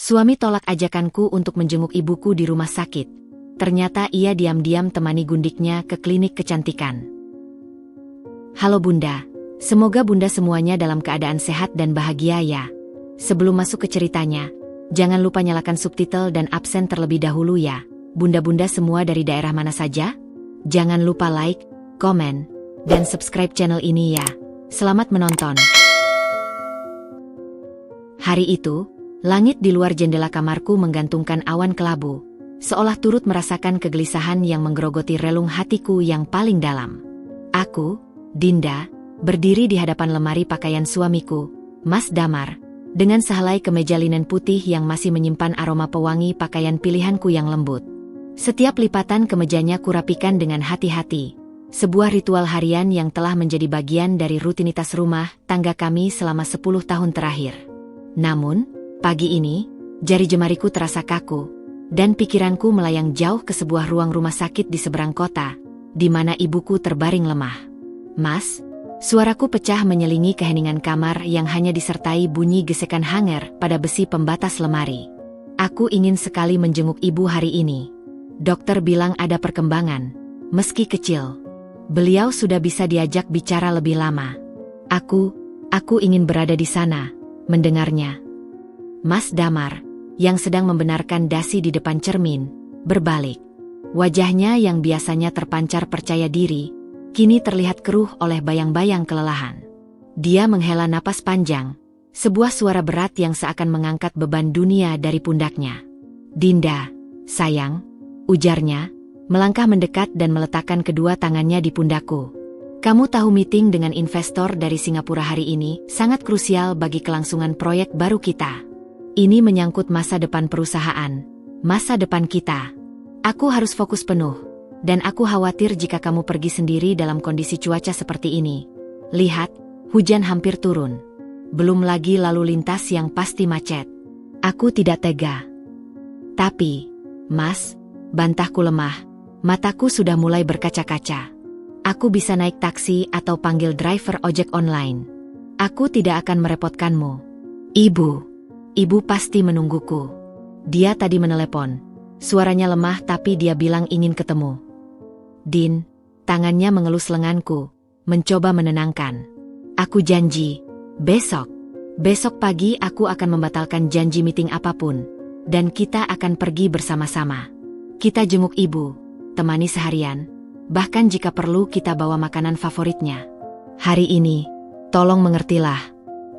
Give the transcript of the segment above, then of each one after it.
Suami tolak ajakanku untuk menjenguk ibuku di rumah sakit. Ternyata ia diam-diam temani gundiknya ke klinik kecantikan. Halo Bunda, semoga Bunda semuanya dalam keadaan sehat dan bahagia ya. Sebelum masuk ke ceritanya, jangan lupa nyalakan subtitle dan absen terlebih dahulu ya. Bunda-bunda semua dari daerah mana saja? Jangan lupa like, komen, dan subscribe channel ini ya. Selamat menonton. Hari itu, langit di luar jendela kamarku menggantungkan awan kelabu, seolah turut merasakan kegelisahan yang menggerogoti relung hatiku yang paling dalam. Aku, Dinda, berdiri di hadapan lemari pakaian suamiku, Mas Damar, dengan sehelai kemeja linen putih yang masih menyimpan aroma pewangi pakaian pilihanku yang lembut. Setiap lipatan kemejanya kurapikan dengan hati-hati, sebuah ritual harian yang telah menjadi bagian dari rutinitas rumah tangga kami selama 10 tahun terakhir. Namun, pagi ini, jari jemariku terasa kaku, dan pikiranku melayang jauh ke sebuah ruang rumah sakit di seberang kota, di mana ibuku terbaring lemah. Mas, suaraku pecah menyelingi keheningan kamar yang hanya disertai bunyi gesekan hanger pada besi pembatas lemari. Aku ingin sekali menjenguk ibu hari ini. Dokter bilang ada perkembangan, meski kecil. Beliau sudah bisa diajak bicara lebih lama. Aku ingin berada di sana, mendengarnya. Mas Damar, yang sedang membenarkan dasi di depan cermin, berbalik. Wajahnya yang biasanya terpancar percaya diri, kini terlihat keruh oleh bayang-bayang kelelahan. Dia menghela napas panjang, sebuah suara berat yang seakan mengangkat beban dunia dari pundaknya. Dinda, sayang, ujarnya, melangkah mendekat dan meletakkan kedua tangannya di pundakku. Kamu tahu meeting dengan investor dari Singapura hari ini sangat krusial bagi kelangsungan proyek baru kita. Ini menyangkut masa depan perusahaan, masa depan kita. Aku harus fokus penuh, dan aku khawatir jika kamu pergi sendiri dalam kondisi cuaca seperti ini. Lihat, hujan hampir turun. Belum lagi lalu lintas yang pasti macet. Aku tidak tega. Tapi, Mas, bantahku lemah, mataku sudah mulai berkaca-kaca. Aku bisa naik taksi atau panggil driver ojek online. Aku tidak akan merepotkanmu. Ibu pasti menungguku. Dia tadi menelepon. Suaranya lemah tapi dia bilang ingin ketemu. Din, tangannya mengelus lenganku, mencoba menenangkan. Aku janji, besok pagi aku akan membatalkan janji meeting apapun, dan kita akan pergi bersama-sama. Kita jenguk ibu, temani seharian, bahkan jika perlu kita bawa makanan favoritnya. Hari ini, tolong mengertilah,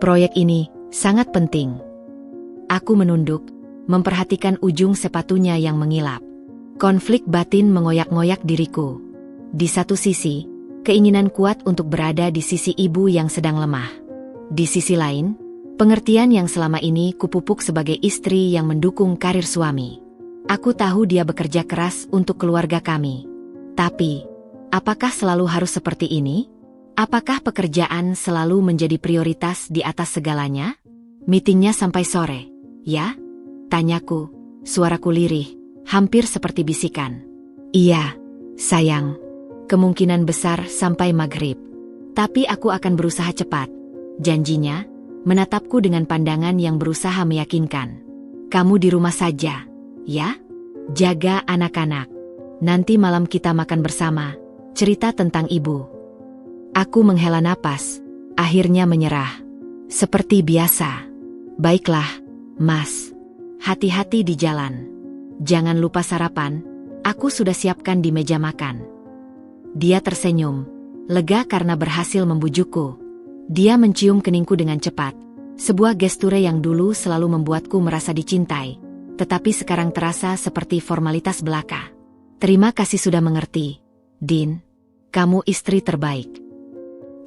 proyek ini sangat penting. Aku menunduk, memperhatikan ujung sepatunya yang mengilap. Konflik batin mengoyak-ngoyak diriku. Di satu sisi, keinginan kuat untuk berada di sisi ibu yang sedang lemah. Di sisi lain, pengertian yang selama ini kupupuk sebagai istri yang mendukung karir suami. Aku tahu dia bekerja keras untuk keluarga kami. Tapi, apakah selalu harus seperti ini? Apakah pekerjaan selalu menjadi prioritas di atas segalanya? Meetingnya sampai sore, ya? Tanyaku, suaraku lirih, hampir seperti bisikan. Iya, sayang. Kemungkinan besar sampai maghrib. Tapi aku akan berusaha cepat. Janjinya, menatapku dengan pandangan yang berusaha meyakinkan. Kamu di rumah saja, ya? Jaga anak-anak. Nanti malam kita makan bersama, cerita tentang ibu. Aku menghela napas, akhirnya menyerah. Seperti biasa. Baiklah, Mas. Hati-hati di jalan. Jangan lupa sarapan, aku sudah siapkan di meja makan. Dia tersenyum, lega karena berhasil membujukku. Dia mencium keningku dengan cepat, sebuah gesture yang dulu selalu membuatku merasa dicintai, tetapi sekarang terasa seperti formalitas belaka. Terima kasih sudah mengerti, Din. Kamu istri terbaik.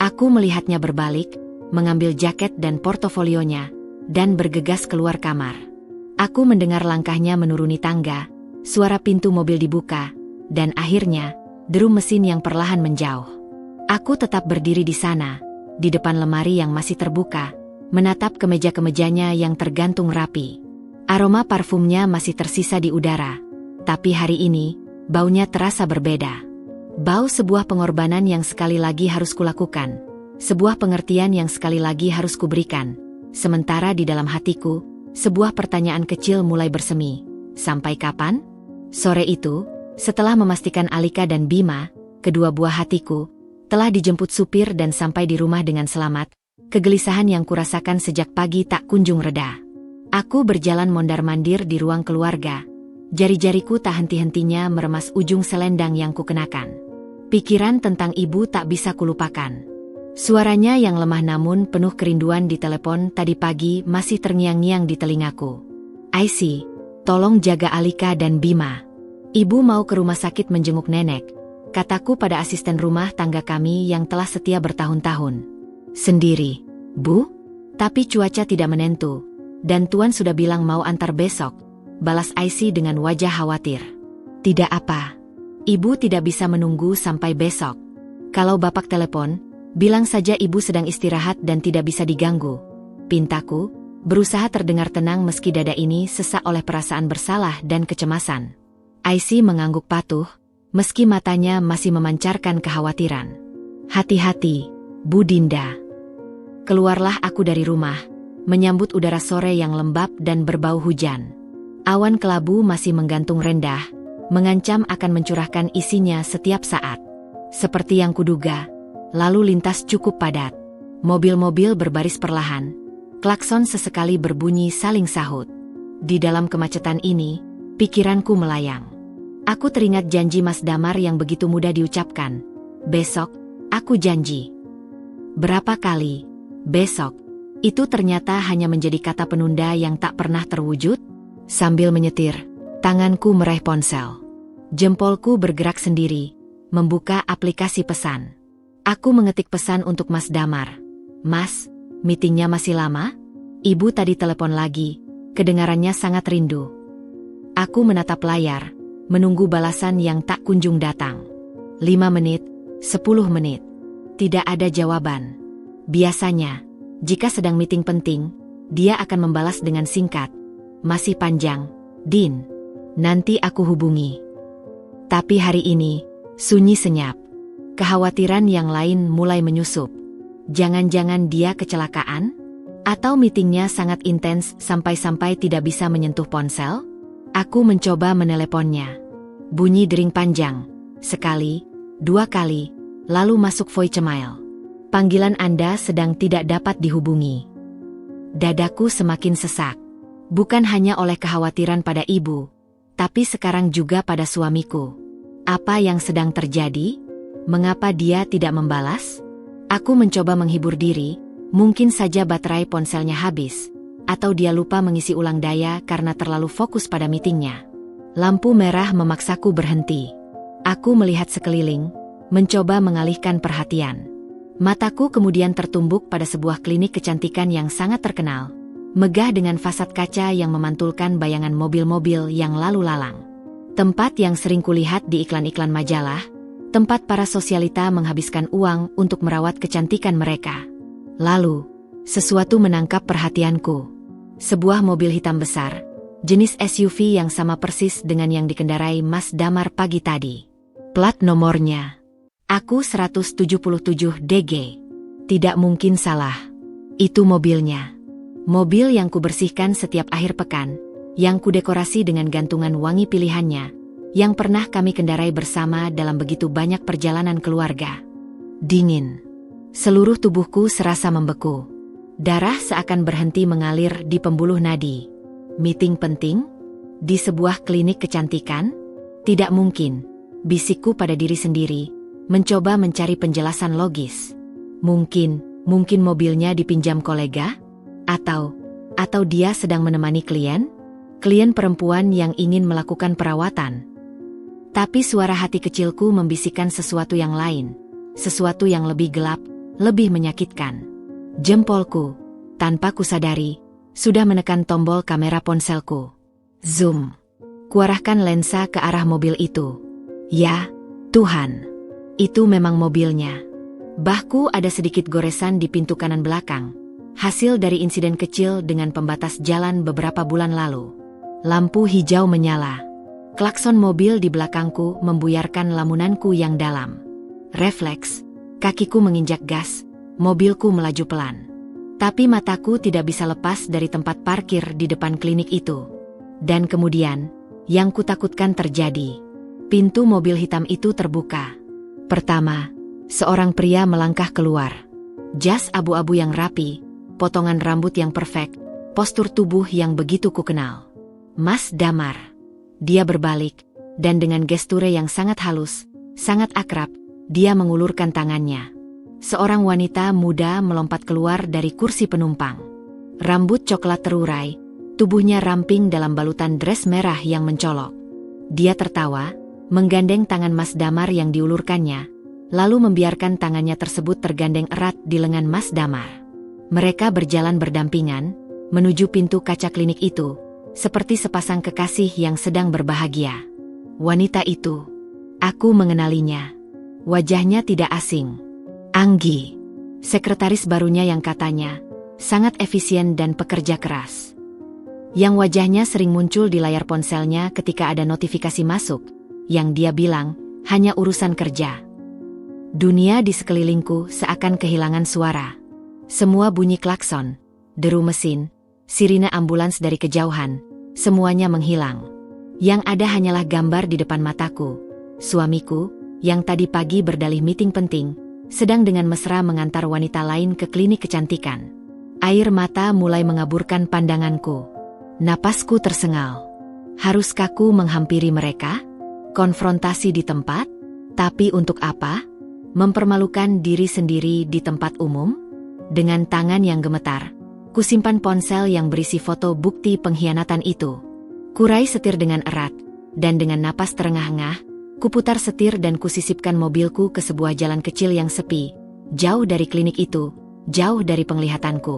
Aku melihatnya berbalik, mengambil jaket dan portofolionya, dan bergegas keluar kamar. Aku mendengar langkahnya menuruni tangga, suara pintu mobil dibuka, dan akhirnya, derum mesin yang perlahan menjauh. Aku tetap berdiri di sana, di depan lemari yang masih terbuka, menatap kemeja-kemejanya yang tergantung rapi. Aroma parfumnya masih tersisa di udara, tapi hari ini, baunya terasa berbeda. Bau sebuah pengorbanan yang sekali lagi harus kulakukan, sebuah pengertian yang sekali lagi harus kuberikan. Sementara di dalam hatiku, Sebuah pertanyaan kecil mulai bersemi. Sampai kapan? Sore itu, setelah memastikan Alika dan Bima, kedua buah hatiku, telah dijemput supir dan sampai di rumah dengan selamat, kegelisahan yang kurasakan sejak pagi tak kunjung reda. Aku berjalan mondar-mandir di ruang keluarga. Jari-jariku tak henti-hentinya meremas ujung selendang yang kukenakan. Pikiran tentang ibu tak bisa kulupakan. Suaranya yang lemah namun penuh kerinduan di telepon tadi pagi masih terngiang-ngiang di telingaku. "Aisy, tolong jaga Alika dan Bima. Ibu mau ke rumah sakit menjenguk nenek," kataku pada asisten rumah tangga kami yang telah setia bertahun-tahun. "Sendiri, Bu? Tapi cuaca tidak menentu. Dan Tuan sudah bilang mau antar besok," balas Aisy dengan wajah khawatir. "Tidak apa. Ibu tidak bisa menunggu sampai besok. Kalau Bapak telepon, bilang saja ibu sedang istirahat dan tidak bisa diganggu," pintaku, berusaha terdengar tenang meski dada ini sesak oleh perasaan bersalah dan kecemasan. Aisy mengangguk patuh, meski matanya masih memancarkan kekhawatiran. "Hati-hati, Bu Dinda." Keluarlah aku dari rumah, menyambut udara sore yang lembab dan berbau hujan. Awan kelabu masih menggantung rendah, mengancam akan mencurahkan isinya setiap saat. Seperti yang kuduga, lalu lintas cukup padat. Mobil-mobil berbaris perlahan, klakson sesekali berbunyi saling sahut. Di dalam kemacetan ini, pikiranku melayang. Aku teringat janji Mas Damar yang begitu mudah diucapkan. "Besok, aku janji." Berapa kali, "besok," itu ternyata hanya menjadi kata penunda yang tak pernah terwujud. Sambil menyetir, tanganku meraih ponsel. Jempolku bergerak sendiri, membuka aplikasi pesan. Aku mengetik pesan untuk Mas Damar. "Mas, meetingnya masih lama? Ibu tadi telepon lagi, kedengarannya sangat rindu." Aku menatap layar, menunggu balasan yang tak kunjung datang. 5 menit, 10 menit. Tidak ada jawaban. Biasanya, jika sedang meeting penting, dia akan membalas dengan singkat. "Masih panjang, Din. Nanti aku hubungi." Tapi hari ini, sunyi senyap. Kekhawatiran yang lain mulai menyusup. Jangan-jangan dia kecelakaan? Atau meetingnya sangat intens sampai-sampai tidak bisa menyentuh ponsel? Aku mencoba meneleponnya. Bunyi dering panjang. Sekali, 2 kali, lalu masuk voicemail. "Panggilan Anda sedang tidak dapat dihubungi." Dadaku semakin sesak. Bukan hanya oleh kekhawatiran pada ibu, tapi sekarang juga pada suamiku. Apa yang sedang terjadi? Mengapa dia tidak membalas? Aku mencoba menghibur diri, mungkin saja baterai ponselnya habis, atau dia lupa mengisi ulang daya karena terlalu fokus pada meetingnya. Lampu merah memaksaku berhenti. Aku melihat sekeliling, mencoba mengalihkan perhatian. Mataku kemudian tertumbuk pada sebuah klinik kecantikan yang sangat terkenal, megah dengan fasad kaca yang memantulkan bayangan mobil-mobil yang lalu lalang. Tempat yang sering kulihat di iklan-iklan majalah, tempat para sosialita menghabiskan uang untuk merawat kecantikan mereka. Lalu, sesuatu menangkap perhatianku. Sebuah mobil hitam besar, jenis SUV yang sama persis dengan yang dikendarai Mas Damar pagi tadi. Plat nomornya Aku 177 DG. Tidak mungkin salah. Itu mobilnya. Mobil yang kubersihkan setiap akhir pekan, yang kudekorasi dengan gantungan wangi pilihannya, yang pernah kami kendarai bersama dalam begitu banyak perjalanan keluarga. Dingin. Seluruh tubuhku serasa membeku. Darah seakan berhenti mengalir di pembuluh nadi. Meeting penting? Di sebuah klinik kecantikan? Tidak mungkin, bisikku pada diri sendiri, mencoba mencari penjelasan logis. Mungkin mobilnya dipinjam kolega? Atau dia sedang menemani klien perempuan yang ingin melakukan perawatan. Tapi suara hati kecilku membisikkan sesuatu yang lain, sesuatu yang lebih gelap, lebih menyakitkan. Jempolku, tanpa kusadari, sudah menekan tombol kamera ponselku. Zoom. Kuarahkan lensa ke arah mobil itu. Ya, Tuhan. Itu memang mobilnya. Bahku ada sedikit goresan di pintu kanan belakang, hasil dari insiden kecil dengan pembatas jalan beberapa bulan lalu. Lampu hijau menyala. Klakson mobil di belakangku membuyarkan lamunanku yang dalam. Refleks, kakiku menginjak gas, mobilku melaju pelan. Tapi mataku tidak bisa lepas dari tempat parkir di depan klinik itu. Dan kemudian, yang kutakutkan terjadi. Pintu mobil hitam itu terbuka. Pertama, seorang pria melangkah keluar. Jas abu-abu yang rapi, potongan rambut yang perfect, postur tubuh yang begitu kukenal. Mas Damar. Dia berbalik, dan dengan gesture yang sangat halus, sangat akrab, dia mengulurkan tangannya. Seorang wanita muda melompat keluar dari kursi penumpang. Rambut coklat terurai, tubuhnya ramping dalam balutan dress merah yang mencolok. Dia tertawa, menggandeng tangan Mas Damar yang diulurkannya, lalu membiarkan tangannya tersebut tergandeng erat di lengan Mas Damar. Mereka berjalan berdampingan, menuju pintu kaca klinik itu, seperti sepasang kekasih yang sedang berbahagia. Wanita itu, aku mengenalinya. Wajahnya tidak asing. Anggi, sekretaris barunya yang katanya sangat efisien dan pekerja keras. Yang wajahnya sering muncul di layar ponselnya ketika ada notifikasi masuk, yang dia bilang hanya urusan kerja. Dunia di sekelilingku seakan kehilangan suara. Semua bunyi klakson, deru mesin, sirine ambulans dari kejauhan, semuanya menghilang. Yang ada hanyalah gambar di depan mataku. Suamiku, yang tadi pagi berdalih meeting penting, sedang dengan mesra mengantar wanita lain ke klinik kecantikan. Air mata mulai mengaburkan pandanganku. Napasku tersengal. Haruskah ku menghampiri mereka? Konfrontasi di tempat? Tapi untuk apa? Mempermalukan diri sendiri di tempat umum? Dengan tangan yang gemetar, kusimpan ponsel yang berisi foto bukti pengkhianatan itu. Kurai setir dengan erat, dan dengan napas terengah-engah, kuputar setir dan kusisipkan mobilku ke sebuah jalan kecil yang sepi, jauh dari klinik itu, jauh dari penglihatanku.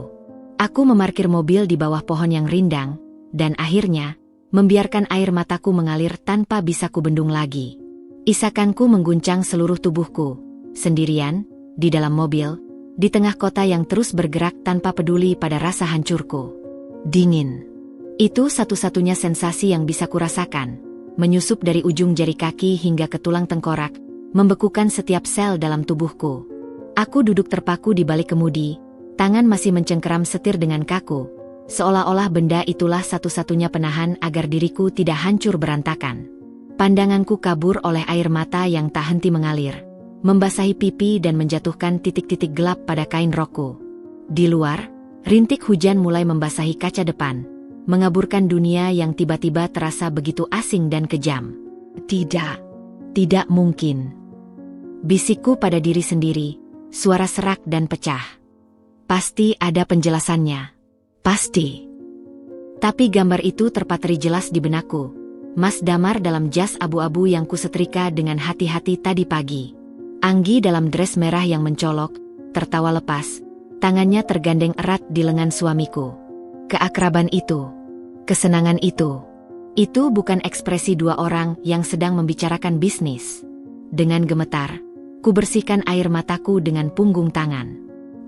Aku memarkir mobil di bawah pohon yang rindang, dan akhirnya, membiarkan air mataku mengalir tanpa bisa kubendung lagi. Isakanku mengguncang seluruh tubuhku, sendirian, di dalam mobil, di tengah kota yang terus bergerak tanpa peduli pada rasa hancurku. Dingin. Itu satu-satunya sensasi yang bisa kurasakan, menyusup dari ujung jari kaki hingga ke tulang tengkorak, membekukan setiap sel dalam tubuhku. Aku duduk terpaku di balik kemudi, tangan masih mencengkeram setir dengan kaku, seolah-olah benda itulah satu-satunya penahan agar diriku tidak hancur berantakan. Pandanganku kabur oleh air mata yang tak henti mengalir, membasahi pipi dan menjatuhkan titik-titik gelap pada kain rokku. Di luar, rintik hujan mulai membasahi kaca depan, mengaburkan dunia yang tiba-tiba terasa begitu asing dan kejam. Tidak mungkin. Bisikku pada diri sendiri, suara serak dan pecah. Pasti ada penjelasannya. Pasti. Tapi gambar itu terpatri jelas di benakku. Mas Damar dalam jas abu-abu yang kusetrika dengan hati-hati tadi pagi. Anggi dalam dress merah yang mencolok, tertawa lepas, tangannya tergandeng erat di lengan suamiku. Keakraban itu, kesenangan itu bukan ekspresi dua orang yang sedang membicarakan bisnis. Dengan gemetar, ku bersihkan air mataku dengan punggung tangan.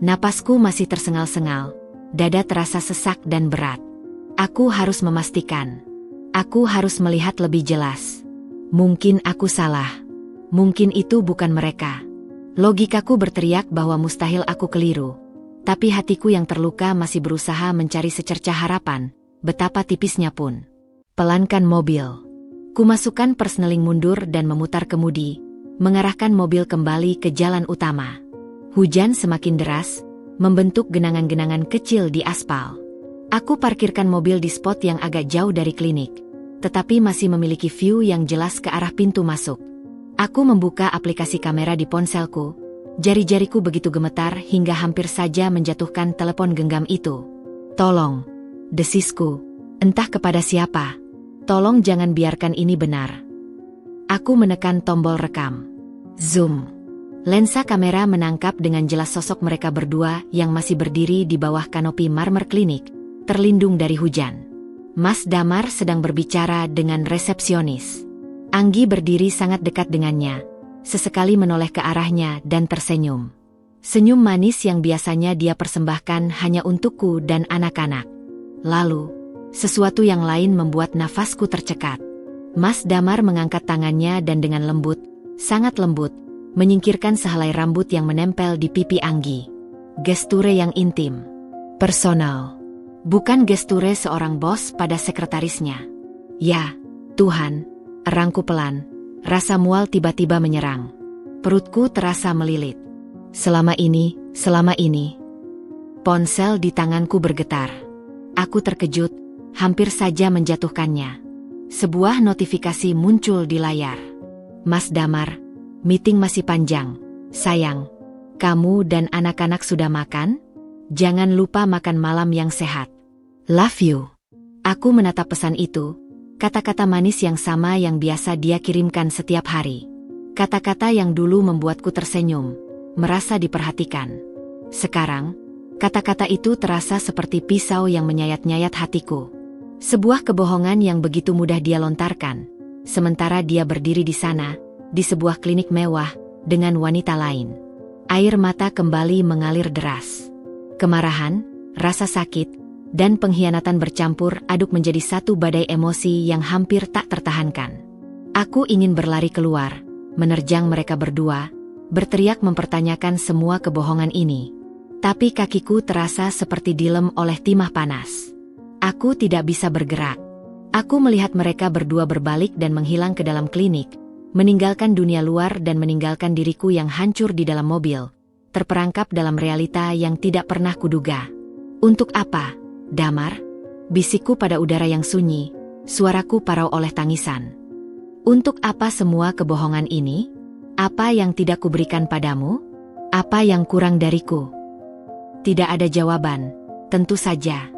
Napasku masih tersengal-sengal. Dada terasa sesak dan berat. Aku harus memastikan. Aku harus melihat lebih jelas. Mungkin aku salah. Mungkin itu bukan mereka. Logikaku berteriak bahwa mustahil aku keliru. Tapi hatiku yang terluka masih berusaha mencari secercah harapan, betapa tipisnya pun. Pelankan mobil. Kumasukkan persneling mundur dan memutar kemudi, mengarahkan mobil kembali ke jalan utama. Hujan semakin deras, membentuk genangan-genangan kecil di aspal. Aku parkirkan mobil di spot yang agak jauh dari klinik, tetapi masih memiliki view yang jelas ke arah pintu masuk. Aku membuka aplikasi kamera di ponselku, jari-jariku begitu gemetar hingga hampir saja menjatuhkan telepon genggam itu. Tolong, desisku, entah kepada siapa. Tolong jangan biarkan ini benar. Aku menekan tombol rekam. Zoom. Lensa kamera menangkap dengan jelas sosok mereka berdua yang masih berdiri di bawah kanopi marmer klinik, terlindung dari hujan. Mas Damar sedang berbicara dengan resepsionis. Anggi berdiri sangat dekat dengannya, sesekali menoleh ke arahnya dan tersenyum. Senyum manis yang biasanya dia persembahkan hanya untukku dan anak-anak. Lalu, sesuatu yang lain membuat nafasku tercekat. Mas Damar mengangkat tangannya dan dengan lembut, sangat lembut, menyingkirkan sehelai rambut yang menempel di pipi Anggi. Gesture yang intim. Personal. Bukan gesture seorang bos pada sekretarisnya. Ya, Tuhan, erangku pelan. Rasa mual tiba-tiba menyerang. Perutku terasa melilit. Selama ini. Ponsel di tanganku bergetar. Aku terkejut, hampir saja menjatuhkannya. Sebuah notifikasi muncul di layar. Mas Damar, meeting masih panjang. Sayang, kamu dan anak-anak sudah makan? Jangan lupa makan malam yang sehat. Love you. Aku menatap pesan itu, kata-kata manis yang sama yang biasa dia kirimkan setiap hari. Kata-kata yang dulu membuatku tersenyum, merasa diperhatikan. Sekarang, kata-kata itu terasa seperti pisau yang menyayat-nyayat hatiku. Sebuah kebohongan yang begitu mudah dia lontarkan, sementara dia berdiri di sana, di sebuah klinik mewah, dengan wanita lain. Air mata kembali mengalir deras. Kemarahan, rasa sakit, dan pengkhianatan bercampur aduk menjadi satu badai emosi yang hampir tak tertahankan. Aku ingin berlari keluar, menerjang mereka berdua, berteriak mempertanyakan semua kebohongan ini. Tapi kakiku terasa seperti dilem oleh timah panas. Aku tidak bisa bergerak. Aku melihat mereka berdua berbalik dan menghilang ke dalam klinik, meninggalkan dunia luar dan meninggalkan diriku yang hancur di dalam mobil, terperangkap dalam realita yang tidak pernah kuduga. Untuk apa, Damar? Bisikku pada udara yang sunyi, suaraku parau oleh tangisan. Untuk apa semua kebohongan ini? Apa yang tidak kuberikan padamu? Apa yang kurang dariku? Tidak ada jawaban, tentu saja.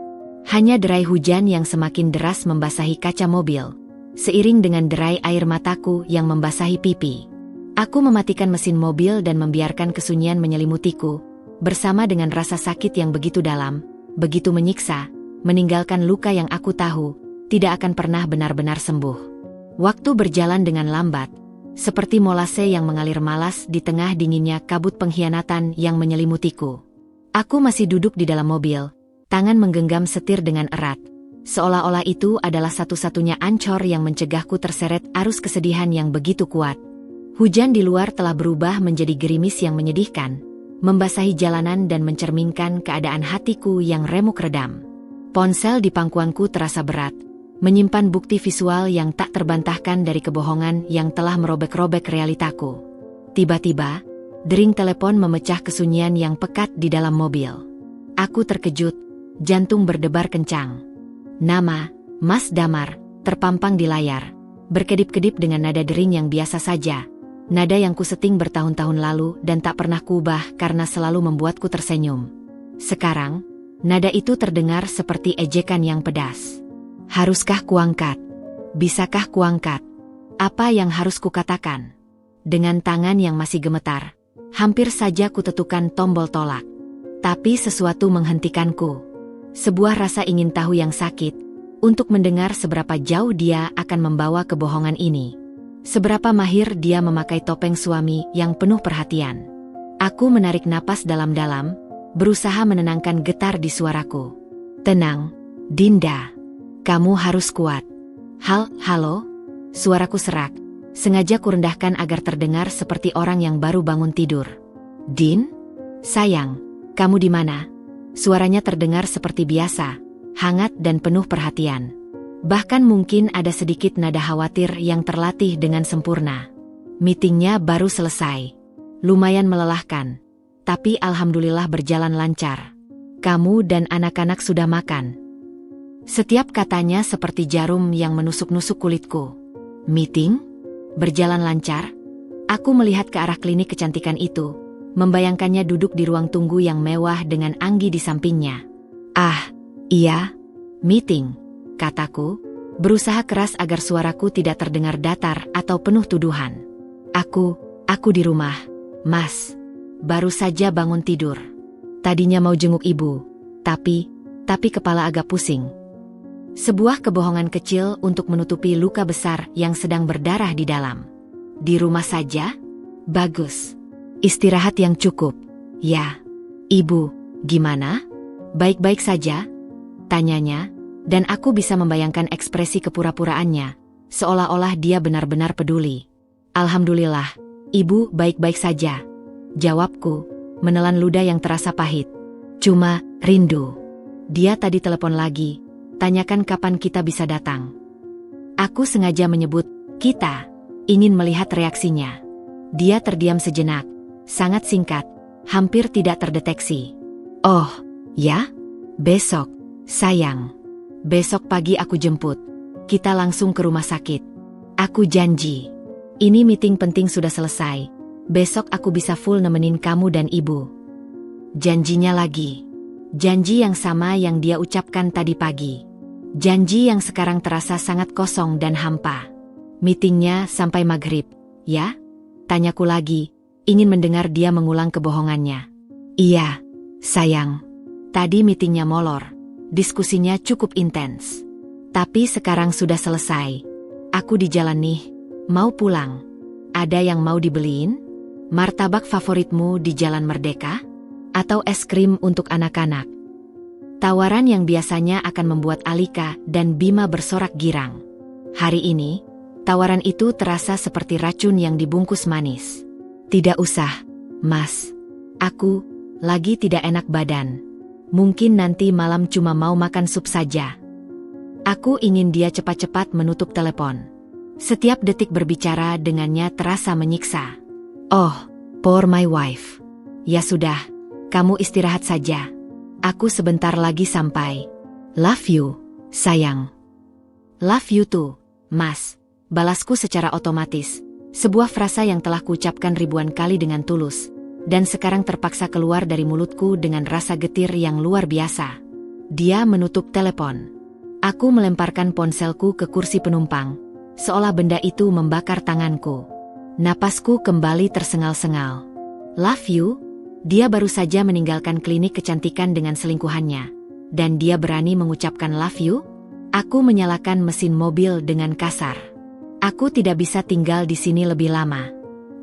Hanya derai hujan yang semakin deras membasahi kaca mobil, seiring dengan derai air mataku yang membasahi pipi. Aku mematikan mesin mobil dan membiarkan kesunyian menyelimutiku, bersama dengan rasa sakit yang begitu dalam, begitu menyiksa, meninggalkan luka yang aku tahu tidak akan pernah benar-benar sembuh. Waktu berjalan dengan lambat, seperti molase yang mengalir malas di tengah dinginnya kabut pengkhianatan yang menyelimutiku. Aku masih duduk di dalam mobil, tangan menggenggam setir dengan erat, seolah-olah itu adalah satu-satunya ancor yang mencegahku terseret arus kesedihan yang begitu kuat. Hujan di luar telah berubah menjadi gerimis yang menyedihkan, membasahi jalanan dan mencerminkan keadaan hatiku yang remuk redam. Ponsel di pangkuanku terasa berat, menyimpan bukti visual yang tak terbantahkan dari kebohongan yang telah merobek-robek realitaku. Tiba-tiba, dering telepon memecah kesunyian yang pekat di dalam mobil. Aku terkejut, jantung berdebar kencang. Nama, Mas Damar, terpampang di layar, berkedip-kedip dengan nada dering yang biasa saja. Nada yang kuseting bertahun-tahun lalu dan tak pernah kuubah karena selalu membuatku tersenyum. Sekarang, nada itu terdengar seperti ejekan yang pedas. Haruskah kuangkat? Bisakah kuangkat? Apa yang harus kukatakan? Dengan tangan yang masih gemetar, hampir saja kutetukan tombol tolak. Tapi sesuatu menghentikanku. Sebuah rasa ingin tahu yang sakit, untuk mendengar seberapa jauh dia akan membawa kebohongan ini. Seberapa mahir dia memakai topeng suami yang penuh perhatian. Aku menarik napas dalam-dalam, berusaha menenangkan getar di suaraku. Tenang, Dinda. Kamu harus kuat. Halo? Suaraku serak, sengaja kurendahkan agar terdengar seperti orang yang baru bangun tidur. Din? Sayang, kamu di mana? Suaranya terdengar seperti biasa, hangat dan penuh perhatian. Bahkan mungkin ada sedikit nada khawatir yang terlatih dengan sempurna. Meetingnya baru selesai. Lumayan melelahkan, tapi alhamdulillah berjalan lancar. Kamu dan anak-anak sudah makan. Setiap katanya seperti jarum yang menusuk-nusuk kulitku. Meeting? Berjalan lancar? Aku melihat ke arah klinik kecantikan itu, membayangkannya duduk di ruang tunggu yang mewah dengan Anggi di sampingnya. Ah, iya, meeting, kataku, berusaha keras agar suaraku tidak terdengar datar atau penuh tuduhan. Aku di rumah, Mas. Baru saja bangun tidur. Tadinya mau jenguk ibu, tapi kepala agak pusing. Sebuah kebohongan kecil untuk menutupi luka besar yang sedang berdarah di dalam. Di rumah saja? Bagus. Istirahat yang cukup. Ya. Ibu, gimana? Baik-baik saja? Tanyanya, dan aku bisa membayangkan ekspresi kepura-puraannya, seolah-olah dia benar-benar peduli. Alhamdulillah, ibu baik-baik saja. Jawabku, menelan ludah yang terasa pahit. Cuma, rindu. Dia tadi telepon lagi, tanyakan kapan kita bisa datang. Aku sengaja menyebut kita, ingin melihat reaksinya. Dia terdiam sejenak, sangat singkat, hampir tidak terdeteksi. Oh, ya? Besok, sayang. Besok pagi aku jemput. Kita langsung ke rumah sakit. Aku janji. Ini meeting penting sudah selesai. Besok aku bisa full nemenin kamu dan ibu. Janjinya lagi. Janji yang sama yang dia ucapkan tadi pagi. Janji yang sekarang terasa sangat kosong dan hampa. Meetingnya sampai maghrib, ya? Tanyaku lagi, ingin mendengar dia mengulang kebohongannya. Iya, sayang. Tadi meetingnya molor. Diskusinya cukup intens. Tapi sekarang sudah selesai. Aku di jalan nih, mau pulang. Ada yang mau dibeliin? Martabak favoritmu di Jalan Merdeka? Atau es krim untuk anak-anak? Tawaran yang biasanya akan membuat Alika dan Bima bersorak girang. Hari ini, tawaran itu terasa seperti racun yang dibungkus manis. Tidak usah, Mas. Aku lagi tidak enak badan. Mungkin nanti malam cuma mau makan sup saja. Aku ingin dia cepat-cepat menutup telepon. Setiap detik berbicara dengannya terasa menyiksa. Oh, poor my wife. Ya sudah, kamu istirahat saja. Aku sebentar lagi sampai. Love you, sayang. Love you too, Mas. Balasku secara otomatis. Sebuah frasa yang telah kuucapkan ribuan kali dengan tulus. Dan sekarang terpaksa keluar dari mulutku dengan rasa getir yang luar biasa. Dia menutup telepon. Aku melemparkan ponselku ke kursi penumpang, seolah benda itu membakar tanganku. Napasku kembali tersengal-sengal. Love you? Dia baru saja meninggalkan klinik kecantikan dengan selingkuhannya. Dan dia berani mengucapkan love you? Aku menyalakan mesin mobil dengan kasar. Aku tidak bisa tinggal di sini lebih lama.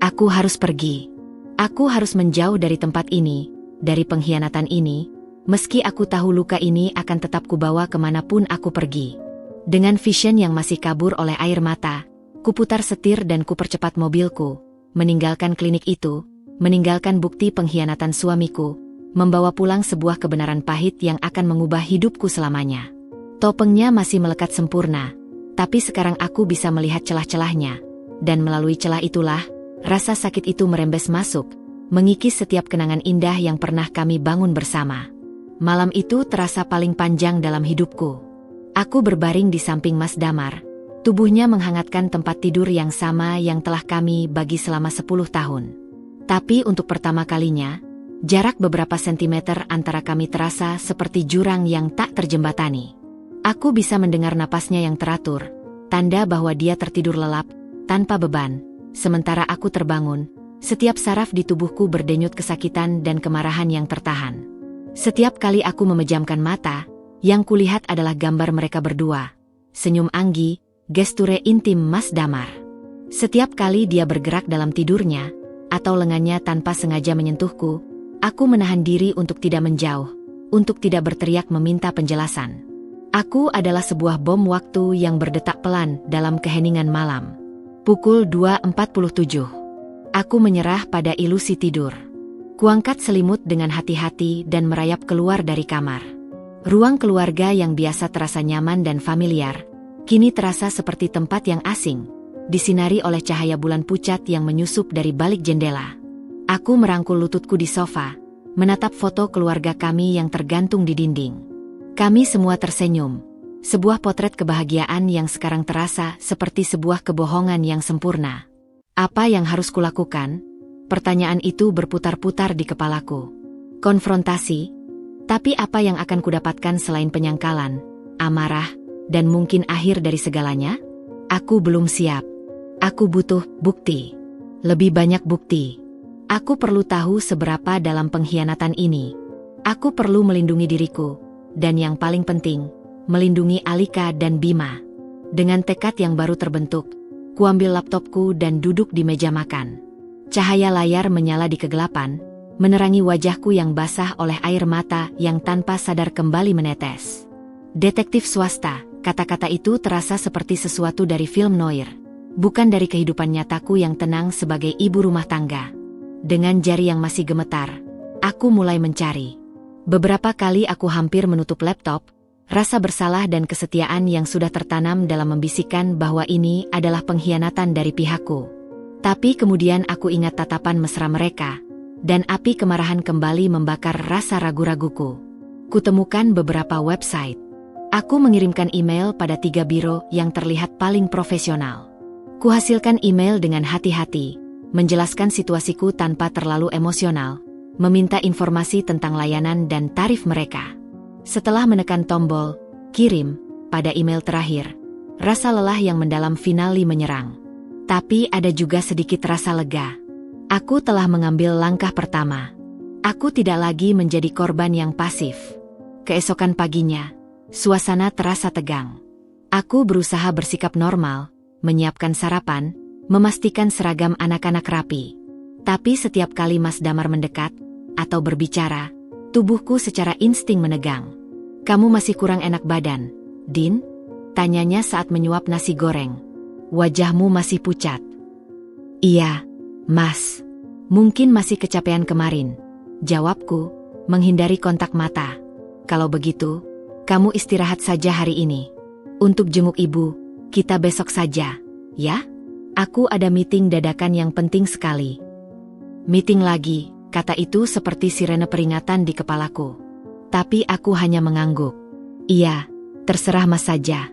Aku harus pergi. Aku harus menjauh dari tempat ini, dari pengkhianatan ini. Meski aku tahu luka ini akan tetap kubawa kemanapun aku pergi. Dengan vision yang masih kabur oleh air mata, kuputar setir dan kupercepat mobilku, meninggalkan klinik itu, meninggalkan bukti pengkhianatan suamiku, membawa pulang sebuah kebenaran pahit yang akan mengubah hidupku selamanya. Topengnya masih melekat sempurna, tapi sekarang aku bisa melihat celah-celahnya, dan melalui celah itulah, rasa sakit itu merembes masuk, mengikis setiap kenangan indah yang pernah kami bangun bersama. Malam itu terasa paling panjang dalam hidupku. Aku berbaring di samping Mas Damar. Tubuhnya menghangatkan tempat tidur yang sama yang telah kami bagi selama 10 tahun. Tapi untuk pertama kalinya, jarak beberapa sentimeter antara kami terasa seperti jurang yang tak terjembatani. Aku bisa mendengar napasnya yang teratur, tanda bahwa dia tertidur lelap, tanpa beban. Sementara aku terbangun, setiap saraf di tubuhku berdenyut kesakitan dan kemarahan yang tertahan. Setiap kali aku memejamkan mata, yang kulihat adalah gambar mereka berdua. Senyum Anggi, gesture intim Mas Damar. Setiap kali dia bergerak dalam tidurnya, atau lengannya tanpa sengaja menyentuhku, aku menahan diri untuk tidak menjauh, untuk tidak berteriak meminta penjelasan. Aku adalah sebuah bom waktu yang berdetak pelan dalam keheningan malam. Pukul 2.47. Aku menyerah pada ilusi tidur. Kuangkat selimut dengan hati-hati dan merayap keluar dari kamar. Ruang keluarga yang biasa terasa nyaman dan familiar, kini terasa seperti tempat yang asing, disinari oleh cahaya bulan pucat yang menyusup dari balik jendela. Aku merangkul lututku di sofa, menatap foto keluarga kami yang tergantung di dinding. Kami semua tersenyum, sebuah potret kebahagiaan yang sekarang terasa seperti sebuah kebohongan yang sempurna. Apa yang harus kulakukan? Pertanyaan itu berputar-putar di kepalaku. Konfrontasi? Tapi apa yang akan kudapatkan selain penyangkalan, amarah, dan mungkin akhir dari segalanya? Aku belum siap. Aku butuh bukti. Lebih banyak bukti. Aku perlu tahu seberapa dalam pengkhianatan ini. Aku perlu melindungi diriku. Dan yang paling penting, melindungi Alika dan Bima. Dengan tekad yang baru terbentuk, kuambil laptopku dan duduk di meja makan. Cahaya layar menyala di kegelapan, menerangi wajahku yang basah oleh air mata yang tanpa sadar kembali menetes. Detektif swasta, kata-kata itu terasa seperti sesuatu dari film noir, bukan dari kehidupan nyataku yang tenang sebagai ibu rumah tangga. Dengan jari yang masih gemetar, aku mulai mencari. Beberapa kali aku hampir menutup laptop, rasa bersalah dan kesetiaan yang sudah tertanam dalam membisikkan bahwa ini adalah pengkhianatan dari pihakku. Tapi kemudian aku ingat tatapan mesra mereka, dan api kemarahan kembali membakar rasa ragu-raguku. Kutemukan beberapa website. Aku mengirimkan email pada 3 biro yang terlihat paling profesional. Kuhasilkan email dengan hati-hati, menjelaskan situasiku tanpa terlalu emosional, meminta informasi tentang layanan dan tarif mereka. Setelah menekan tombol "kirim" pada email terakhir, rasa lelah yang mendalam finali menyerang. Tapi ada juga sedikit rasa lega. Aku telah mengambil langkah pertama. Aku tidak lagi menjadi korban yang pasif. Keesokan paginya, suasana terasa tegang. Aku berusaha bersikap normal, menyiapkan sarapan, memastikan seragam anak-anak rapi. Tapi setiap kali Mas Damar mendekat atau berbicara, tubuhku secara insting menegang. "Kamu masih kurang enak badan, Din?" tanyanya saat menyuap nasi goreng. "Wajahmu masih pucat." "Iya, Mas. Mungkin masih kecapean kemarin," jawabku, menghindari kontak mata. "Kalau begitu, kamu istirahat saja hari ini. Untuk jenguk ibu, kita besok saja, ya? Aku ada meeting dadakan yang penting sekali." "Meeting lagi," kata itu seperti sirene peringatan di kepalaku. Tapi aku hanya mengangguk. "Iya, terserah Mas saja."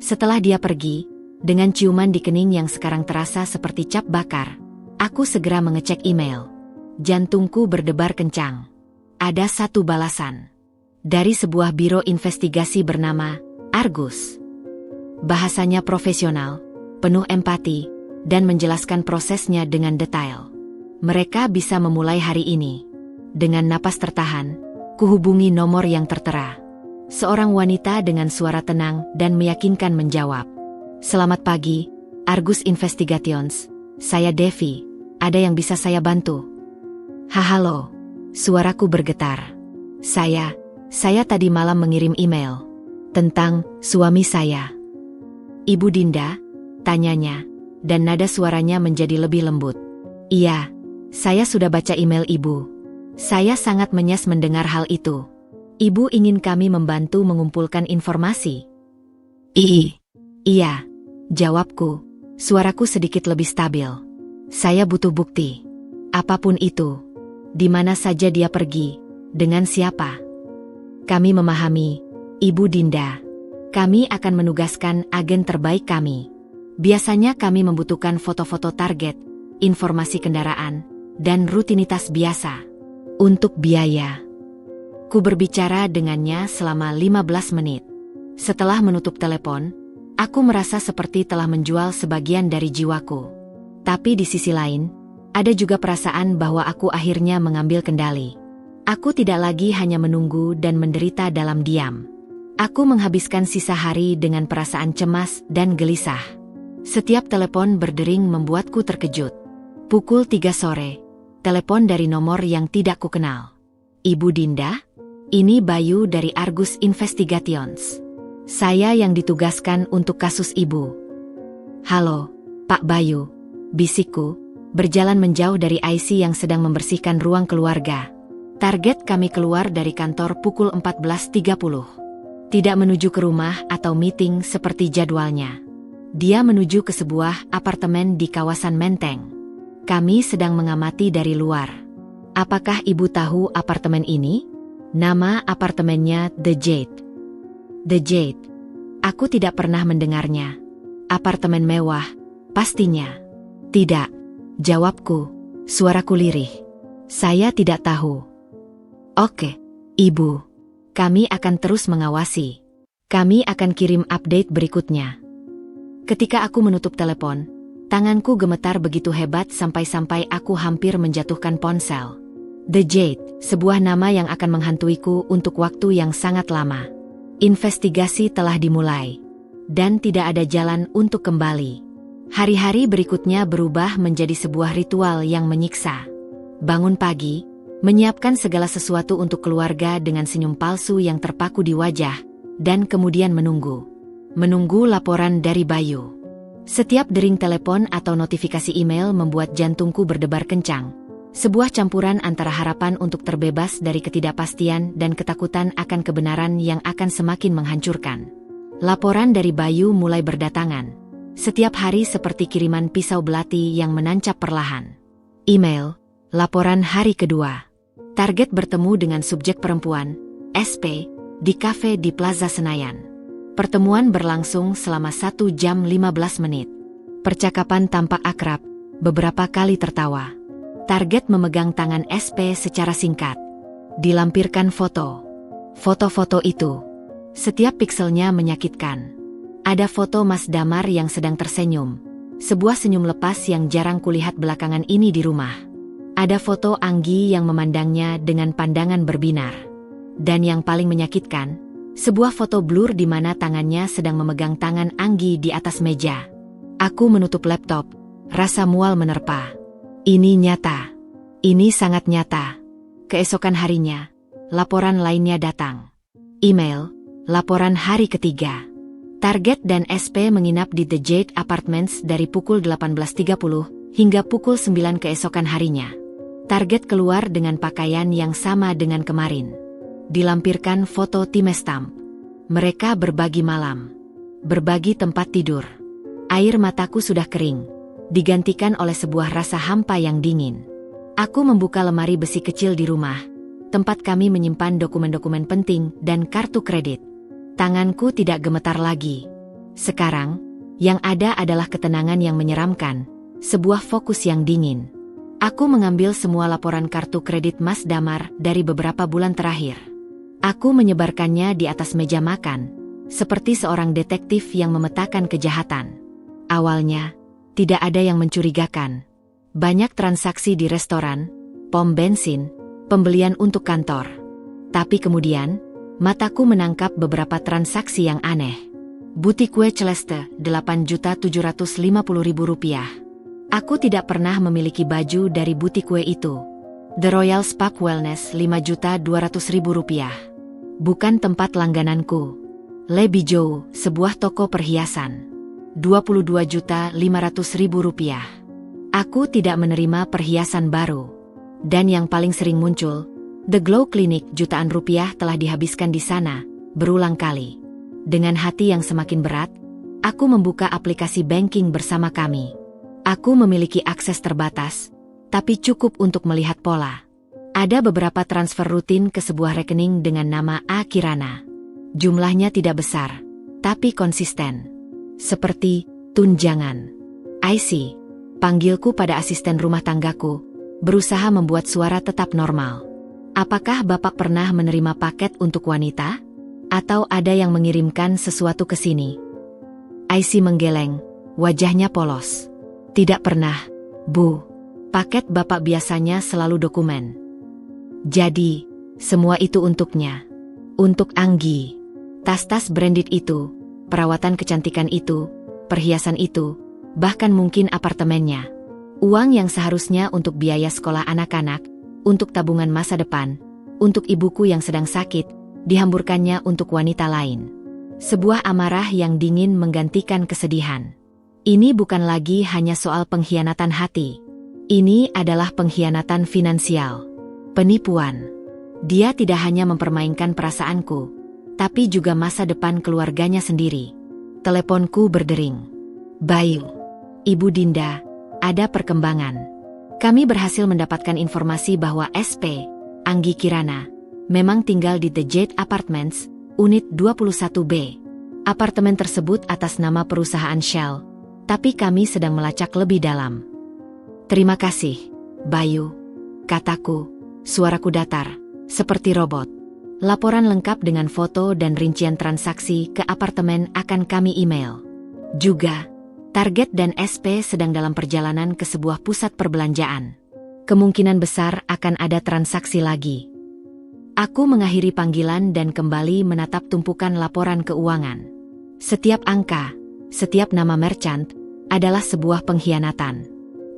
Setelah dia pergi, dengan ciuman di kening yang sekarang terasa seperti cap bakar, aku segera mengecek email. Jantungku berdebar kencang. Ada satu balasan. Dari sebuah biro investigasi bernama Argus. Bahasanya profesional, penuh empati, dan menjelaskan prosesnya dengan detail. Mereka bisa memulai hari ini. Dengan napas tertahan, kuhubungi nomor yang tertera. Seorang wanita dengan suara tenang dan meyakinkan menjawab. "Selamat pagi, Argus Investigations. Saya Devi. Ada yang bisa saya bantu?" "Halo." Suaraku bergetar. Saya tadi malam mengirim email tentang suami saya." "Ibu Dinda?" tanyanya, dan nada suaranya menjadi lebih lembut. "Iya, saya sudah baca email ibu. Saya sangat menyes mendengar hal itu. Ibu ingin kami membantu mengumpulkan informasi." Iya, jawabku, suaraku sedikit lebih stabil. "Saya butuh bukti. Apapun itu. Di mana saja dia pergi, dengan siapa." "Kami memahami, Ibu Dinda. Kami akan menugaskan agen terbaik kami. Biasanya kami membutuhkan foto-foto target, informasi kendaraan, dan rutinitas biasa. Untuk biaya." Ku berbicara dengannya selama 15 menit. Setelah menutup telepon, aku merasa seperti telah menjual sebagian dari jiwaku. Tapi di sisi lain, ada juga perasaan bahwa aku akhirnya mengambil kendali. Aku tidak lagi hanya menunggu dan menderita dalam diam. Aku menghabiskan sisa hari dengan perasaan cemas dan gelisah. Setiap telepon berdering membuatku terkejut. Pukul 3 sore, telepon dari nomor yang tidak kukenal. "Ibu Dinda? Ini Bayu dari Argus Investigations. Saya yang ditugaskan untuk kasus ibu." "Halo, Pak Bayu," bisikku, berjalan menjauh dari IC yang sedang membersihkan ruang keluarga. "Target kami keluar dari kantor pukul 14.30. Tidak menuju ke rumah atau meeting seperti jadwalnya. Dia menuju ke sebuah apartemen di kawasan Menteng. Kami sedang mengamati dari luar. Apakah ibu tahu apartemen ini?" "Nama apartemennya The Jade." "The Jade? Aku tidak pernah mendengarnya. Apartemen mewah, pastinya." "Tidak," jawabku, suaraku lirih. "Saya tidak tahu." "Oke, Ibu. Kami akan terus mengawasi. Kami akan kirim update berikutnya." Ketika aku menutup telepon, tanganku gemetar begitu hebat sampai-sampai aku hampir menjatuhkan ponsel. The Jade, sebuah nama yang akan menghantuiku untuk waktu yang sangat lama. Investigasi telah dimulai, dan tidak ada jalan untuk kembali. Hari-hari berikutnya berubah menjadi sebuah ritual yang menyiksa. Bangun pagi, menyiapkan segala sesuatu untuk keluarga dengan senyum palsu yang terpaku di wajah, dan kemudian menunggu. Menunggu laporan dari Bayu. Setiap dering telepon atau notifikasi email membuat jantungku berdebar kencang. Sebuah campuran antara harapan untuk terbebas dari ketidakpastian dan ketakutan akan kebenaran yang akan semakin menghancurkan. Laporan dari Bayu mulai berdatangan. Setiap hari seperti kiriman pisau belati yang menancap perlahan. Email, laporan hari kedua. Target bertemu dengan subjek perempuan, SP, di kafe di Plaza Senayan. Pertemuan berlangsung selama 1 jam 15 menit. Percakapan tampak akrab, beberapa kali tertawa. Target memegang tangan SP secara singkat. Dilampirkan foto. Foto-foto itu, setiap pikselnya menyakitkan. Ada foto Mas Damar yang sedang tersenyum. Sebuah senyum lepas yang jarang kulihat belakangan ini di rumah. Ada foto Anggi yang memandangnya dengan pandangan berbinar. Dan yang paling menyakitkan, sebuah foto blur di mana tangannya sedang memegang tangan Anggi di atas meja. Aku menutup laptop, rasa mual menerpa. Ini nyata. Ini sangat nyata. Keesokan harinya, laporan lainnya datang. Email, laporan hari ketiga. Target dan SP menginap di The Jade Apartments dari pukul 18.30 hingga pukul 9 keesokan harinya. Target keluar dengan pakaian yang sama dengan kemarin. Dilampirkan foto timestamp. Mereka berbagi malam. Berbagi tempat tidur. Air mataku sudah kering. Digantikan oleh sebuah rasa hampa yang dingin. Aku membuka lemari besi kecil di rumah, tempat kami menyimpan dokumen-dokumen penting dan kartu kredit. Tanganku tidak gemetar lagi. Sekarang, yang ada adalah ketenangan yang menyeramkan, sebuah fokus yang dingin. Aku mengambil semua laporan kartu kredit Mas Damar dari beberapa bulan terakhir. Aku menyebarkannya di atas meja makan, seperti seorang detektif yang memetakan kejahatan. Awalnya, tidak ada yang mencurigakan. Banyak transaksi di restoran, pom bensin, pembelian untuk kantor. Tapi kemudian, mataku menangkap beberapa transaksi yang aneh. Butik kue Celeste, Rp8.750.000. Aku tidak pernah memiliki baju dari butik kue itu. The Royal Spa Wellness, Rp5.200.000. Bukan tempat langgananku. Le Bijou, sebuah toko perhiasan. Rp22.500.000. Aku tidak menerima perhiasan baru. Dan yang paling sering muncul, The Glow Clinic, jutaan rupiah telah dihabiskan di sana, berulang kali. Dengan hati yang semakin berat, aku membuka aplikasi banking bersama kami. Aku memiliki akses terbatas, tapi cukup untuk melihat pola. Ada beberapa transfer rutin ke sebuah rekening dengan nama A. Kirana. Jumlahnya tidak besar, tapi konsisten. Seperti tunjangan. IC, panggilku pada asisten rumah tanggaku, berusaha membuat suara tetap normal. Apakah Bapak pernah menerima paket untuk wanita? Atau ada yang mengirimkan sesuatu ke sini? IC menggeleng, wajahnya polos. Tidak pernah, Bu. Paket Bapak biasanya selalu dokumen. Jadi, semua itu untuknya. Untuk Anggi. Tas-tas branded itu, perawatan kecantikan itu, perhiasan itu, bahkan mungkin apartemennya. Uang yang seharusnya untuk biaya sekolah anak-anak, untuk tabungan masa depan, untuk ibuku yang sedang sakit, dihamburkannya untuk wanita lain. Sebuah amarah yang dingin menggantikan kesedihan. Ini bukan lagi hanya soal pengkhianatan hati. Ini adalah pengkhianatan finansial. Penipuan. Dia tidak hanya mempermainkan perasaanku, tapi juga masa depan keluarganya sendiri. Teleponku berdering. Bayu. Ibu Dinda, ada perkembangan. Kami berhasil mendapatkan informasi bahwa SP, Anggi Kirana, memang tinggal di The Jade Apartments, unit 21B. Apartemen tersebut atas nama perusahaan Shell, tapi kami sedang melacak lebih dalam. Terima kasih, Bayu. Kataku, suaraku datar, seperti robot. Laporan lengkap dengan foto dan rincian transaksi ke apartemen akan kami email. Juga, Target dan SP sedang dalam perjalanan ke sebuah pusat perbelanjaan. Kemungkinan besar akan ada transaksi lagi. Aku mengakhiri panggilan dan kembali menatap tumpukan laporan keuangan. Setiap angka, setiap nama merchant, adalah sebuah pengkhianatan.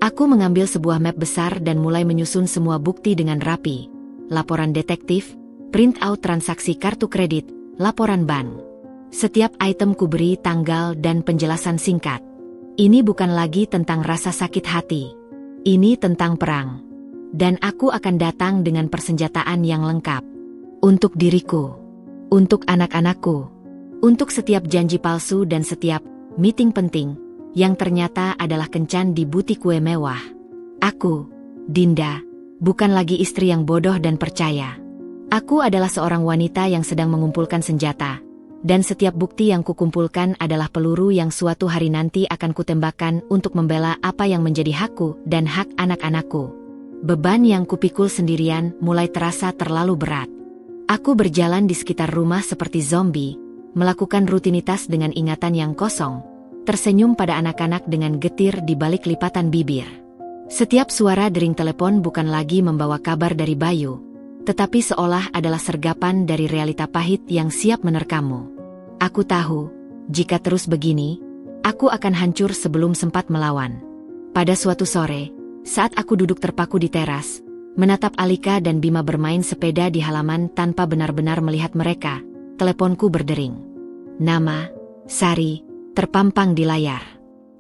Aku mengambil sebuah map besar dan mulai menyusun semua bukti dengan rapi. Laporan detektif, print out transaksi kartu kredit, laporan bank. Setiap item kuberi tanggal dan penjelasan singkat. Ini bukan lagi tentang rasa sakit hati. Ini tentang perang. Dan aku akan datang dengan persenjataan yang lengkap. Untuk diriku. Untuk anak-anakku. Untuk setiap janji palsu dan setiap meeting penting yang ternyata adalah kencan di butik kue mewah. Aku, Dinda, bukan lagi istri yang bodoh dan percaya. Aku adalah seorang wanita yang sedang mengumpulkan senjata. Dan setiap bukti yang kukumpulkan adalah peluru yang suatu hari nanti akan kutembakkan untuk membela apa yang menjadi hakku dan hak anak-anakku. Beban yang kupikul sendirian mulai terasa terlalu berat. Aku berjalan di sekitar rumah seperti zombie, melakukan rutinitas dengan ingatan yang kosong, tersenyum pada anak-anak dengan getir di balik lipatan bibir. Setiap suara dering telepon bukan lagi membawa kabar dari Bayu, tetapi seolah adalah sergapan dari realita pahit yang siap menerkammu. Aku tahu, jika terus begini, aku akan hancur sebelum sempat melawan. Pada suatu sore, saat aku duduk terpaku di teras, menatap Alika dan Bima bermain sepeda di halaman tanpa benar-benar melihat mereka, teleponku berdering. Nama, Sari, terpampang di layar.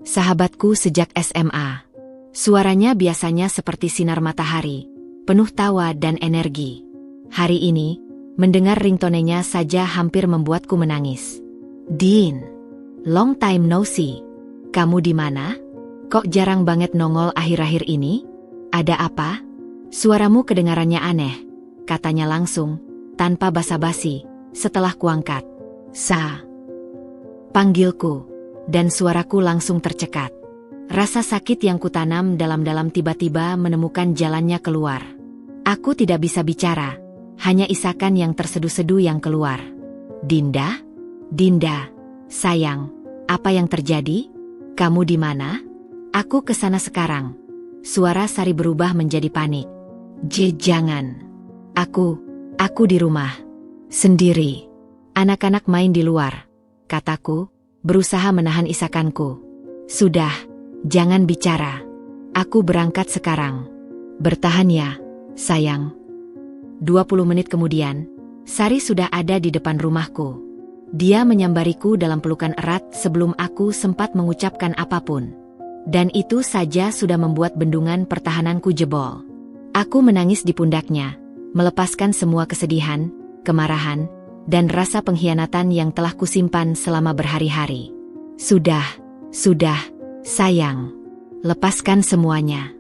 Sahabatku sejak SMA. Suaranya biasanya seperti sinar matahari, penuh tawa dan energi. Hari ini, mendengar ringtonenya saja hampir membuatku menangis. Din, long time no see. Kamu di mana? Kok jarang banget nongol akhir-akhir ini? Ada apa? Suaramu kedengarannya aneh, katanya langsung, tanpa basa-basi, setelah kuangkat. Sa. Panggilku, dan suaraku langsung tercekat. Rasa sakit yang kutanam dalam-dalam tiba-tiba menemukan jalannya keluar. Aku tidak bisa bicara, hanya isakan yang terseduh-seduh yang keluar. Dinda? Dinda, sayang, apa yang terjadi? Kamu di mana? Aku ke sana sekarang. Suara Sari berubah menjadi panik. Jangan. Aku di rumah. Sendiri. Anak-anak main di luar, kataku, berusaha menahan isakanku. Sudah, jangan bicara. Aku berangkat sekarang. Bertahan ya, sayang. 20 menit kemudian, Sari sudah ada di depan rumahku. Dia menyambariku dalam pelukan erat sebelum aku sempat mengucapkan apapun. Dan itu saja sudah membuat bendungan pertahananku jebol. Aku menangis di pundaknya, melepaskan semua kesedihan, kemarahan, dan rasa pengkhianatan yang telah kusimpan selama berhari-hari. Sudah, sayang. Lepaskan semuanya.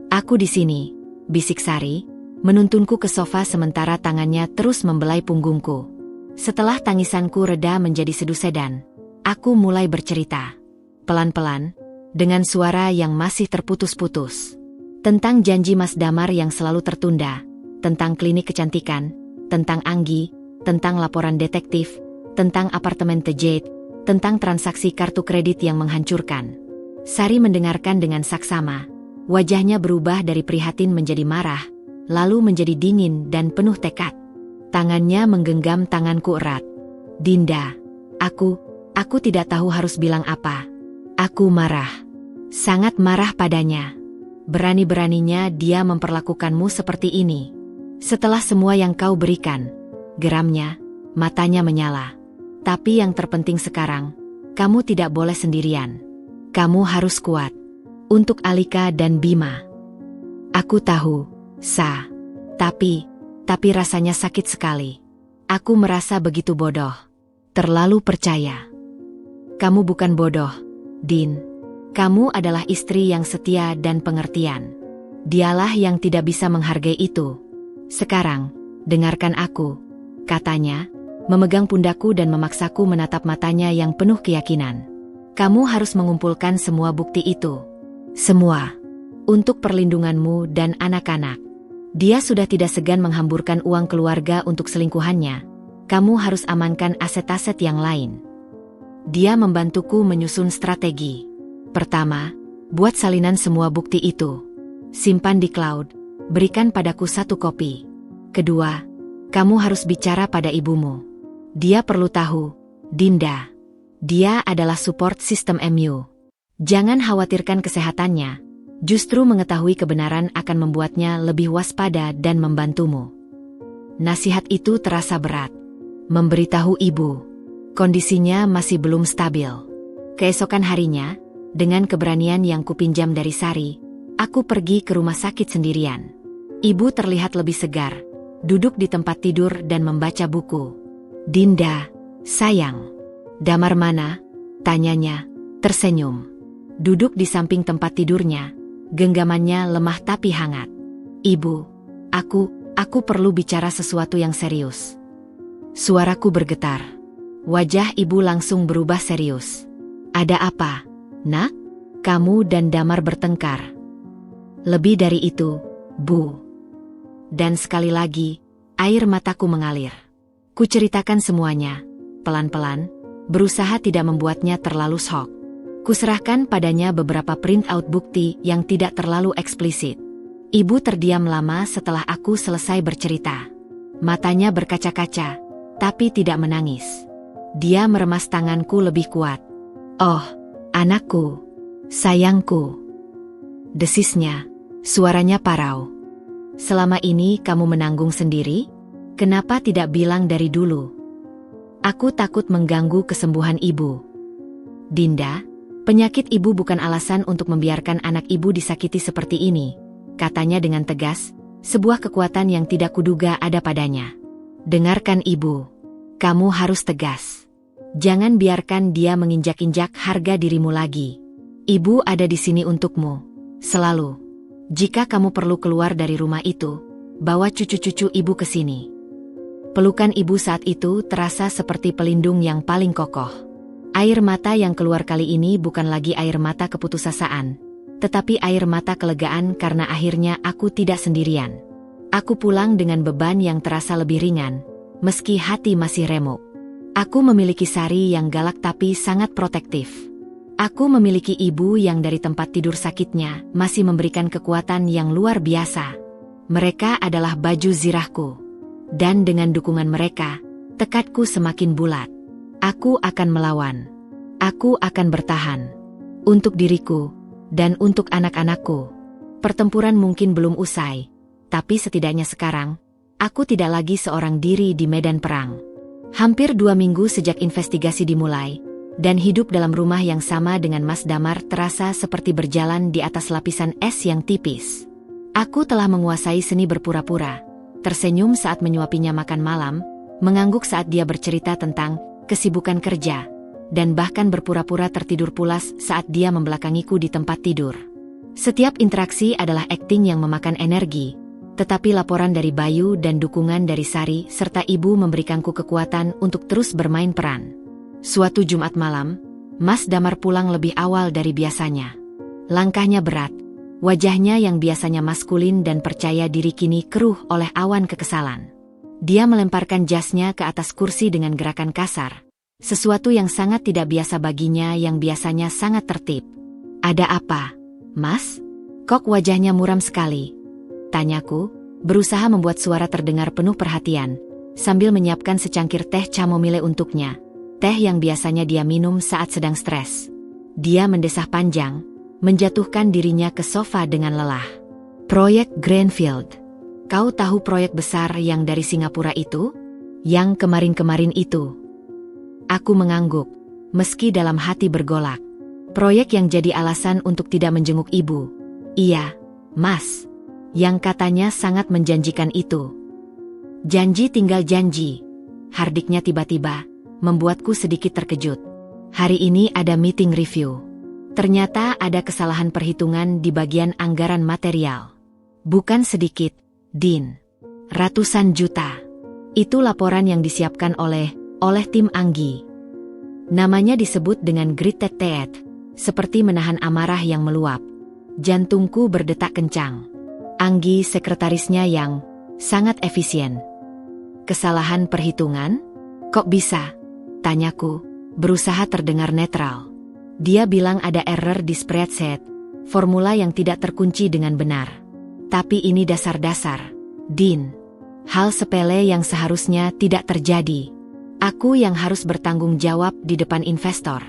Aku di sini, bisik Sari, menuntunku ke sofa sementara tangannya terus membelai punggungku. Setelah tangisanku reda menjadi sedu sedan, aku mulai bercerita. Pelan-pelan, dengan suara yang masih terputus-putus. Tentang janji Mas Damar yang selalu tertunda, tentang klinik kecantikan, tentang Anggi, tentang laporan detektif, tentang apartemen The Jade, tentang transaksi kartu kredit yang menghancurkan. Sari mendengarkan dengan saksama. Wajahnya berubah dari prihatin menjadi marah, lalu menjadi dingin dan penuh tekad. Tangannya menggenggam tanganku erat. Dinda, aku tidak tahu harus bilang apa. Aku marah. Sangat marah padanya. Berani-beraninya dia memperlakukanmu seperti ini. Setelah semua yang kau berikan, geramnya, matanya menyala. Tapi yang terpenting sekarang, kamu tidak boleh sendirian. Kamu harus kuat. Untuk Alika dan Bima. Aku tahu, Sa. Tapi rasanya sakit sekali. Aku merasa begitu bodoh. Terlalu percaya. Kamu bukan bodoh, Din. Kamu adalah istri yang setia dan pengertian. Dialah yang tidak bisa menghargai itu. Sekarang, dengarkan aku, katanya, memegang pundakku dan memaksaku menatap matanya yang penuh keyakinan. Kamu harus mengumpulkan semua bukti itu. Semua. Untuk perlindunganmu dan anak-anak. Dia sudah tidak segan menghamburkan uang keluarga untuk selingkuhannya. Kamu harus amankan aset-aset yang lain. Dia membantuku menyusun strategi. Pertama, buat salinan semua bukti itu. Simpan di cloud, berikan padaku 1 kopi. Kedua, kamu harus bicara pada ibumu. Dia perlu tahu, Dinda. Dia adalah support system MU. Jangan khawatirkan kesehatannya. Justru mengetahui kebenaran akan membuatnya lebih waspada dan membantumu. Nasihat itu terasa berat. Memberitahu ibu. Kondisinya masih belum stabil. Keesokan harinya, dengan keberanian yang kupinjam dari Sari, aku pergi ke rumah sakit sendirian. Ibu terlihat lebih segar, duduk di tempat tidur dan membaca buku. Dinda, sayang. Damar mana? Tanyanya, tersenyum. Duduk di samping tempat tidurnya, genggamannya lemah tapi hangat. Ibu, aku perlu bicara sesuatu yang serius. Suaraku bergetar. Wajah ibu langsung berubah serius. Ada apa, nak? Kamu dan Damar bertengkar. Lebih dari itu, Bu. Dan sekali lagi, air mataku mengalir. Kuceritakan semuanya, pelan-pelan, berusaha tidak membuatnya terlalu shock. Kuserahkan padanya beberapa print out bukti yang tidak terlalu eksplisit. Ibu terdiam lama setelah aku selesai bercerita. Matanya berkaca-kaca, tapi tidak menangis. Dia meremas tanganku lebih kuat. Oh, anakku, sayangku. Desisnya, suaranya parau. Selama ini kamu menanggung sendiri? Kenapa tidak bilang dari dulu? Aku takut mengganggu kesembuhan ibu. Dinda, penyakit ibu bukan alasan untuk membiarkan anak ibu disakiti seperti ini, katanya dengan tegas, sebuah kekuatan yang tidak kuduga ada padanya. Dengarkan ibu, kamu harus tegas. Jangan biarkan dia menginjak-injak harga dirimu lagi. Ibu ada di sini untukmu, selalu. Jika kamu perlu keluar dari rumah itu, bawa cucu-cucu ibu ke sini. Pelukan ibu saat itu terasa seperti pelindung yang paling kokoh. Air mata yang keluar kali ini bukan lagi air mata keputusasaan, tetapi air mata kelegaan karena akhirnya aku tidak sendirian. Aku pulang dengan beban yang terasa lebih ringan, meski hati masih remuk. Aku memiliki Sari yang galak tapi sangat protektif. Aku memiliki ibu yang dari tempat tidur sakitnya masih memberikan kekuatan yang luar biasa. Mereka adalah baju zirahku. Dan dengan dukungan mereka, tekadku semakin bulat. Aku akan melawan. Aku akan bertahan. Untuk diriku, dan untuk anak-anakku. Pertempuran mungkin belum usai, tapi setidaknya sekarang, aku tidak lagi seorang diri di medan perang. Hampir 2 minggu sejak investigasi dimulai, dan hidup dalam rumah yang sama dengan Mas Damar terasa seperti berjalan di atas lapisan es yang tipis. Aku telah menguasai seni berpura-pura, tersenyum saat menyuapinya makan malam, mengangguk saat dia bercerita tentang kesibukan kerja, dan bahkan berpura-pura tertidur pulas saat dia membelakangiku di tempat tidur. Setiap interaksi adalah akting yang memakan energi, tetapi laporan dari Bayu dan dukungan dari Sari serta ibu memberikanku kekuatan untuk terus bermain peran. Suatu Jumat malam, Mas Damar pulang lebih awal dari biasanya. Langkahnya berat, wajahnya yang biasanya maskulin dan percaya diri kini keruh oleh awan kekesalan. Dia melemparkan jasnya ke atas kursi dengan gerakan kasar, sesuatu yang sangat tidak biasa baginya yang biasanya sangat tertib. Ada apa, Mas? Kok wajahnya muram sekali? Tanyaku, berusaha membuat suara terdengar penuh perhatian, sambil menyiapkan secangkir teh chamomile untuknya. Teh yang biasanya dia minum saat sedang stres. Dia mendesah panjang, menjatuhkan dirinya ke sofa dengan lelah. Proyek Greenfield. Kau tahu proyek besar yang dari Singapura itu? Yang kemarin-kemarin itu. Aku mengangguk, meski dalam hati bergolak. Proyek yang jadi alasan untuk tidak menjenguk ibu. Iya, Mas. Yang katanya sangat menjanjikan itu. Janji tinggal janji. Hardiknya tiba-tiba membuatku sedikit terkejut. Hari ini ada meeting review. Ternyata ada kesalahan perhitungan di bagian anggaran material. Bukan sedikit, Din. Ratusan juta. Itu laporan yang disiapkan oleh tim Anggi. Namanya disebut dengan gritted teeth, seperti menahan amarah yang meluap. Jantungku berdetak kencang. Anggi sekretarisnya yang sangat efisien. Kesalahan perhitungan? Kok bisa? Tanyaku, berusaha terdengar netral. Dia bilang ada error di spreadsheet, formula yang tidak terkunci dengan benar. Tapi ini dasar-dasar, Din. Hal sepele yang seharusnya tidak terjadi. Aku yang harus bertanggung jawab di depan investor.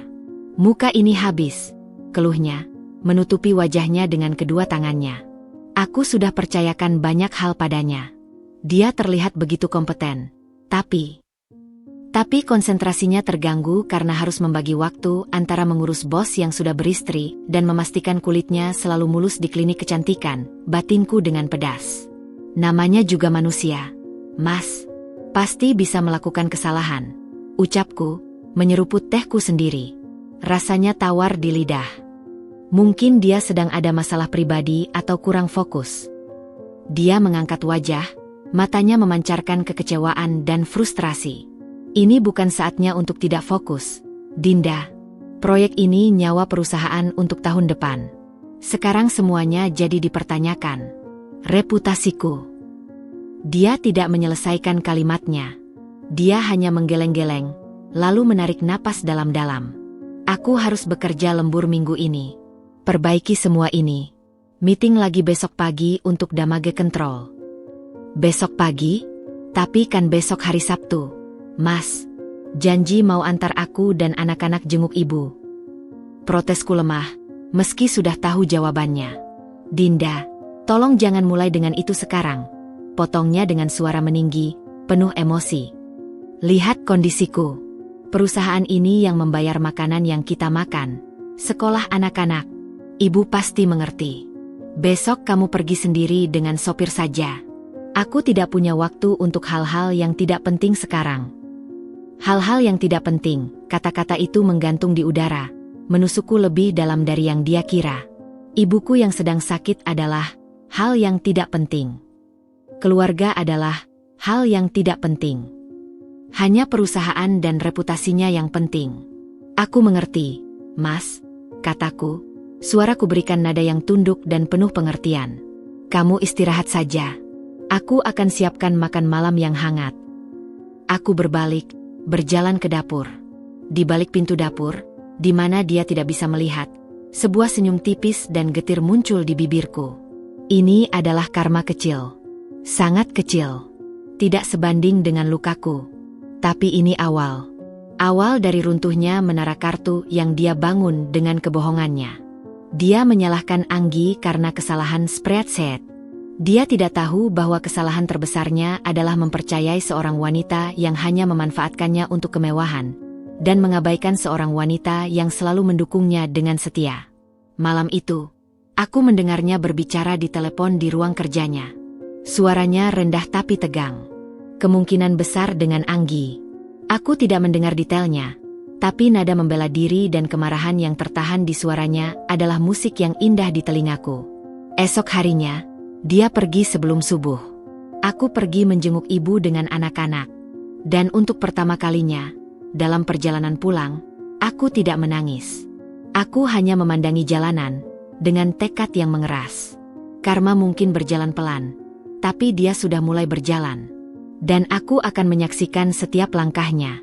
Muka ini habis, keluhnya, menutupi wajahnya dengan kedua tangannya. Aku sudah percayakan banyak hal padanya. Dia terlihat begitu kompeten, tapi konsentrasinya terganggu karena harus membagi waktu antara mengurus bos yang sudah beristri dan memastikan kulitnya selalu mulus di klinik kecantikan, batinku dengan pedas. Namanya juga manusia. Mas, pasti bisa melakukan kesalahan. Ucapku, menyeruput tehku sendiri. Rasanya tawar di lidah. Mungkin dia sedang ada masalah pribadi atau kurang fokus. Dia mengangkat wajah, matanya memancarkan kekecewaan dan frustrasi. Ini bukan saatnya untuk tidak fokus, Dinda. Proyek ini nyawa perusahaan untuk tahun depan. Sekarang semuanya jadi dipertanyakan. Reputasiku. Dia tidak menyelesaikan kalimatnya. Dia hanya menggeleng-geleng, lalu menarik napas dalam-dalam. Aku harus bekerja lembur minggu ini. Perbaiki semua ini. Meeting lagi besok pagi untuk damage control. Besok pagi? Tapi kan besok hari Sabtu. Mas, janji mau antar aku dan anak-anak jenguk ibu. Protesku lemah, meski sudah tahu jawabannya. Dinda, tolong jangan mulai dengan itu sekarang. Potongnya dengan suara meninggi, penuh emosi. Lihat kondisiku. Perusahaan ini yang membayar makanan yang kita makan. Sekolah anak-anak. Ibu pasti mengerti. Besok kamu pergi sendiri dengan sopir saja. Aku tidak punya waktu untuk hal-hal yang tidak penting sekarang. Hal-hal yang tidak penting, kata-kata itu menggantung di udara, menusukku lebih dalam dari yang dia kira. Ibuku yang sedang sakit adalah hal yang tidak penting. Keluarga adalah hal yang tidak penting. Hanya perusahaan dan reputasinya yang penting. Aku mengerti, Mas, kataku. Suaraku berikan nada yang tunduk dan penuh pengertian. Kamu istirahat saja. Aku akan siapkan makan malam yang hangat. Aku berbalik, berjalan ke dapur. Di balik pintu dapur, di mana dia tidak bisa melihat, sebuah senyum tipis dan getir muncul di bibirku. Ini adalah karma kecil. Sangat kecil. Tidak sebanding dengan lukaku. Tapi ini awal. Awal dari runtuhnya menara kartu yang dia bangun dengan kebohongannya. Dia menyalahkan Anggi karena kesalahan spreadsheet. Dia tidak tahu bahwa kesalahan terbesarnya adalah mempercayai seorang wanita yang hanya memanfaatkannya untuk kemewahan, dan mengabaikan seorang wanita yang selalu mendukungnya dengan setia. Malam itu, aku mendengarnya berbicara di telepon di ruang kerjanya. Suaranya rendah tapi tegang. Kemungkinan besar dengan Anggi. Aku tidak mendengar detailnya, tapi nada membela diri dan kemarahan yang tertahan di suaranya adalah musik yang indah di telingaku. Esok harinya, dia pergi sebelum subuh. Aku pergi menjenguk ibu dengan anak-anak. Dan untuk pertama kalinya, dalam perjalanan pulang, aku tidak menangis. Aku hanya memandangi jalanan, dengan tekad yang mengeras. Karma mungkin berjalan pelan, tapi dia sudah mulai berjalan. Dan aku akan menyaksikan setiap langkahnya.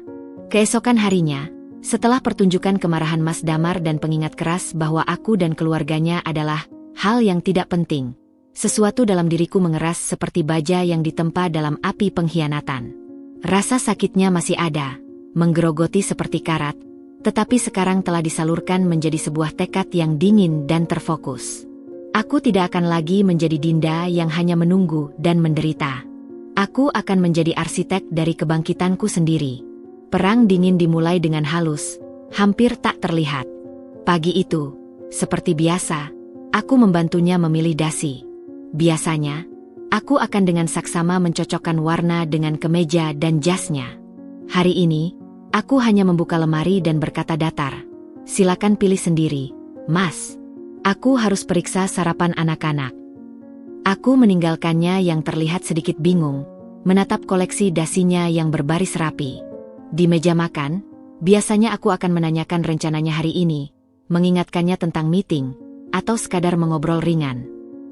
Keesokan harinya, setelah pertunjukan kemarahan Mas Damar dan pengingat keras bahwa aku dan keluarganya adalah hal yang tidak penting, sesuatu dalam diriku mengeras seperti baja yang ditempa dalam api pengkhianatan. Rasa sakitnya masih ada, menggerogoti seperti karat, tetapi sekarang telah disalurkan menjadi sebuah tekad yang dingin dan terfokus. Aku tidak akan lagi menjadi Dinda yang hanya menunggu dan menderita. Aku akan menjadi arsitek dari kebangkitanku sendiri. Perang dingin dimulai dengan halus, hampir tak terlihat. Pagi itu, seperti biasa, aku membantunya memilih dasi. Biasanya, aku akan dengan saksama mencocokkan warna dengan kemeja dan jasnya. Hari ini, aku hanya membuka lemari dan berkata datar, "Silakan pilih sendiri, Mas. Aku harus periksa sarapan anak-anak." Aku meninggalkannya yang terlihat sedikit bingung, menatap koleksi dasinya yang berbaris rapi. Di meja makan, biasanya aku akan menanyakan rencananya hari ini, mengingatkannya tentang meeting, atau sekadar mengobrol ringan.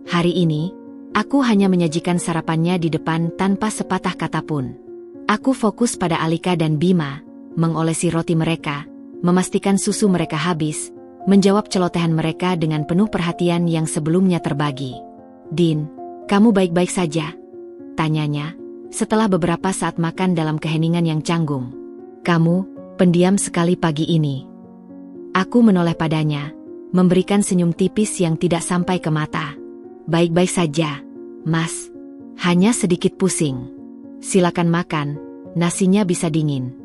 Hari ini, aku hanya menyajikan sarapannya di depan tanpa sepatah kata pun. Aku fokus pada Alika dan Bima, mengolesi roti mereka, memastikan susu mereka habis, menjawab celotehan mereka dengan penuh perhatian yang sebelumnya terbagi. "Din, kamu baik-baik saja?" tanyanya, setelah beberapa saat makan dalam keheningan yang canggung. "Kamu, pendiam sekali pagi ini." Aku menoleh padanya, memberikan senyum tipis yang tidak sampai ke mata. "Baik-baik saja, Mas. Hanya sedikit pusing. Silakan makan, nasinya bisa dingin."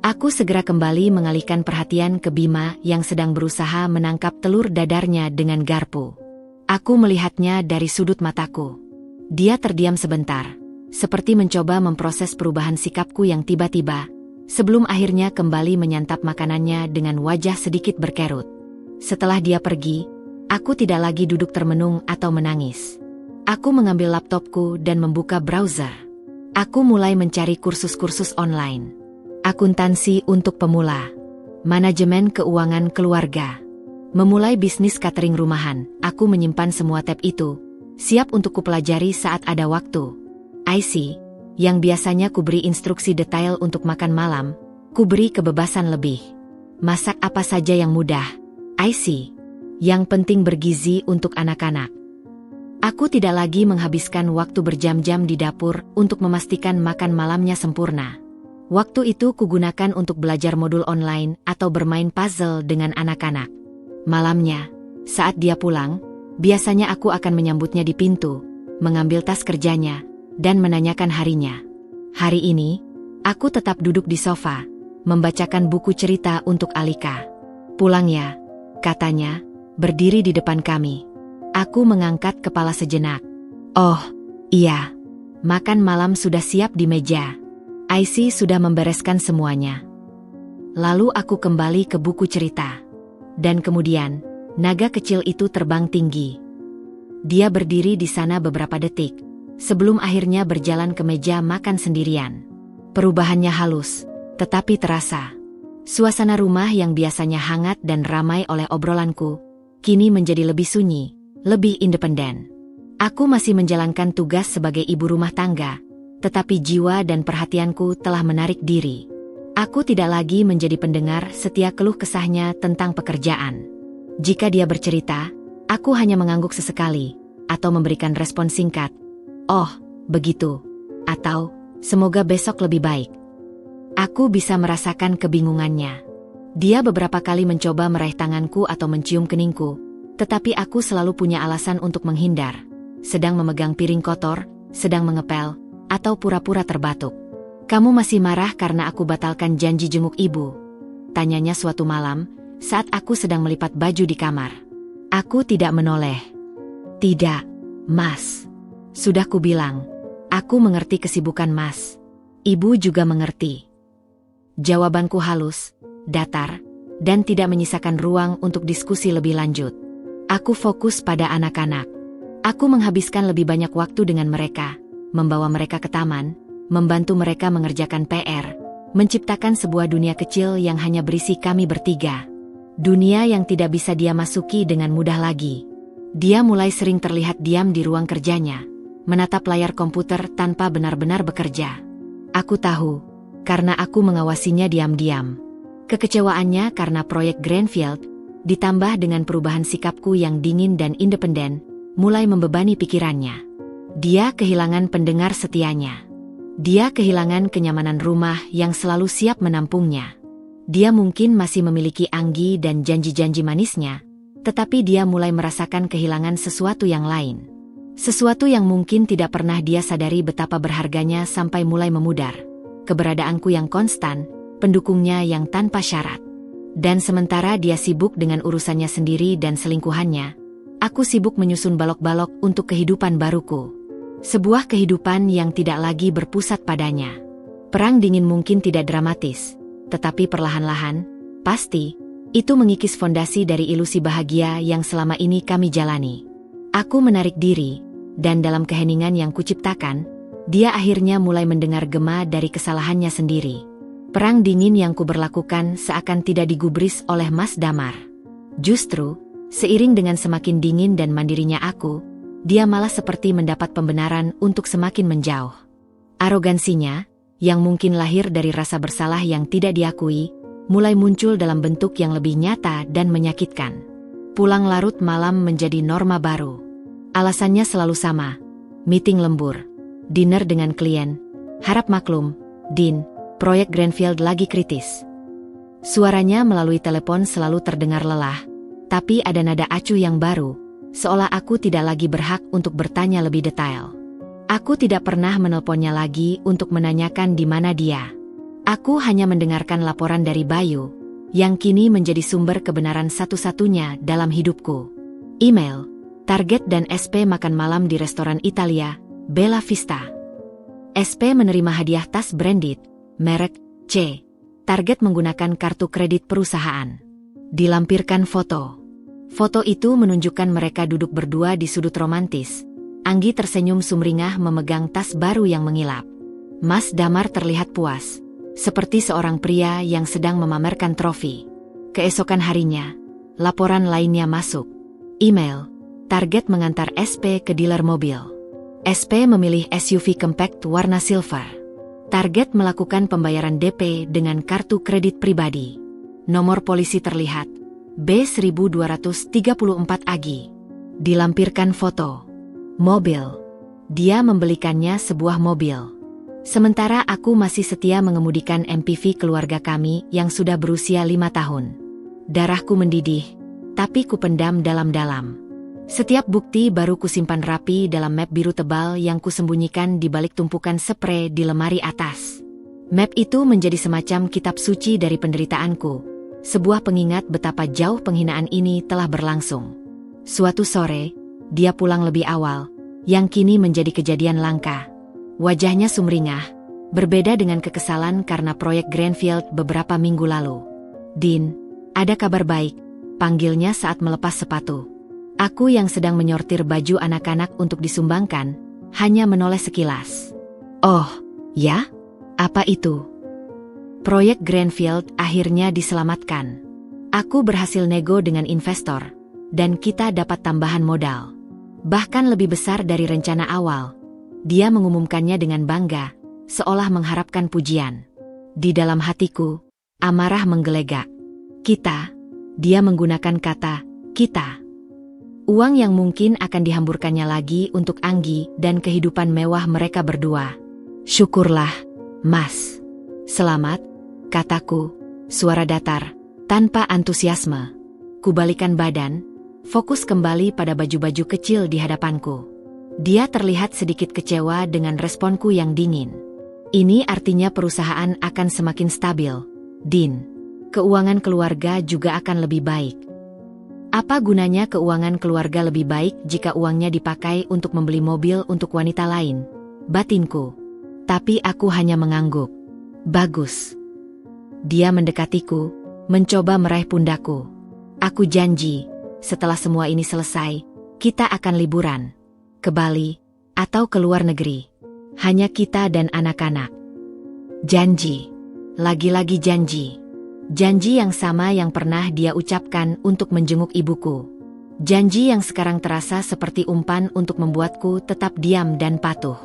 Aku segera kembali mengalihkan perhatian ke Bima yang sedang berusaha menangkap telur dadarnya dengan garpu. Aku melihatnya dari sudut mataku. Dia terdiam sebentar, seperti mencoba memproses perubahan sikapku yang tiba-tiba, sebelum akhirnya kembali menyantap makanannya dengan wajah sedikit berkerut. Setelah dia pergi, aku tidak lagi duduk termenung atau menangis. Aku mengambil laptopku dan membuka browser. Aku mulai mencari kursus-kursus online. Akuntansi untuk pemula, manajemen keuangan keluarga, memulai bisnis catering rumahan. Aku menyimpan semua tab itu, siap untuk kupelajari saat ada waktu. IC, yang biasanya kuberi instruksi detail untuk makan malam, kuberi kebebasan lebih. Masak apa saja yang mudah. IC, yang penting bergizi untuk anak-anak. Aku tidak lagi menghabiskan waktu berjam-jam di dapur untuk memastikan makan malamnya sempurna. Waktu itu kugunakan untuk belajar modul online atau bermain puzzle dengan anak-anak. Malamnya, saat dia pulang, biasanya aku akan menyambutnya di pintu, mengambil tas kerjanya, dan menanyakan harinya. Hari ini, aku tetap duduk di sofa, membacakan buku cerita untuk Alika. "Pulang ya," katanya, berdiri di depan kami. Aku mengangkat kepala sejenak. "Oh, iya. Makan malam sudah siap di meja. IC sudah membereskan semuanya." Lalu aku kembali ke buku cerita. Dan kemudian, naga kecil itu terbang tinggi. Dia berdiri di sana beberapa detik, sebelum akhirnya berjalan ke meja makan sendirian. Perubahannya halus, tetapi terasa. Suasana rumah yang biasanya hangat dan ramai oleh obrolanku, kini menjadi lebih sunyi, lebih independen. Aku masih menjalankan tugas sebagai ibu rumah tangga, tetapi jiwa dan perhatianku telah menarik diri. Aku tidak lagi menjadi pendengar setia keluh kesahnya tentang pekerjaan. Jika dia bercerita, aku hanya mengangguk sesekali, atau memberikan respon singkat. "Oh, begitu." Atau, "Semoga besok lebih baik." Aku bisa merasakan kebingungannya. Dia beberapa kali mencoba meraih tanganku atau mencium keningku, tetapi aku selalu punya alasan untuk menghindar. Sedang memegang piring kotor, sedang mengepel, atau pura-pura terbatuk. "Kamu masih marah karena aku batalkan janji jenguk ibu?" tanyanya suatu malam, saat aku sedang melipat baju di kamar. Aku tidak menoleh. "Tidak, Mas. Sudah kubilang, aku mengerti kesibukan Mas. Ibu juga mengerti." Jawabanku halus, datar, dan tidak menyisakan ruang untuk diskusi lebih lanjut. Aku fokus pada anak-anak. Aku menghabiskan lebih banyak waktu dengan mereka, membawa mereka ke taman, membantu mereka mengerjakan PR, menciptakan sebuah dunia kecil yang hanya berisi kami bertiga. Dunia yang tidak bisa dia masuki dengan mudah lagi. Dia mulai sering terlihat diam di ruang kerjanya, menatap layar komputer tanpa benar-benar bekerja. Aku tahu, karena aku mengawasinya diam-diam. Kekecewaannya karena proyek Greenfield, ditambah dengan perubahan sikapku yang dingin dan independen, mulai membebani pikirannya. Dia kehilangan pendengar setianya. Dia kehilangan kenyamanan rumah yang selalu siap menampungnya. Dia mungkin masih memiliki anggi dan janji-janji manisnya, tetapi dia mulai merasakan kehilangan sesuatu yang lain. Sesuatu yang mungkin tidak pernah dia sadari betapa berharganya sampai mulai memudar. Keberadaanku yang konstan, pendukungnya yang tanpa syarat. Dan sementara dia sibuk dengan urusannya sendiri dan selingkuhannya, aku sibuk menyusun balok-balok untuk kehidupan baruku. Sebuah kehidupan yang tidak lagi berpusat padanya. Perang dingin mungkin tidak dramatis, tetapi perlahan-lahan, pasti, itu mengikis fondasi dari ilusi bahagia yang selama ini kami jalani. Aku menarik diri, dan dalam keheningan yang kuciptakan, dia akhirnya mulai mendengar gema dari kesalahannya sendiri. Perang dingin yang kuberlakukan seakan tidak digubris oleh Mas Damar. Justru, seiring dengan semakin dingin dan mandirinya aku, dia malah seperti mendapat pembenaran untuk semakin menjauh. Arogansinya, yang mungkin lahir dari rasa bersalah yang tidak diakui, mulai muncul dalam bentuk yang lebih nyata dan menyakitkan. Pulang larut malam menjadi norma baru. Alasannya selalu sama, meeting lembur, dinner dengan klien, harap maklum, Din, proyek Greenfield lagi kritis. Suaranya melalui telepon selalu terdengar lelah, tapi ada nada acuh yang baru, seolah aku tidak lagi berhak untuk bertanya lebih detail. Aku tidak pernah menelponnya lagi untuk menanyakan di mana dia. Aku hanya mendengarkan laporan dari Bayu, yang kini menjadi sumber kebenaran satu-satunya dalam hidupku. Email, target dan SP makan malam di restoran Italia, Bella Vista. SP menerima hadiah tas branded, merek C. Target menggunakan kartu kredit perusahaan. Dilampirkan foto. Foto itu menunjukkan mereka duduk berdua di sudut romantis. Anggi tersenyum sumringah memegang tas baru yang mengilap. Mas Damar terlihat puas, seperti seorang pria yang sedang memamerkan trofi. Keesokan harinya, laporan lainnya masuk. Email, target mengantar SP ke dealer mobil. SP memilih SUV compact warna silver. Target melakukan pembayaran DP dengan kartu kredit pribadi. Nomor polisi terlihat, B1234 AG. Dilampirkan foto. Mobil. Dia membelikannya sebuah mobil. Sementara aku masih setia mengemudikan MPV keluarga kami yang sudah berusia 5 tahun. Darahku mendidih, tapi kupendam dalam-dalam. Setiap bukti baru kusimpan rapi dalam map biru tebal yang kusembunyikan di balik tumpukan spray di lemari atas. Map itu menjadi semacam kitab suci dari penderitaanku, sebuah pengingat betapa jauh penghinaan ini telah berlangsung. Suatu sore, dia pulang lebih awal, yang kini menjadi kejadian langka. Wajahnya sumringah, berbeda dengan kekesalan karena proyek Greenfield beberapa minggu lalu. "Din, ada kabar baik," panggilnya saat melepas sepatu. Aku yang sedang menyortir baju anak-anak untuk disumbangkan, hanya menoleh sekilas. "Oh, ya? Apa itu?" Proyek Greenfield akhirnya diselamatkan. Aku berhasil nego dengan investor, dan kita dapat tambahan modal. Bahkan lebih besar dari rencana awal. Dia mengumumkannya dengan bangga, seolah mengharapkan pujian. Di dalam hatiku, amarah menggelegak. "Kita," dia menggunakan kata, "kita." Uang yang mungkin akan dihamburkannya lagi untuk Anggi dan kehidupan mewah mereka berdua. "Syukurlah, Mas." "Selamat," kataku, suara datar, tanpa antusiasme. Kubalikan badan, fokus kembali pada baju-baju kecil di hadapanku. Dia terlihat sedikit kecewa dengan responku yang dingin. "Ini artinya perusahaan akan semakin stabil, Din. Keuangan keluarga juga akan lebih baik." "Apa gunanya keuangan keluarga lebih baik jika uangnya dipakai untuk membeli mobil untuk wanita lain?" batinku. Tapi aku hanya mengangguk. "Bagus." Dia mendekatiku, mencoba meraih pundakku. "Aku janji, setelah semua ini selesai, kita akan liburan. Ke Bali, atau ke luar negeri. Hanya kita dan anak-anak." Janji. Lagi-lagi janji. Janji yang sama yang pernah dia ucapkan untuk menjenguk ibuku. Janji yang sekarang terasa seperti umpan untuk membuatku tetap diam dan patuh.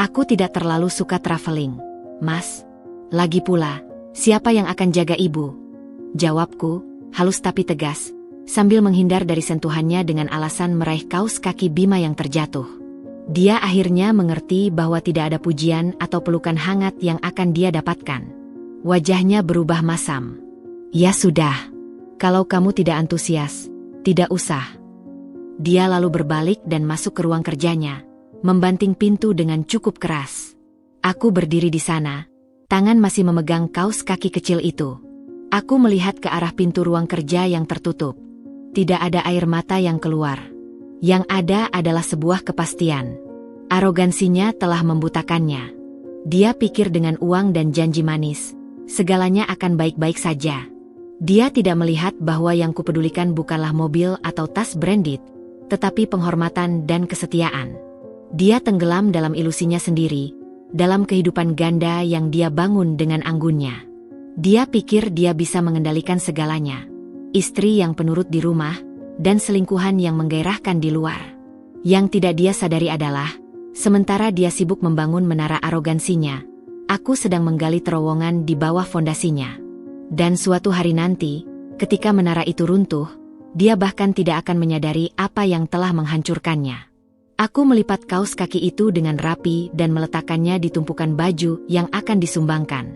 "Aku tidak terlalu suka traveling, Mas. Lagi pula, siapa yang akan jaga ibu?" Jawabku, halus tapi tegas, sambil menghindar dari sentuhannya dengan alasan meraih kaus kaki Bima yang terjatuh. Dia akhirnya mengerti bahwa tidak ada pujian atau pelukan hangat yang akan dia dapatkan. Wajahnya berubah masam. "Ya sudah, kalau kamu tidak antusias, tidak usah." Dia lalu berbalik dan masuk ke ruang kerjanya, membanting pintu dengan cukup keras. Aku berdiri di sana, tangan masih memegang kaus kaki kecil itu. Aku melihat ke arah pintu ruang kerja yang tertutup. Tidak ada air mata yang keluar. Yang ada adalah sebuah kepastian. Arogansinya telah membutakannya. Dia pikir dengan uang dan janji manis, segalanya akan baik-baik saja. Dia tidak melihat bahwa yang kupedulikan bukanlah mobil atau tas branded, tetapi penghormatan dan kesetiaan. Dia tenggelam dalam ilusinya sendiri, dalam kehidupan ganda yang dia bangun dengan anggunnya. Dia pikir dia bisa mengendalikan segalanya. Istri yang penurut di rumah, dan selingkuhan yang menggairahkan di luar. Yang tidak dia sadari adalah, sementara dia sibuk membangun menara arogansinya, aku sedang menggali terowongan di bawah fondasinya. Dan suatu hari nanti, ketika menara itu runtuh, dia bahkan tidak akan menyadari apa yang telah menghancurkannya. Aku melipat kaus kaki itu dengan rapi dan meletakkannya di tumpukan baju yang akan disumbangkan.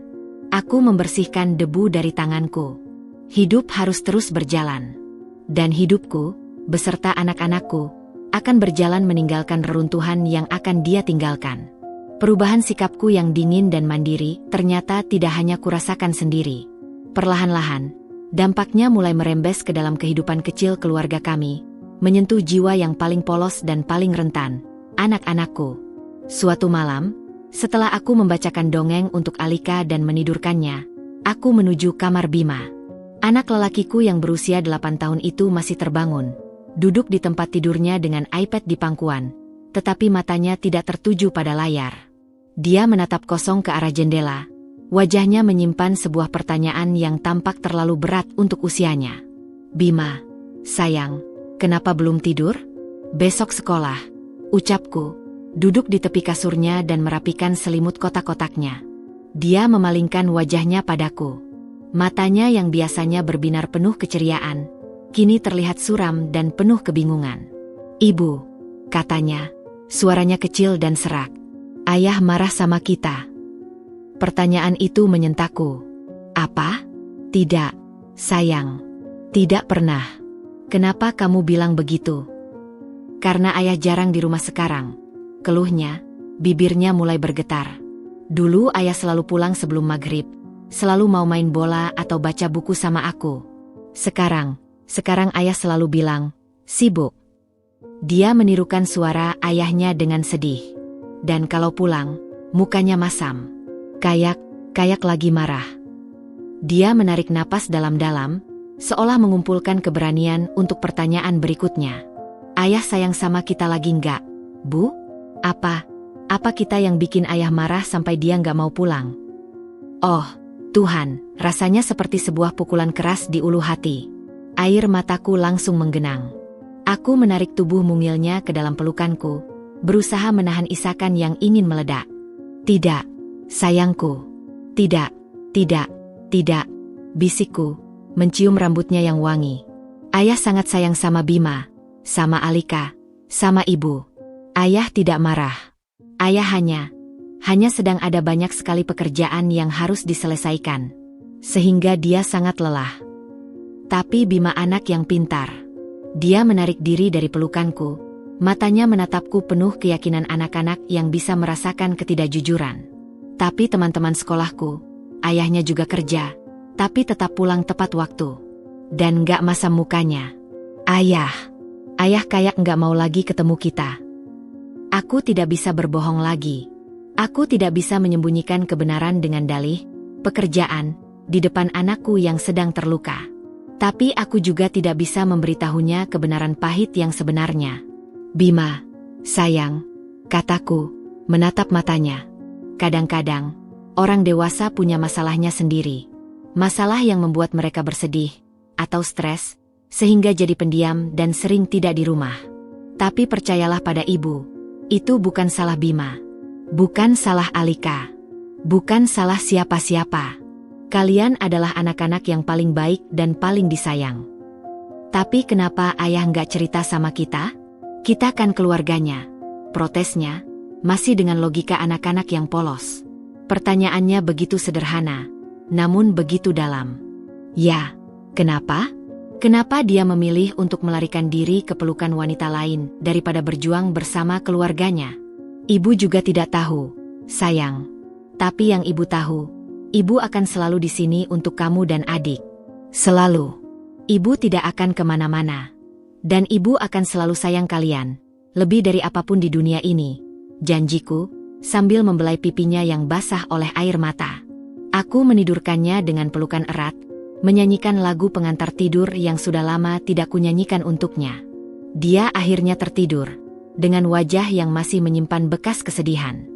Aku membersihkan debu dari tanganku. Hidup harus terus berjalan. Dan hidupku, beserta anak-anakku, akan berjalan meninggalkan reruntuhan yang akan dia tinggalkan. Perubahan sikapku yang dingin dan mandiri ternyata tidak hanya kurasakan sendiri. Perlahan-lahan, dampaknya mulai merembes ke dalam kehidupan kecil keluarga kami, menyentuh jiwa yang paling polos dan paling rentan, anak-anakku. Suatu malam, setelah aku membacakan dongeng untuk Alika dan menidurkannya, aku menuju kamar Bima. Anak lelakiku yang berusia 8 tahun itu masih terbangun, duduk di tempat tidurnya dengan iPad di pangkuan, tetapi matanya tidak tertuju pada layar. Dia menatap kosong ke arah jendela. Wajahnya menyimpan sebuah pertanyaan yang tampak terlalu berat untuk usianya. Bima, sayang, kenapa belum tidur? Besok sekolah, ucapku, duduk di tepi kasurnya dan merapikan selimut kotak-kotaknya. Dia memalingkan wajahnya padaku. Matanya yang biasanya berbinar penuh keceriaan, kini terlihat suram dan penuh kebingungan. Ibu, katanya, suaranya kecil dan serak. Ayah marah sama kita. Pertanyaan itu menyentakku. Apa? Tidak, sayang. Tidak pernah. Kenapa kamu bilang begitu? Karena ayah jarang di rumah sekarang. Keluhnya, bibirnya mulai bergetar. Dulu ayah selalu pulang sebelum maghrib. Selalu mau main bola atau baca buku sama aku. Sekarang ayah selalu bilang, sibuk. Dia menirukan suara ayahnya dengan sedih. Dan kalau pulang, mukanya masam. Kayak lagi marah. Dia menarik napas dalam-dalam, seolah mengumpulkan keberanian untuk pertanyaan berikutnya. Ayah sayang sama kita lagi enggak, Bu? Apa kita yang bikin ayah marah sampai dia enggak mau pulang? Oh, Tuhan, rasanya seperti sebuah pukulan keras di ulu hati. Air mataku langsung menggenang. Aku menarik tubuh mungilnya ke dalam pelukanku, berusaha menahan isakan yang ingin meledak. Tidak. Sayangku, tidak, bisikku, mencium rambutnya yang wangi. Ayah sangat sayang sama Bima, sama Alika, sama ibu. Ayah tidak marah. Ayah hanya sedang ada banyak sekali pekerjaan yang harus diselesaikan, sehingga dia sangat lelah. Tapi Bima anak yang pintar. Dia menarik diri dari pelukanku, matanya menatapku penuh keyakinan anak-anak yang bisa merasakan ketidakjujuran. Tapi teman-teman sekolahku, ayahnya juga kerja, tapi tetap pulang tepat waktu. Dan gak masam mukanya. Ayah kayak gak mau lagi ketemu kita. Aku tidak bisa berbohong lagi. Aku tidak bisa menyembunyikan kebenaran dengan dalih, pekerjaan, di depan anakku yang sedang terluka. Tapi aku juga tidak bisa memberitahunya kebenaran pahit yang sebenarnya. Bima, sayang, kataku, menatap matanya. Kadang-kadang, orang dewasa punya masalahnya sendiri. Masalah yang membuat mereka bersedih, atau stres, sehingga jadi pendiam dan sering tidak di rumah. Tapi percayalah pada ibu, itu bukan salah Bima. Bukan salah Alika. Bukan salah siapa-siapa. Kalian adalah anak-anak yang paling baik dan paling disayang. Tapi kenapa ayah nggak cerita sama kita? Kita kan keluarganya. Protesnya, masih dengan logika anak-anak yang polos. Pertanyaannya begitu sederhana, namun begitu dalam. Ya, kenapa? Kenapa dia memilih untuk melarikan diri ke pelukan wanita lain daripada berjuang bersama keluarganya? Ibu juga tidak tahu, sayang. Tapi yang ibu tahu, ibu akan selalu di sini untuk kamu dan adik. Selalu. Ibu tidak akan kemana-mana. Dan ibu akan selalu sayang kalian, lebih dari apapun di dunia ini. Janjiku, sambil membelai pipinya yang basah oleh air mata. Aku menidurkannya dengan pelukan erat, menyanyikan lagu pengantar tidur yang sudah lama tidak kunyanyikan untuknya. Dia akhirnya tertidur, dengan wajah yang masih menyimpan bekas kesedihan.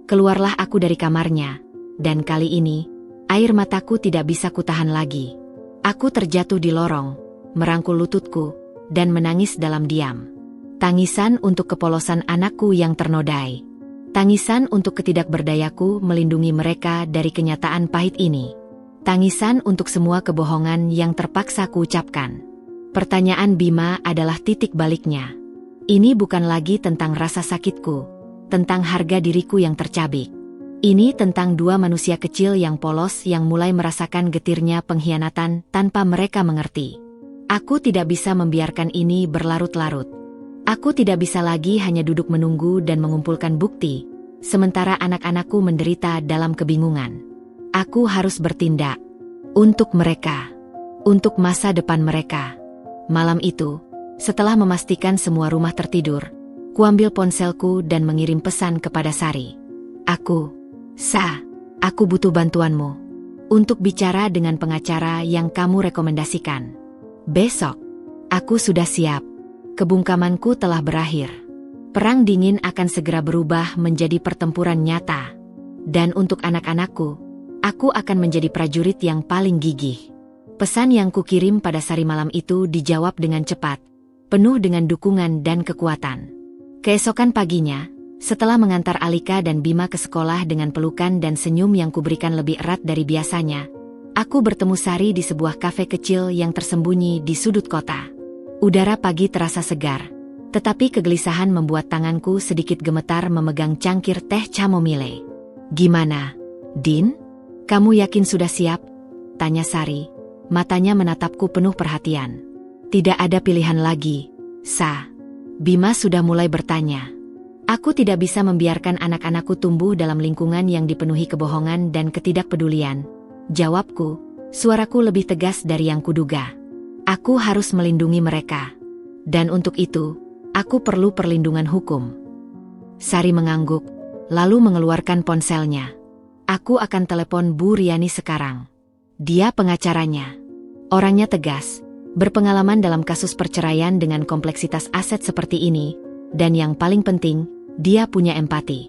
Keluarlah aku dari kamarnya, dan kali ini, air mataku tidak bisa kutahan lagi. Aku terjatuh di lorong, merangkul lututku, dan menangis dalam diam. Tangisan untuk kepolosan anakku yang ternodai. Tangisan untuk ketidakberdayaku melindungi mereka dari kenyataan pahit ini. Tangisan untuk semua kebohongan yang terpaksa kuucapkan. Pertanyaan Bima adalah titik baliknya. Ini bukan lagi tentang rasa sakitku, tentang harga diriku yang tercabik. Ini tentang dua manusia kecil yang polos yang mulai merasakan getirnya pengkhianatan tanpa mereka mengerti. Aku tidak bisa membiarkan ini berlarut-larut. Aku tidak bisa lagi hanya duduk menunggu dan mengumpulkan bukti, sementara anak-anakku menderita dalam kebingungan. Aku harus bertindak. Untuk mereka. Untuk masa depan mereka. Malam itu, setelah memastikan semua rumah tertidur, Kuambil ponselku dan mengirim pesan kepada Sari. Aku butuh bantuanmu untuk bicara dengan pengacara yang kamu rekomendasikan. Besok, aku sudah siap. Kebungkamanku telah berakhir. Perang dingin akan segera berubah menjadi pertempuran nyata. Dan untuk anak-anakku, aku akan menjadi prajurit yang paling gigih. Pesan yang kukirim pada Sari malam itu dijawab dengan cepat, penuh dengan dukungan dan kekuatan. Keesokan paginya, setelah mengantar Alika dan Bima ke sekolah dengan pelukan dan senyum yang kuberikan lebih erat dari biasanya, aku bertemu Sari di sebuah kafe kecil yang tersembunyi di sudut kota. Udara pagi terasa segar, tetapi kegelisahan membuat tanganku sedikit gemetar memegang cangkir teh chamomile. "Gimana, Din? Kamu yakin sudah siap?" tanya Sari, matanya menatapku penuh perhatian. "Tidak ada pilihan lagi, Sa." Bima sudah mulai bertanya. Aku tidak bisa membiarkan anak-anakku tumbuh dalam lingkungan yang dipenuhi kebohongan dan ketidakpedulian. Jawabku, suaraku lebih tegas dari yang kuduga. Aku harus melindungi mereka. Dan untuk itu, aku perlu perlindungan hukum. Sari mengangguk, lalu mengeluarkan ponselnya. Aku akan telepon Bu Riani sekarang. Dia pengacaranya. Orangnya tegas, berpengalaman dalam kasus perceraian dengan kompleksitas aset seperti ini, dan yang paling penting, dia punya empati.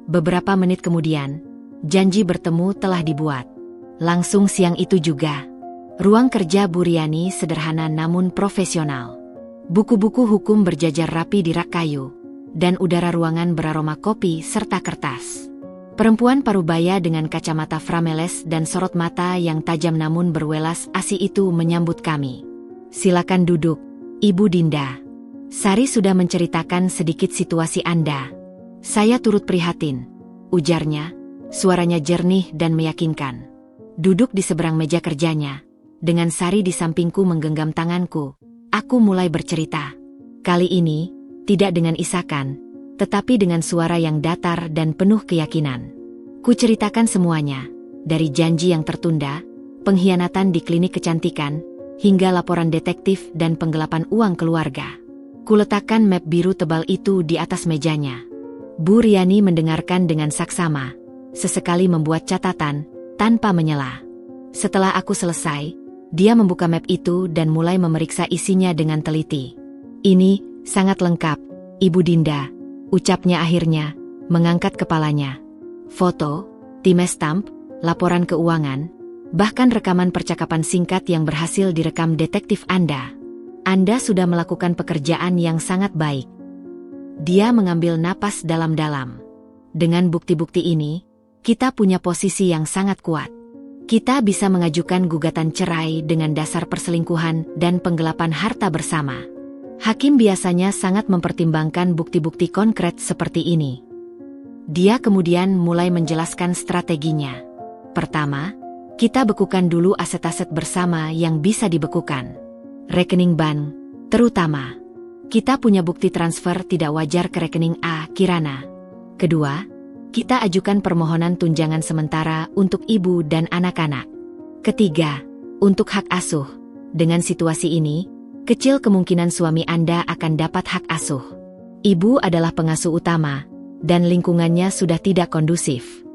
Beberapa menit kemudian, janji bertemu telah dibuat. Langsung siang itu juga. Ruang kerja Bu Riani sederhana namun profesional. Buku-buku hukum berjajar rapi di rak kayu, dan udara ruangan beraroma kopi serta kertas. Perempuan parubaya dengan kacamata frameles dan sorot mata yang tajam namun berwelas asih itu menyambut kami. "Silakan duduk, Ibu Dinda. Sari sudah menceritakan sedikit situasi Anda." "Saya turut prihatin," ujarnya, suaranya jernih dan meyakinkan. Duduk di seberang meja kerjanya, dengan Sari di sampingku menggenggam tanganku, aku mulai bercerita. Kali ini, tidak dengan isakan, tetapi dengan suara yang datar dan penuh keyakinan. Ku ceritakan semuanya, dari janji yang tertunda, pengkhianatan di klinik kecantikan, hingga laporan detektif dan penggelapan uang keluarga. Kuletakkan map biru tebal itu di atas mejanya. Bu Riani mendengarkan dengan saksama, sesekali membuat catatan, tanpa menyela. Setelah aku selesai, dia membuka map itu dan mulai memeriksa isinya dengan teliti. "Ini sangat lengkap, Ibu Dinda," ucapnya akhirnya, mengangkat kepalanya. "Foto, timestamp, laporan keuangan, bahkan rekaman percakapan singkat yang berhasil direkam detektif Anda. Anda sudah melakukan pekerjaan yang sangat baik." Dia mengambil napas dalam-dalam. Dengan bukti-bukti ini, kita punya posisi yang sangat kuat. Kita bisa mengajukan gugatan cerai dengan dasar perselingkuhan dan penggelapan harta bersama. Hakim biasanya sangat mempertimbangkan bukti-bukti konkret seperti ini. Dia kemudian mulai menjelaskan strateginya. Pertama, kita bekukan dulu aset-aset bersama yang bisa dibekukan. Rekening bank, terutama. Kita punya bukti transfer tidak wajar ke rekening A. Kirana. Kedua, kita ajukan permohonan tunjangan sementara untuk ibu dan anak-anak. Ketiga, untuk hak asuh. Dengan situasi ini, kecil kemungkinan suami Anda akan dapat hak asuh. Ibu adalah pengasuh utama, dan lingkungannya sudah tidak kondusif.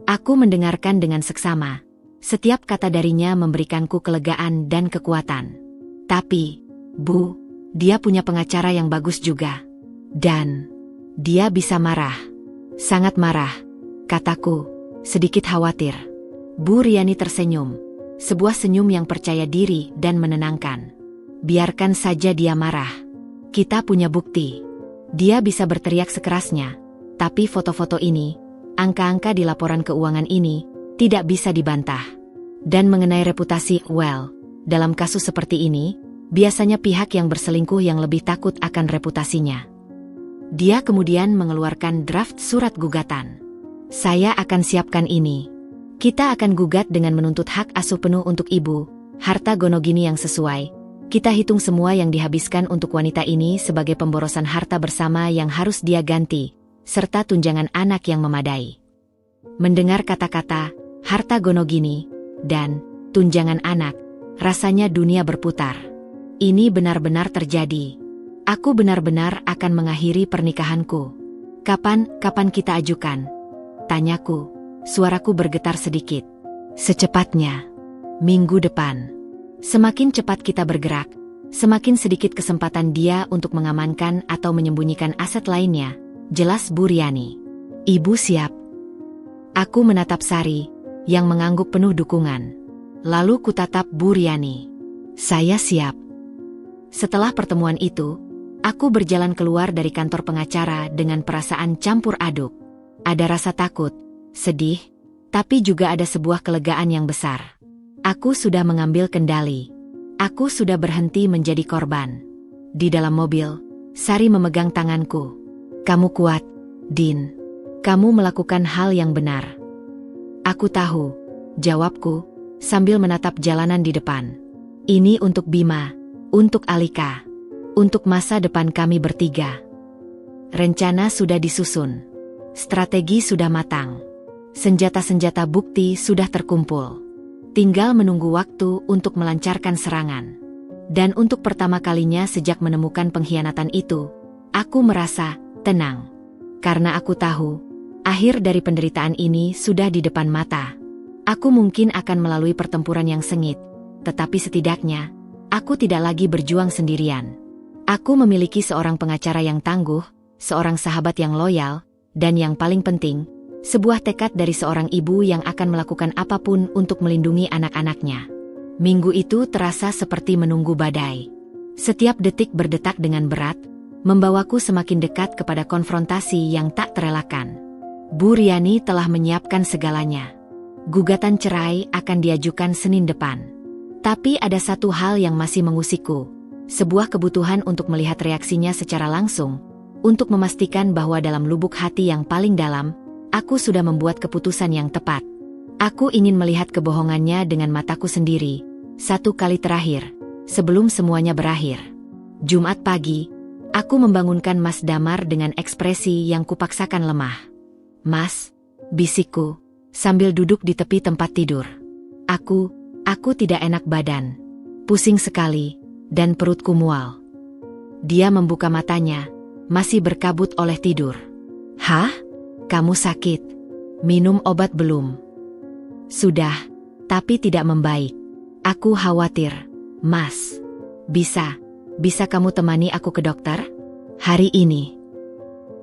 Aku mendengarkan dengan seksama. Setiap kata darinya memberikanku kelegaan dan kekuatan. "Tapi, Bu, dia punya pengacara yang bagus juga. Dan dia bisa marah. Sangat marah," kataku, sedikit khawatir. Bu Riani tersenyum, sebuah senyum yang percaya diri dan menenangkan. "Biarkan saja dia marah. Kita punya bukti. Dia bisa berteriak sekerasnya, tapi foto-foto ini, angka-angka di laporan keuangan ini, tidak bisa dibantah. Dan mengenai reputasi, dalam kasus seperti ini, biasanya pihak yang berselingkuh yang lebih takut akan reputasinya." Dia kemudian mengeluarkan draft surat gugatan. "Saya akan siapkan ini. Kita akan gugat dengan menuntut hak asuh penuh untuk ibu, harta gonogini yang sesuai. Kita hitung semua yang dihabiskan untuk wanita ini sebagai pemborosan harta bersama yang harus dia ganti, serta tunjangan anak yang memadai." Mendengar kata-kata, harta gonogini, dan tunjangan anak, rasanya dunia berputar. Ini benar-benar terjadi. Aku benar-benar akan mengakhiri pernikahanku. Kapan kita ajukan? Tanyaku, suaraku bergetar sedikit. Secepatnya. Minggu depan. Semakin cepat kita bergerak, semakin sedikit kesempatan dia untuk mengamankan atau menyembunyikan aset lainnya. Jelas Bu Riani. Ibu siap. Aku menatap Sari, yang mengangguk penuh dukungan. Lalu kutatap Bu Riani. Saya siap. Setelah pertemuan itu, aku berjalan keluar dari kantor pengacara dengan perasaan campur aduk. Ada rasa takut, sedih, tapi juga ada sebuah kelegaan yang besar. Aku sudah mengambil kendali. Aku sudah berhenti menjadi korban. Di dalam mobil, Sari memegang tanganku. Kamu kuat, Din. Kamu melakukan hal yang benar. Aku tahu, jawabku, sambil menatap jalanan di depan. Ini untuk Bima, untuk Alika, untuk masa depan kami bertiga. Rencana sudah disusun. Strategi sudah matang. Senjata-senjata bukti sudah terkumpul. Tinggal menunggu waktu untuk melancarkan serangan. Dan untuk pertama kalinya sejak menemukan pengkhianatan itu, aku merasa tenang. Karena aku tahu, akhir dari penderitaan ini sudah di depan mata. Aku mungkin akan melalui pertempuran yang sengit, tetapi setidaknya, aku tidak lagi berjuang sendirian. Aku memiliki seorang pengacara yang tangguh, seorang sahabat yang loyal, dan yang paling penting, sebuah tekad dari seorang ibu yang akan melakukan apapun untuk melindungi anak-anaknya. Minggu itu terasa seperti menunggu badai. Setiap detik berdetak dengan berat, membawaku semakin dekat kepada konfrontasi yang tak terelakkan. Bu Riani telah menyiapkan segalanya. Gugatan cerai akan diajukan Senin depan. Tapi ada satu hal yang masih mengusikku, sebuah kebutuhan untuk melihat reaksinya secara langsung, untuk memastikan bahwa dalam lubuk hati yang paling dalam, aku sudah membuat keputusan yang tepat. Aku ingin melihat kebohongannya dengan mataku sendiri, satu kali terakhir, sebelum semuanya berakhir. Jumat pagi, aku membangunkan Mas Damar dengan ekspresi yang kupaksakan lemah. Mas, bisikku, sambil duduk di tepi tempat tidur. Aku tidak enak badan. Pusing sekali, dan perutku mual. Dia membuka matanya, masih berkabut oleh tidur. Hah? Kamu sakit? Minum obat belum? Sudah, tapi tidak membaik. Aku khawatir. Mas, bisa kamu temani aku ke dokter? Hari ini.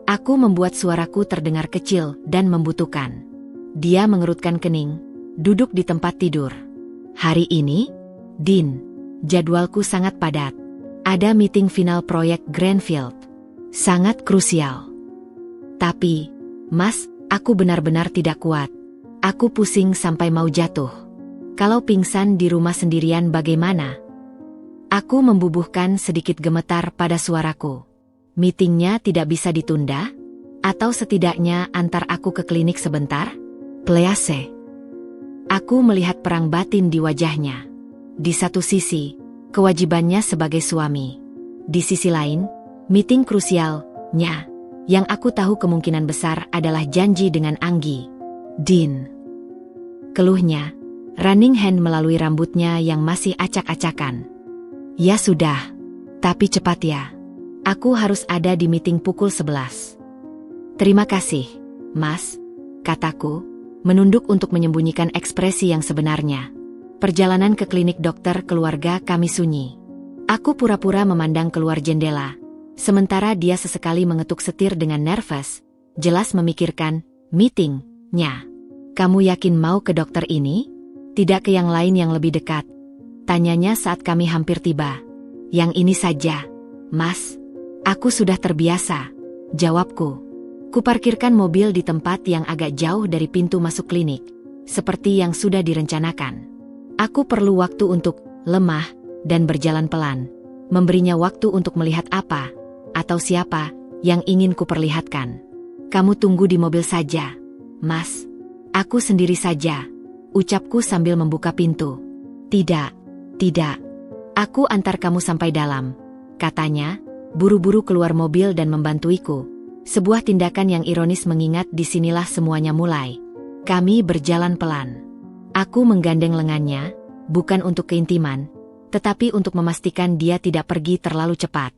Aku membuat suaraku terdengar kecil dan membutuhkan. Dia mengerutkan kening, duduk di tempat tidur. Hari ini? Din, jadwalku sangat padat. Ada meeting final proyek Greenfield. Sangat krusial. Tapi, Mas, aku benar-benar tidak kuat. Aku pusing sampai mau jatuh. Kalau pingsan di rumah sendirian bagaimana? Aku membubuhkan sedikit gemetar pada suaraku. Meetingnya tidak bisa ditunda? Atau setidaknya antar aku ke klinik sebentar? Please. Aku melihat perang batin di wajahnya. Di satu sisi, kewajibannya sebagai suami. Di sisi lain, meeting krusialnya, yang aku tahu kemungkinan besar adalah janji dengan Anggi. Din. Keluhnya, running hand melalui rambutnya yang masih acak-acakan. Ya sudah, tapi cepat ya. Aku harus ada di meeting pukul 11. Terima kasih, Mas, kataku, menunduk untuk menyembunyikan ekspresi yang sebenarnya. Perjalanan ke klinik dokter keluarga kami sunyi. Aku pura-pura memandang keluar jendela, sementara dia sesekali mengetuk setir dengan nervous, jelas memikirkan meeting-nya. Kamu yakin mau ke dokter ini? Tidak ke yang lain yang lebih dekat? Tanyanya saat kami hampir tiba. Yang ini saja, Mas. Aku sudah terbiasa, jawabku. Kuparkirkan mobil di tempat yang agak jauh dari pintu masuk klinik, seperti yang sudah direncanakan. Aku perlu waktu untuk lemah dan berjalan pelan, memberinya waktu untuk melihat apa atau siapa yang ingin kuperlihatkan. Kamu tunggu di mobil saja, Mas. Aku sendiri saja, ucapku sambil membuka pintu. Tidak. Aku antar kamu sampai dalam, katanya, buru-buru keluar mobil dan membantuiku. Sebuah tindakan yang ironis mengingat disinilah semuanya mulai. Kami berjalan pelan. Aku menggandeng lengannya, bukan untuk keintiman, tetapi untuk memastikan dia tidak pergi terlalu cepat.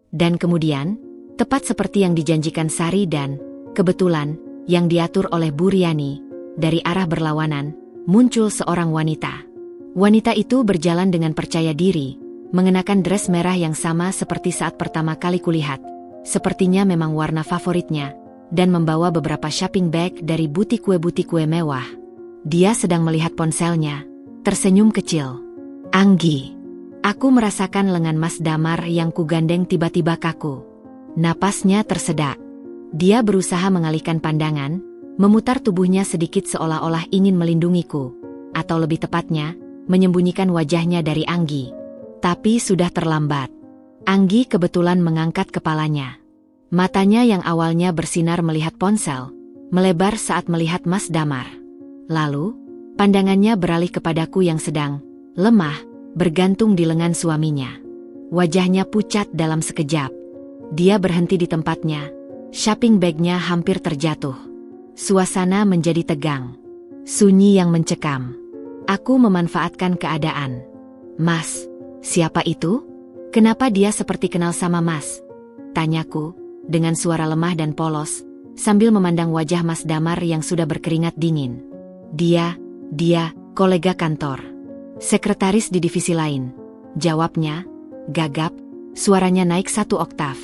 Dan kemudian, tepat seperti yang dijanjikan Sari dan, kebetulan, yang diatur oleh Bu Riani, dari arah berlawanan, muncul seorang wanita. Wanita itu berjalan dengan percaya diri, mengenakan dress merah yang sama seperti saat pertama kali kulihat. Sepertinya memang warna favoritnya, dan membawa beberapa shopping bag dari butik kue mewah. Dia sedang melihat ponselnya, tersenyum kecil. Anggi. Aku merasakan lengan Mas Damar yang kugandeng tiba-tiba kaku. Napasnya tersedak. Dia berusaha mengalihkan pandangan, memutar tubuhnya sedikit seolah-olah ingin melindungiku, atau lebih tepatnya, menyembunyikan wajahnya dari Anggi. Tapi sudah terlambat. Anggi kebetulan mengangkat kepalanya. Matanya yang awalnya bersinar melihat ponsel, melebar saat melihat Mas Damar. Lalu, pandangannya beralih kepadaku yang sedang, lemah, bergantung di lengan suaminya. Wajahnya pucat dalam sekejap. Dia berhenti di tempatnya. Shopping bagnya hampir terjatuh. Suasana menjadi tegang. Sunyi yang mencekam. Aku memanfaatkan keadaan. Mas, siapa itu? Kenapa dia seperti kenal sama Mas? Tanyaku, dengan suara lemah dan polos, sambil memandang wajah Mas Damar yang sudah berkeringat dingin. Dia, kolega kantor. Sekretaris di divisi lain. Jawabnya, gagap, suaranya naik 1 oktav.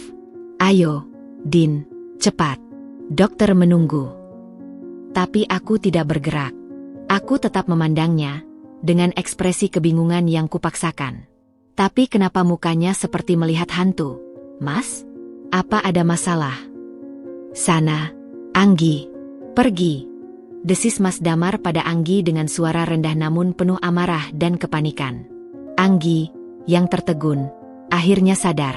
Ayo, Din, cepat. Dokter menunggu. Tapi aku tidak bergerak. Aku tetap memandangnya, dengan ekspresi kebingungan yang kupaksakan. Tapi kenapa mukanya seperti melihat hantu? Mas? Apa ada masalah? Sana, Anggi. Pergi. Desis Mas Damar pada Anggi dengan suara rendah namun penuh amarah dan kepanikan. Anggi, yang tertegun, akhirnya sadar.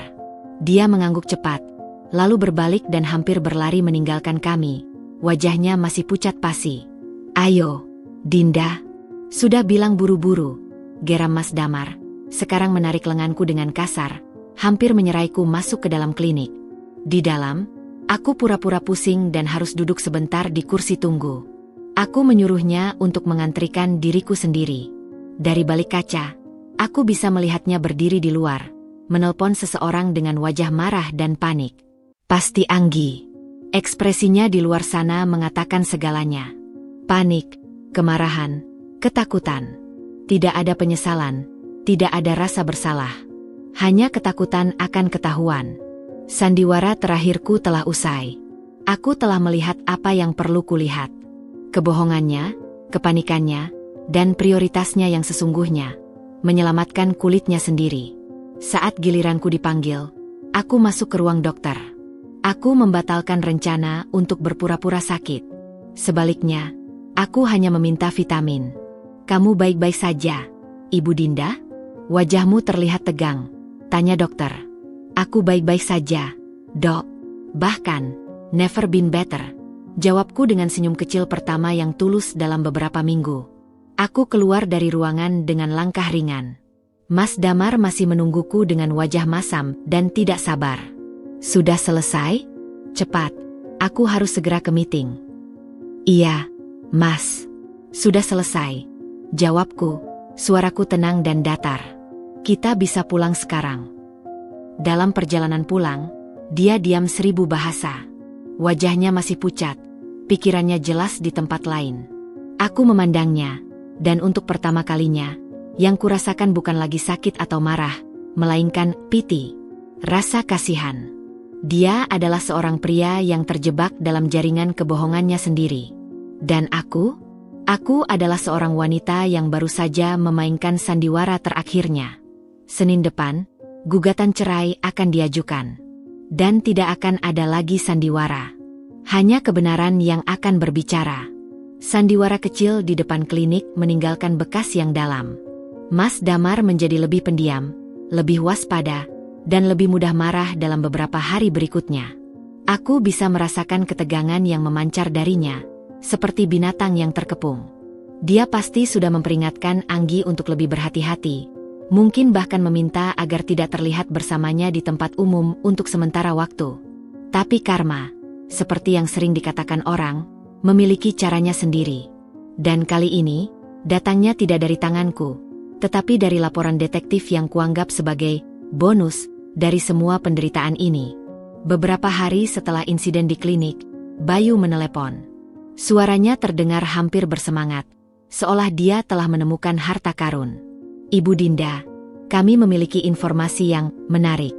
Dia mengangguk cepat, lalu berbalik dan hampir berlari meninggalkan kami. Wajahnya masih pucat pasi. Ayo, Dinda. Sudah bilang buru-buru, geram Mas Damar. Sekarang menarik lenganku dengan kasar, hampir menyeraiku masuk ke dalam klinik. Di dalam, aku pura-pura pusing dan harus duduk sebentar di kursi tunggu. Aku menyuruhnya untuk mengantrikan diriku sendiri. Dari balik kaca, aku bisa melihatnya berdiri di luar, menelpon seseorang dengan wajah marah dan panik. Pasti Anggi. Ekspresinya di luar sana mengatakan segalanya. Panik, kemarahan, ketakutan. Tidak ada penyesalan, tidak ada rasa bersalah. Hanya ketakutan akan ketahuan. Sandiwara terakhirku telah usai. Aku telah melihat apa yang perlu kulihat. Kebohongannya, kepanikannya, dan prioritasnya yang sesungguhnya, menyelamatkan kulitnya sendiri. Saat giliranku dipanggil, aku masuk ke ruang dokter. Aku membatalkan rencana untuk berpura-pura sakit. Sebaliknya, aku hanya meminta vitamin. Kamu baik-baik saja, Ibu Dinda? Wajahmu terlihat tegang, tanya dokter. Aku baik-baik saja, Dok. Bahkan, never been better. Jawabku dengan senyum kecil pertama yang tulus dalam beberapa minggu. Aku keluar dari ruangan dengan langkah ringan. Mas Damar masih menungguku dengan wajah masam dan tidak sabar. Sudah selesai? Cepat, aku harus segera ke meeting. Iya, Mas. Sudah selesai. Jawabku, suaraku tenang dan datar. Kita bisa pulang sekarang. Dalam perjalanan pulang, dia diam 1000 bahasa. Wajahnya masih pucat. Pikirannya jelas di tempat lain. Aku memandangnya, dan untuk pertama kalinya, yang kurasakan bukan lagi sakit atau marah, melainkan piti, rasa kasihan. Dia adalah seorang pria yang terjebak dalam jaringan kebohongannya sendiri. Dan aku adalah seorang wanita yang baru saja memainkan sandiwara terakhirnya. Senin depan, gugatan cerai akan diajukan. Dan tidak akan ada lagi sandiwara. Hanya kebenaran yang akan berbicara. Sandiwara kecil di depan klinik meninggalkan bekas yang dalam. Mas Damar menjadi lebih pendiam, lebih waspada, dan lebih mudah marah dalam beberapa hari berikutnya. Aku bisa merasakan ketegangan yang memancar darinya, seperti binatang yang terkepung. Dia pasti sudah memperingatkan Anggi untuk lebih berhati-hati, mungkin bahkan meminta agar tidak terlihat bersamanya di tempat umum untuk sementara waktu. Tapi karma, seperti yang sering dikatakan orang, memiliki caranya sendiri. Dan kali ini, datangnya tidak dari tanganku, tetapi dari laporan detektif yang kuanggap sebagai bonus dari semua penderitaan ini. Beberapa hari setelah insiden di klinik, Bayu menelepon. Suaranya terdengar hampir bersemangat, seolah dia telah menemukan harta karun. Ibu Dinda, kami memiliki informasi yang menarik.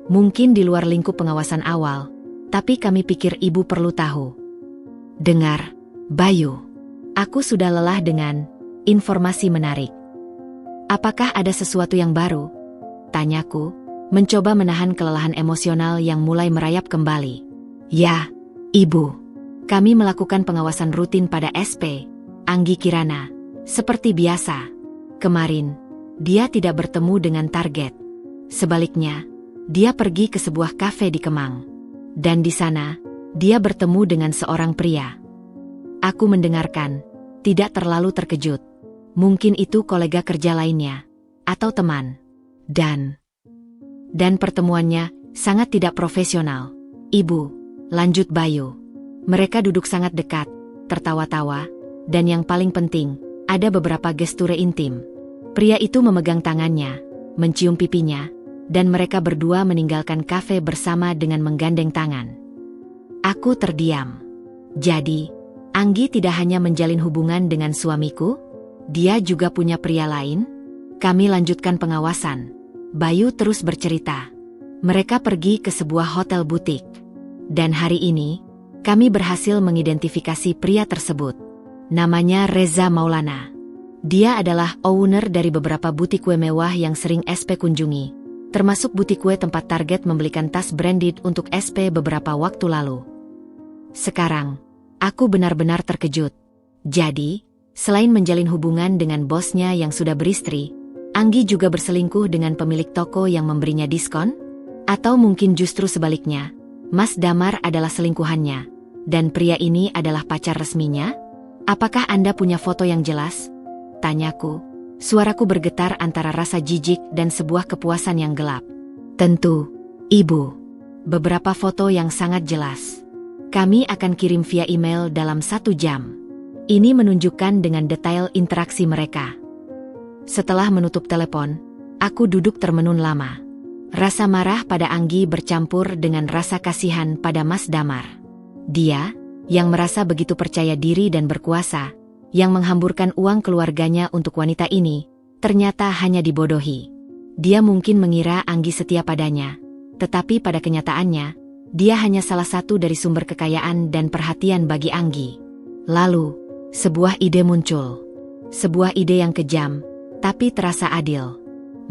Mungkin di luar lingkup pengawasan awal, tapi kami pikir ibu perlu tahu. Dengar, Bayu. Aku sudah lelah dengan informasi menarik. Apakah ada sesuatu yang baru? Tanyaku, mencoba menahan kelelahan emosional yang mulai merayap kembali. Ya, Ibu. Kami melakukan pengawasan rutin pada SP, Anggi Kirana. Seperti biasa. Kemarin, dia tidak bertemu dengan target. Sebaliknya, dia pergi ke sebuah kafe di Kemang. Dan di sana, dia bertemu dengan seorang pria. Aku mendengarkan, tidak terlalu terkejut. Mungkin itu kolega kerja lainnya, atau teman. Dan pertemuannya sangat tidak profesional. Ibu, lanjut Bayu. Mereka duduk sangat dekat, tertawa-tawa, dan yang paling penting, ada beberapa gesture intim. Pria itu memegang tangannya, mencium pipinya, dan mereka berdua meninggalkan kafe bersama dengan menggandeng tangan. Aku terdiam. Jadi, Anggi tidak hanya menjalin hubungan dengan suamiku, dia juga punya pria lain? Kami lanjutkan pengawasan. Bayu terus bercerita. Mereka pergi ke sebuah hotel butik. Dan hari ini, kami berhasil mengidentifikasi pria tersebut. Namanya Reza Maulana. Dia adalah owner dari beberapa butik kue mewah yang sering SP kunjungi, termasuk butik kue tempat target membelikan tas branded untuk SP beberapa waktu lalu. Sekarang, aku benar-benar terkejut. Jadi, selain menjalin hubungan dengan bosnya yang sudah beristri, Anggi juga berselingkuh dengan pemilik toko yang memberinya diskon? Atau mungkin justru sebaliknya, Mas Damar adalah selingkuhannya, dan pria ini adalah pacar resminya? Apakah Anda punya foto yang jelas? Tanyaku. Suaraku bergetar antara rasa jijik dan sebuah kepuasan yang gelap. Tentu, Ibu. Beberapa foto yang sangat jelas. Kami akan kirim via email dalam 1 jam. Ini menunjukkan dengan detail interaksi mereka. Setelah menutup telepon, aku duduk termenung lama. Rasa marah pada Anggi bercampur dengan rasa kasihan pada Mas Damar. Dia, yang merasa begitu percaya diri dan berkuasa, yang menghamburkan uang keluarganya untuk wanita ini, ternyata hanya dibodohi. Dia mungkin mengira Anggi setia padanya, tetapi pada kenyataannya, dia hanya salah satu dari sumber kekayaan dan perhatian bagi Anggi. Lalu, sebuah ide muncul. Sebuah ide yang kejam, tapi terasa adil.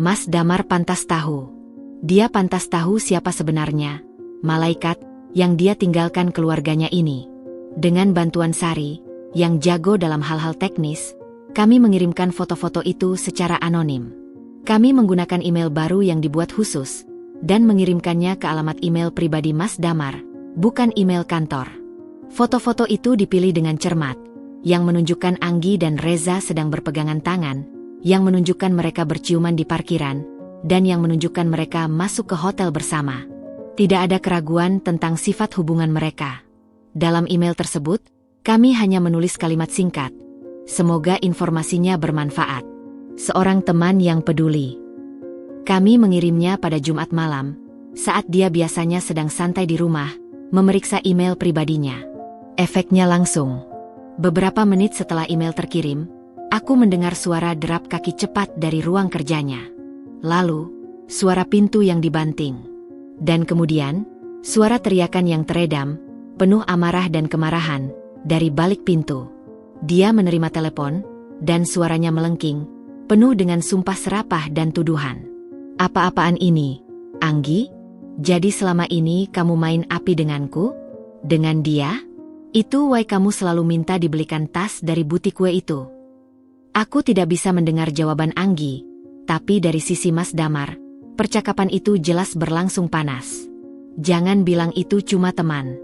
Mas Damar pantas tahu. Dia pantas tahu siapa sebenarnya malaikat yang dia tinggalkan keluarganya ini. Dengan bantuan Sari, yang jago dalam hal-hal teknis, kami mengirimkan foto-foto itu secara anonim. Kami menggunakan email baru yang dibuat khusus, dan mengirimkannya ke alamat email pribadi Mas Damar, bukan email kantor. Foto-foto itu dipilih dengan cermat, yang menunjukkan Anggi dan Reza sedang berpegangan tangan, yang menunjukkan mereka berciuman di parkiran, dan yang menunjukkan mereka masuk ke hotel bersama. Tidak ada keraguan tentang sifat hubungan mereka. Dalam email tersebut, kami hanya menulis kalimat singkat. Semoga informasinya bermanfaat. Seorang teman yang peduli. Kami mengirimnya pada Jumat malam, saat dia biasanya sedang santai di rumah, memeriksa email pribadinya. Efeknya langsung. Beberapa menit setelah email terkirim, aku mendengar suara derap kaki cepat dari ruang kerjanya. Lalu, suara pintu yang dibanting. Dan kemudian, suara teriakan yang teredam, penuh amarah dan kemarahan, dari balik pintu. Dia menerima telepon, dan suaranya melengking, penuh dengan sumpah serapah dan tuduhan. Apa-apaan ini, Anggi? Jadi selama ini kamu main api denganku? Dengan dia? Itu why kamu selalu minta dibelikan tas dari butik kue itu. Aku tidak bisa mendengar jawaban Anggi, tapi dari sisi Mas Damar, percakapan itu jelas berlangsung panas. Jangan bilang itu cuma teman.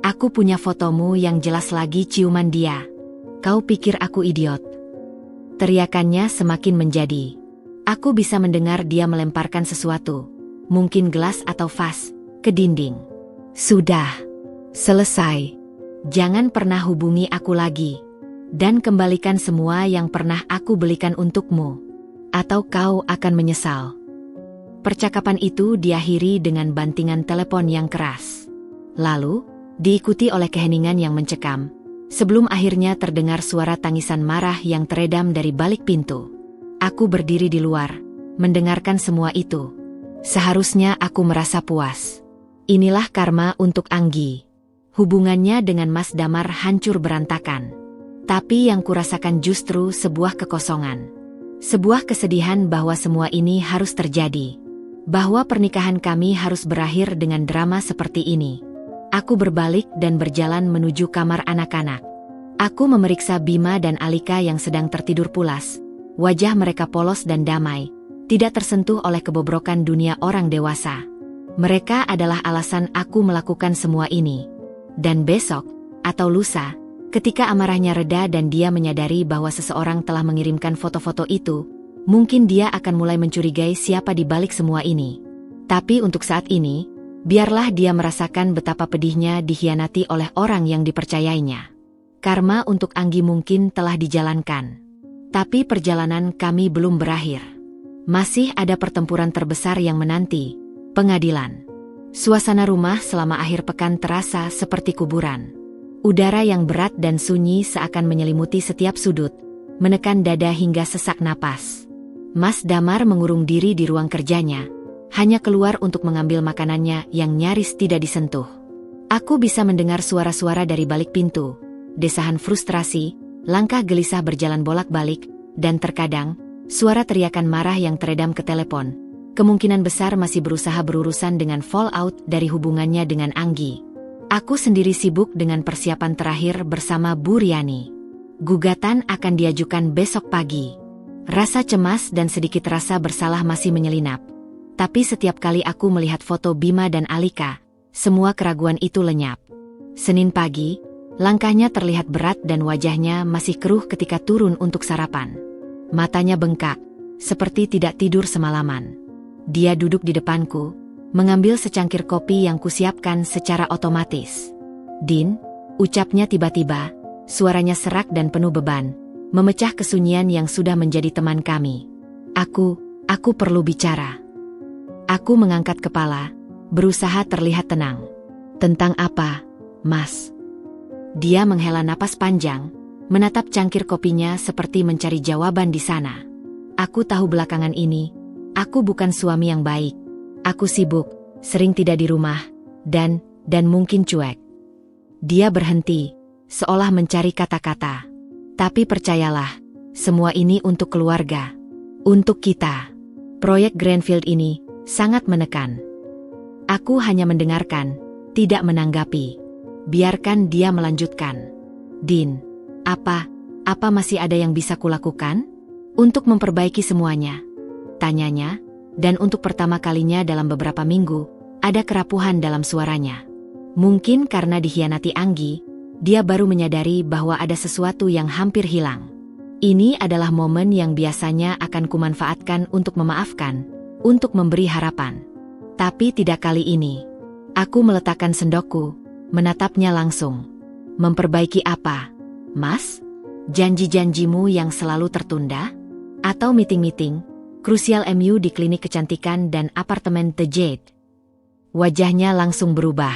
Aku punya fotomu yang jelas lagi ciuman dia. Kau pikir aku idiot? Teriakannya semakin menjadi. Aku bisa mendengar dia melemparkan sesuatu, mungkin gelas atau vas, ke dinding. Sudah. Selesai. Jangan pernah hubungi aku lagi. Dan kembalikan semua yang pernah aku belikan untukmu. Atau kau akan menyesal. Percakapan itu diakhiri dengan bantingan telepon yang keras. Lalu, diikuti oleh keheningan yang mencekam, sebelum akhirnya terdengar suara tangisan marah yang teredam dari balik pintu. Aku berdiri di luar, mendengarkan semua itu. Seharusnya aku merasa puas. Inilah karma untuk Anggi. Hubungannya dengan Mas Damar hancur berantakan. Tapi yang kurasakan justru sebuah kekosongan. Sebuah kesedihan bahwa semua ini harus terjadi. Bahwa pernikahan kami harus berakhir dengan drama seperti ini. Aku berbalik dan berjalan menuju kamar anak-anak. Aku memeriksa Bima dan Alika yang sedang tertidur pulas. Wajah mereka polos dan damai, tidak tersentuh oleh kebobrokan dunia orang dewasa. Mereka adalah alasan aku melakukan semua ini. Dan besok, atau lusa, ketika amarahnya reda dan dia menyadari bahwa seseorang telah mengirimkan foto-foto itu, mungkin dia akan mulai mencurigai siapa di balik semua ini. Tapi untuk saat ini, biarlah dia merasakan betapa pedihnya dikhianati oleh orang yang dipercayainya. Karma untuk Anggi mungkin telah dijalankan. Tapi perjalanan kami belum berakhir. Masih ada pertempuran terbesar yang menanti, pengadilan. Suasana rumah selama akhir pekan terasa seperti kuburan. Udara yang berat dan sunyi seakan menyelimuti setiap sudut, menekan dada hingga sesak napas. Mas Damar mengurung diri di ruang kerjanya, hanya keluar untuk mengambil makanannya yang nyaris tidak disentuh. Aku bisa mendengar suara-suara dari balik pintu, desahan frustrasi, langkah gelisah berjalan bolak-balik, dan terkadang, suara teriakan marah yang teredam ke telepon. Kemungkinan besar masih berusaha berurusan dengan fallout dari hubungannya dengan Anggi. Aku sendiri sibuk dengan persiapan terakhir bersama Bu Riani. Gugatan akan diajukan besok pagi. Rasa cemas dan sedikit rasa bersalah masih menyelinap. Tapi setiap kali aku melihat foto Bima dan Alika, semua keraguan itu lenyap. Senin pagi, langkahnya terlihat berat dan wajahnya masih keruh ketika turun untuk sarapan. Matanya bengkak, seperti tidak tidur semalaman. Dia duduk di depanku, mengambil secangkir kopi yang kusiapkan secara otomatis. "Din," ucapnya tiba-tiba, suaranya serak dan penuh beban, memecah kesunyian yang sudah menjadi teman kami. Aku perlu bicara." Aku mengangkat kepala, berusaha terlihat tenang. "Tentang apa, Mas?" Dia menghela napas panjang, menatap cangkir kopinya seperti mencari jawaban di sana. "Aku tahu belakangan ini, aku bukan suami yang baik. Aku sibuk, sering tidak di rumah, dan mungkin cuek." Dia berhenti, seolah mencari kata-kata. "Tapi percayalah, semua ini untuk keluarga. Untuk kita. Proyek Greenfield ini sangat menekan." Aku hanya mendengarkan, tidak menanggapi. Biarkan dia melanjutkan. "Din, apa masih ada yang bisa kulakukan? Untuk memperbaiki semuanya?" Tanyanya, dan untuk pertama kalinya dalam beberapa minggu, ada kerapuhan dalam suaranya. Mungkin karena dikhianati Anggi, dia baru menyadari bahwa ada sesuatu yang hampir hilang. Ini adalah momen yang biasanya akan kumanfaatkan untuk memaafkan, untuk memberi harapan. Tapi tidak kali ini. Aku meletakkan sendokku, menatapnya langsung. "Memperbaiki apa, Mas? Janji-janjimu yang selalu tertunda? Atau meeting-meeting krusial MU di klinik kecantikan dan apartemen The Jade?" Wajahnya langsung berubah.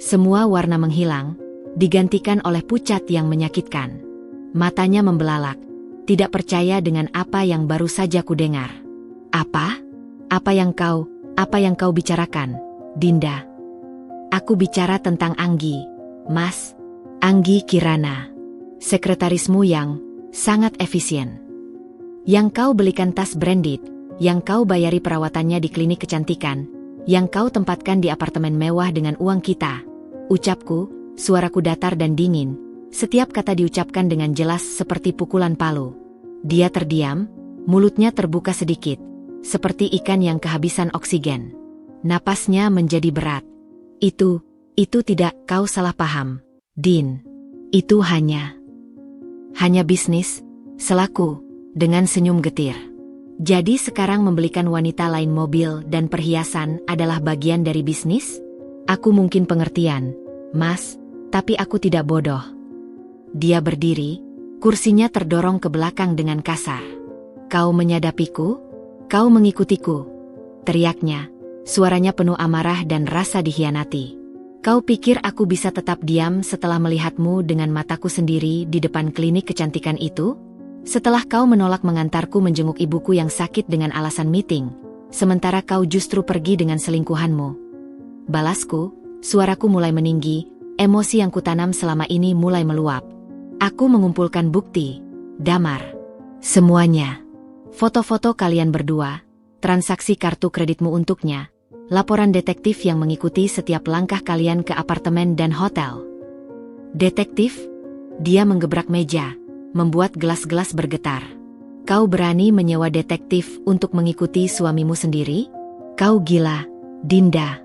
Semua warna menghilang, digantikan oleh pucat yang menyakitkan. Matanya membelalak, tidak percaya dengan apa yang baru saja kudengar. Apa? Apa yang kau bicarakan, Dinda?" "Aku bicara tentang Anggi, Mas. Anggi Kirana. Sekretarismu yang sangat efisien. Yang kau belikan tas branded, yang kau bayari perawatannya di klinik kecantikan, yang kau tempatkan di apartemen mewah dengan uang kita." Ucapku, suaraku datar dan dingin, setiap kata diucapkan dengan jelas seperti pukulan palu. Dia terdiam, mulutnya terbuka sedikit, seperti ikan yang kehabisan oksigen. Napasnya menjadi berat. Itu tidak, kau salah paham, Din. Itu hanya bisnis," selaku, dengan senyum getir. "Jadi sekarang membelikan wanita lain mobil dan perhiasan adalah bagian dari bisnis? Aku mungkin pengertian, Mas, tapi aku tidak bodoh." Dia berdiri, kursinya terdorong ke belakang dengan kasar. "Kau menyadapiku? Kau mengikutiku?" teriaknya. Suaranya penuh amarah dan rasa dikhianati. Kau pikir aku bisa tetap diam setelah melihatmu dengan mataku sendiri di depan klinik kecantikan itu? Setelah kau menolak mengantarku menjenguk ibuku yang sakit dengan alasan meeting, sementara kau justru pergi dengan selingkuhanmu. Balasku, suaraku mulai meninggi, emosi yang kutanam selama ini mulai meluap. Aku mengumpulkan bukti, Damar. Semuanya. Foto-foto kalian berdua, transaksi kartu kreditmu untuknya, laporan detektif yang mengikuti setiap langkah kalian ke apartemen dan hotel. Detektif? Dia menggebrak meja, membuat gelas-gelas bergetar. Kau berani menyewa detektif untuk mengikuti suamimu sendiri? Kau gila, Dinda.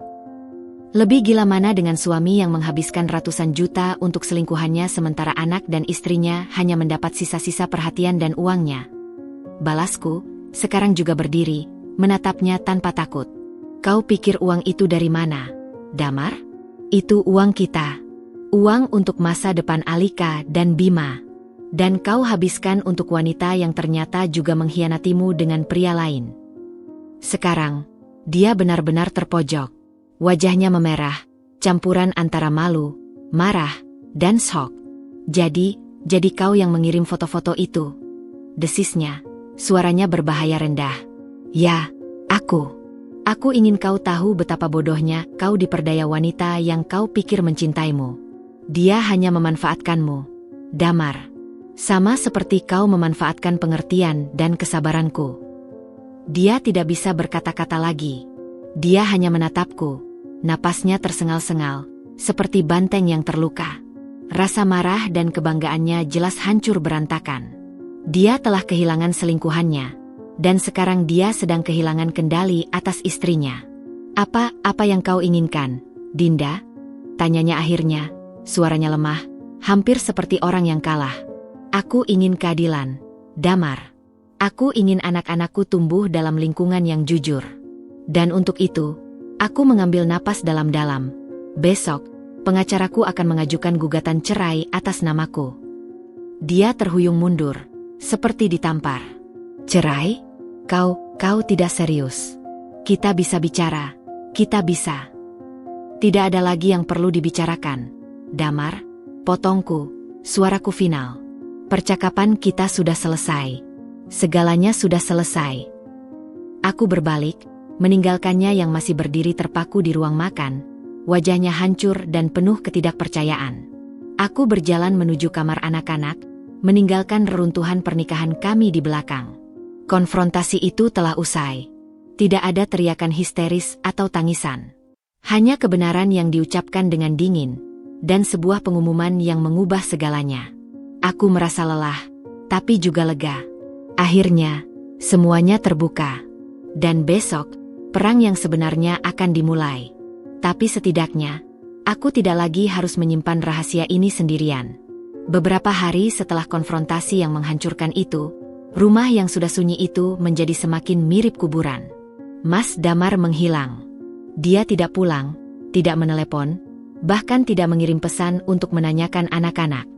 Lebih gila mana dengan suami yang menghabiskan ratusan juta untuk selingkuhannya sementara anak dan istrinya hanya mendapat sisa-sisa perhatian dan uangnya. Balasku, sekarang juga berdiri, menatapnya tanpa takut. Kau pikir uang itu dari mana, Damar? Itu uang kita. Uang untuk masa depan Alika dan Bima. Dan kau habiskan untuk wanita yang ternyata juga mengkhianatimu dengan pria lain. Sekarang, dia benar-benar terpojok. Wajahnya memerah, campuran antara malu, marah, dan shock. Jadi kau yang mengirim foto-foto itu? Desisnya, suaranya berbahaya rendah. Ya, aku. Aku ingin kau tahu betapa bodohnya kau diperdaya wanita yang kau pikir mencintaimu. Dia hanya memanfaatkanmu, Damar. Sama seperti kau memanfaatkan pengertian dan kesabaranku. Dia tidak bisa berkata-kata lagi. Dia hanya menatapku, napasnya tersengal-sengal, seperti banteng yang terluka. Rasa marah dan kebanggaannya jelas hancur berantakan. Dia telah kehilangan selingkuhannya. Dan sekarang dia sedang kehilangan kendali atas istrinya. Apa yang kau inginkan, Dinda? Tanyanya akhirnya, suaranya lemah, hampir seperti orang yang kalah. Aku ingin keadilan, Damar. Aku ingin anak-anakku tumbuh dalam lingkungan yang jujur. Dan untuk itu, aku mengambil napas dalam-dalam. Besok, pengacaraku akan mengajukan gugatan cerai atas namaku. Dia terhuyung mundur, seperti ditampar. Cerai? Kau tidak serius. Kita bisa bicara, kita bisa. Tidak ada lagi yang perlu dibicarakan, Damar, potongku, suaraku final. Percakapan kita sudah selesai. Segalanya sudah selesai. Aku berbalik, meninggalkannya yang masih berdiri terpaku di ruang makan, wajahnya hancur dan penuh ketidakpercayaan. Aku berjalan menuju kamar anak-anak, meninggalkan reruntuhan pernikahan kami di belakang. Konfrontasi itu telah usai. Tidak ada teriakan histeris atau tangisan. Hanya kebenaran yang diucapkan dengan dingin, dan sebuah pengumuman yang mengubah segalanya. Aku merasa lelah, tapi juga lega. Akhirnya, semuanya terbuka. Dan besok, perang yang sebenarnya akan dimulai. Tapi setidaknya, aku tidak lagi harus menyimpan rahasia ini sendirian. Beberapa hari setelah konfrontasi yang menghancurkan itu, rumah yang sudah sunyi itu menjadi semakin mirip kuburan. Mas Damar menghilang. Dia tidak pulang, tidak menelepon, bahkan tidak mengirim pesan untuk menanyakan anak-anak.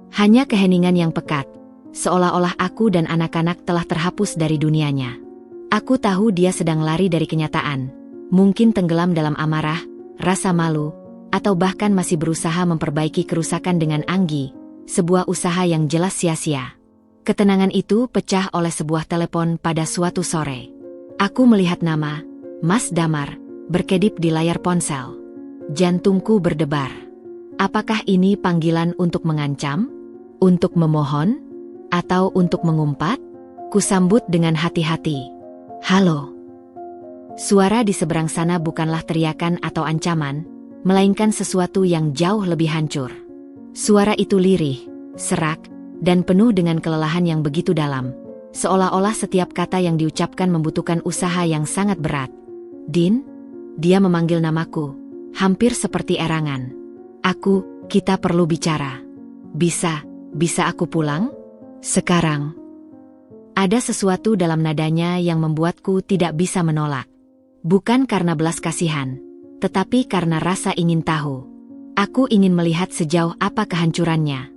Hanya keheningan yang pekat, seolah-olah aku dan anak-anak telah terhapus dari dunianya. Aku tahu dia sedang lari dari kenyataan, mungkin tenggelam dalam amarah, rasa malu, atau bahkan masih berusaha memperbaiki kerusakan dengan Anggi, sebuah usaha yang jelas sia-sia. Ketenangan itu pecah oleh sebuah telepon pada suatu sore. Aku melihat nama, Mas Damar, berkedip di layar ponsel. Jantungku berdebar. Apakah ini panggilan untuk mengancam? Untuk memohon? Atau untuk mengumpat? Kusambut dengan hati-hati. Halo. Suara di seberang sana bukanlah teriakan atau ancaman, melainkan sesuatu yang jauh lebih hancur. Suara itu lirih, serak, dan penuh dengan kelelahan yang begitu dalam, seolah-olah setiap kata yang diucapkan membutuhkan usaha yang sangat berat. Din? Dia memanggil namaku, hampir seperti erangan. Kita perlu bicara. Bisa aku pulang? Sekarang. Ada sesuatu dalam nadanya yang membuatku tidak bisa menolak. Bukan karena belas kasihan, tetapi karena rasa ingin tahu. Aku ingin melihat sejauh apa kehancurannya.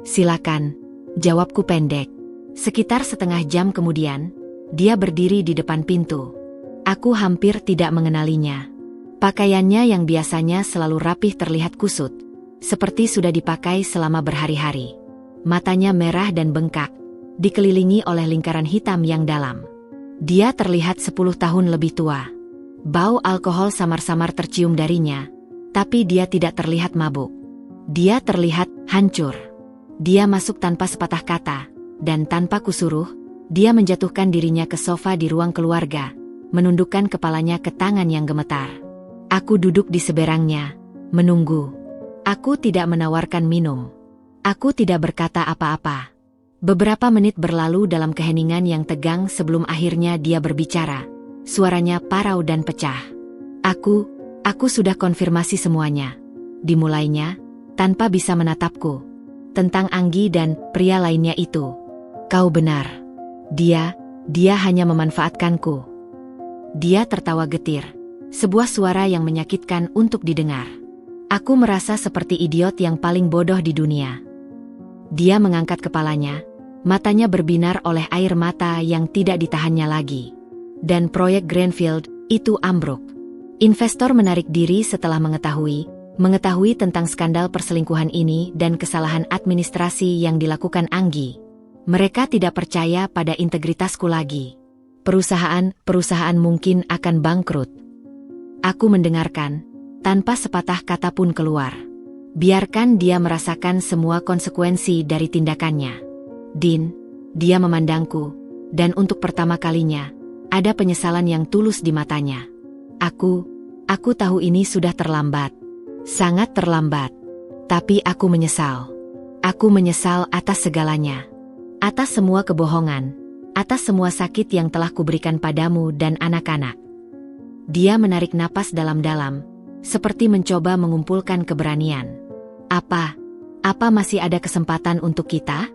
Silakan. Jawabku pendek. Sekitar setengah jam kemudian, dia berdiri di depan pintu. Aku hampir tidak mengenalinya. Pakaiannya yang biasanya selalu rapih terlihat kusut, seperti sudah dipakai selama berhari-hari. Matanya merah dan bengkak, dikelilingi oleh lingkaran hitam yang dalam. Dia terlihat 10 tahun lebih tua. Bau alkohol samar-samar tercium darinya, tapi dia tidak terlihat mabuk. Dia terlihat hancur. Dia masuk tanpa sepatah kata, dan tanpa kusuruh, dia menjatuhkan dirinya ke sofa di ruang keluarga, menundukkan kepalanya ke tangan yang gemetar. Aku duduk di seberangnya, menunggu. Aku tidak menawarkan minum. Aku tidak berkata apa-apa. Beberapa menit berlalu dalam keheningan yang tegang sebelum akhirnya dia berbicara. Suaranya parau dan pecah. Aku sudah konfirmasi semuanya. Dimulainya, tanpa bisa menatapku. Tentang Anggi dan pria lainnya itu. Kau benar. Dia hanya memanfaatkanku. Dia tertawa getir. Sebuah suara yang menyakitkan untuk didengar. Aku merasa seperti idiot yang paling bodoh di dunia. Dia mengangkat kepalanya, matanya berbinar oleh air mata yang tidak ditahannya lagi. Dan proyek Greenfield itu ambruk. Investor menarik diri setelah mengetahui tentang skandal perselingkuhan ini dan kesalahan administrasi yang dilakukan Anggi. Mereka tidak percaya pada integritasku lagi. Perusahaan mungkin akan bangkrut. Aku mendengarkan, tanpa sepatah kata pun keluar. Biarkan dia merasakan semua konsekuensi dari tindakannya. Din, dia memandangku, dan untuk pertama kalinya, ada penyesalan yang tulus di matanya. Aku tahu ini sudah terlambat. Sangat terlambat. Tapi aku menyesal. Aku menyesal atas segalanya. Atas semua kebohongan. Atas semua sakit yang telah kuberikan padamu dan anak-anak. Dia menarik napas dalam-dalam, seperti mencoba mengumpulkan keberanian. Apa masih ada kesempatan untuk kita?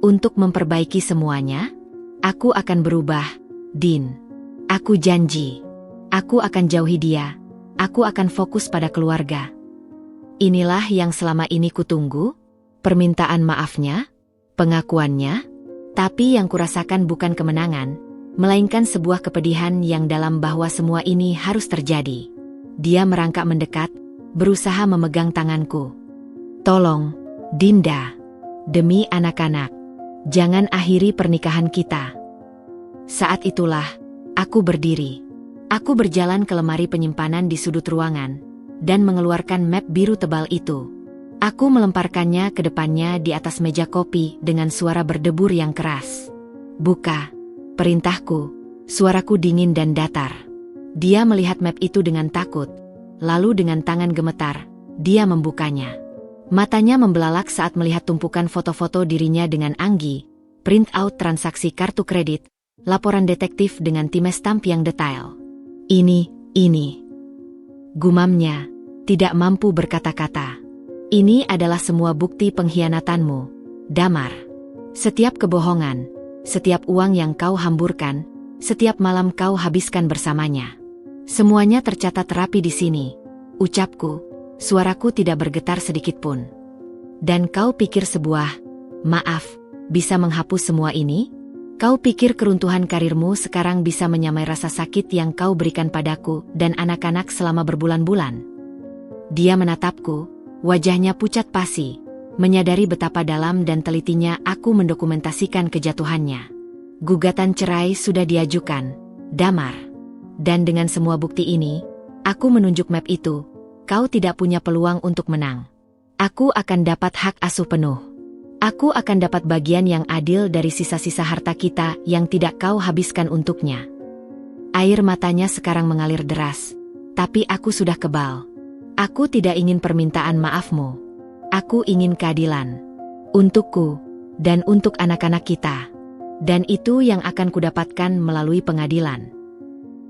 Untuk memperbaiki semuanya? Aku akan berubah, Din. Aku janji. Aku akan jauhi dia. Aku akan fokus pada keluarga. Inilah yang selama ini kutunggu. Permintaan maafnya, pengakuannya. Tapi yang kurasakan bukan kemenangan, melainkan sebuah kepedihan yang dalam bahwa semua ini harus terjadi. Dia merangkak mendekat, berusaha memegang tanganku. Tolong, Dinda. Demi anak-anak. Jangan akhiri pernikahan kita. Saat itulah, aku berdiri. Aku berjalan ke lemari penyimpanan di sudut ruangan, dan mengeluarkan map biru tebal itu. Aku melemparkannya ke depannya di atas meja kopi dengan suara berdebur yang keras. Buka, perintahku, suaraku dingin dan datar. Dia melihat map itu dengan takut, lalu dengan tangan gemetar, dia membukanya. Matanya membelalak saat melihat tumpukan foto-foto dirinya dengan Anggi, print out transaksi kartu kredit, laporan detektif dengan timestamp yang detail. Ini. Gumamnya, tidak mampu berkata-kata. Ini adalah semua bukti pengkhianatanmu, Damar. Setiap kebohongan, setiap uang yang kau hamburkan, setiap malam kau habiskan bersamanya. Semuanya tercatat rapi di sini. Ucapku, suaraku tidak bergetar sedikitpun. Dan kau pikir sebuah maaf bisa menghapus semua ini? Kau pikir keruntuhan karirmu sekarang bisa menyamai rasa sakit yang kau berikan padaku dan anak-anak selama berbulan-bulan? Dia menatapku, wajahnya pucat pasi, menyadari betapa dalam dan telitinya aku mendokumentasikan kejatuhannya. Gugatan cerai sudah diajukan, Damar. Dan dengan semua bukti ini, aku menunjuk map itu, kau tidak punya peluang untuk menang. Aku akan dapat hak asuh penuh. Aku akan dapat bagian yang adil dari sisa-sisa harta kita yang tidak kau habiskan untuknya. Air matanya sekarang mengalir deras, tapi aku sudah kebal. Aku tidak ingin permintaan maafmu. Aku ingin keadilan. Untukku, dan untuk anak-anak kita. Dan itu yang akan kudapatkan melalui pengadilan.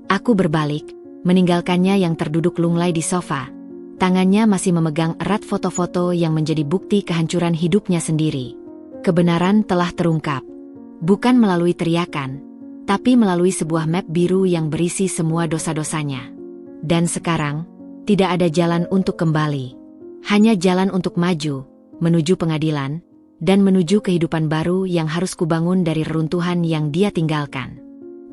Aku berbalik, meninggalkannya yang terduduk lunglai di sofa. Tangannya masih memegang erat foto-foto yang menjadi bukti kehancuran hidupnya sendiri. Kebenaran telah terungkap. Bukan melalui teriakan, tapi melalui sebuah map biru yang berisi semua dosa-dosanya. Dan sekarang, tidak ada jalan untuk kembali. Hanya jalan untuk maju, menuju pengadilan, dan menuju kehidupan baru yang harus kubangun dari reruntuhan yang dia tinggalkan.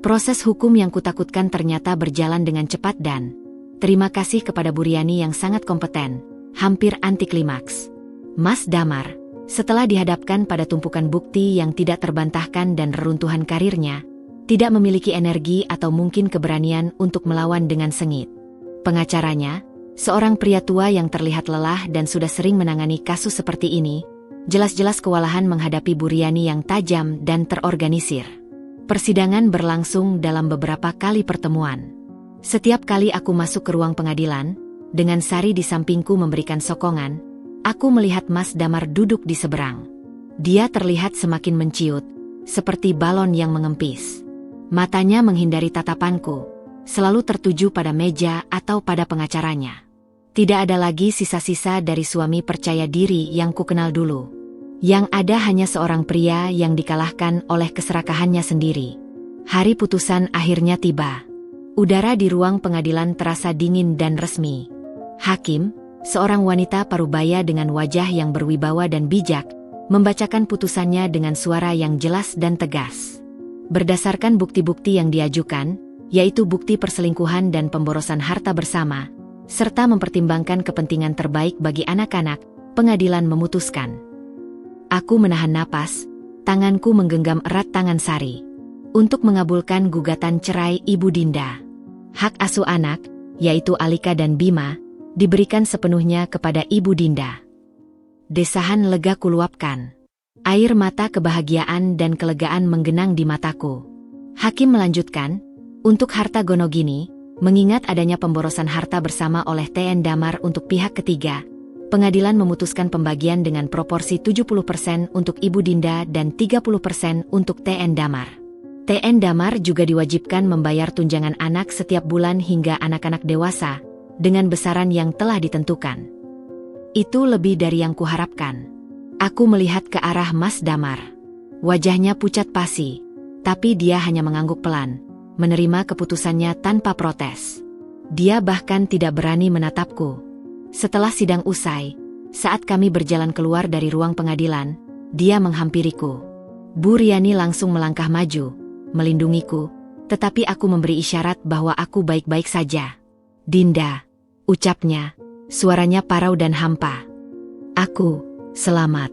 Proses hukum yang kutakutkan ternyata berjalan dengan cepat dan terima kasih kepada Buriani yang sangat kompeten, hampir anti klimaks. Mas Damar, setelah dihadapkan pada tumpukan bukti yang tidak terbantahkan dan reruntuhan karirnya, tidak memiliki energi atau mungkin keberanian untuk melawan dengan sengit. Pengacaranya, seorang pria tua yang terlihat lelah dan sudah sering menangani kasus seperti ini, jelas-jelas kewalahan menghadapi Buriani yang tajam dan terorganisir. Persidangan berlangsung dalam beberapa kali pertemuan. Setiap kali aku masuk ke ruang pengadilan, dengan Sari di sampingku memberikan sokongan, aku melihat Mas Damar duduk di seberang. Dia terlihat semakin menciut, seperti balon yang mengempis. Matanya menghindari tatapanku, selalu tertuju pada meja atau pada pengacaranya. Tidak ada lagi sisa-sisa dari suami percaya diri yang kukenal dulu. Yang ada hanya seorang pria yang dikalahkan oleh keserakahannya sendiri. Hari putusan akhirnya tiba. Udara di ruang pengadilan terasa dingin dan resmi. Hakim, seorang wanita parubaya dengan wajah yang berwibawa dan bijak, membacakan putusannya dengan suara yang jelas dan tegas. Berdasarkan bukti-bukti yang diajukan, yaitu bukti perselingkuhan dan pemborosan harta bersama, serta mempertimbangkan kepentingan terbaik bagi anak-anak, pengadilan memutuskan. Aku menahan napas, tanganku menggenggam erat tangan Sari, untuk mengabulkan gugatan cerai Ibu Dinda. Hak asuh anak, yaitu Alika dan Bima, diberikan sepenuhnya kepada Ibu Dinda. Desahan lega kuluapkan. Air mata kebahagiaan dan kelegaan menggenang di mataku. Hakim melanjutkan, untuk harta Gonogini, mengingat adanya pemborosan harta bersama oleh TN Damar untuk pihak ketiga, pengadilan memutuskan pembagian dengan proporsi 70% untuk Ibu Dinda dan 30% untuk TN Damar. TN Damar juga diwajibkan membayar tunjangan anak setiap bulan hingga anak-anak dewasa, dengan besaran yang telah ditentukan. Itu lebih dari yang kuharapkan. Aku melihat ke arah Mas Damar. Wajahnya pucat pasi, tapi dia hanya mengangguk pelan, menerima keputusannya tanpa protes. Dia bahkan tidak berani menatapku. Setelah sidang usai, saat kami berjalan keluar dari ruang pengadilan, dia menghampiriku. Buriani langsung melangkah maju, melindungiku, tetapi aku memberi isyarat bahwa aku baik-baik saja. Dinda, ucapnya, suaranya parau dan hampa. Aku, selamat.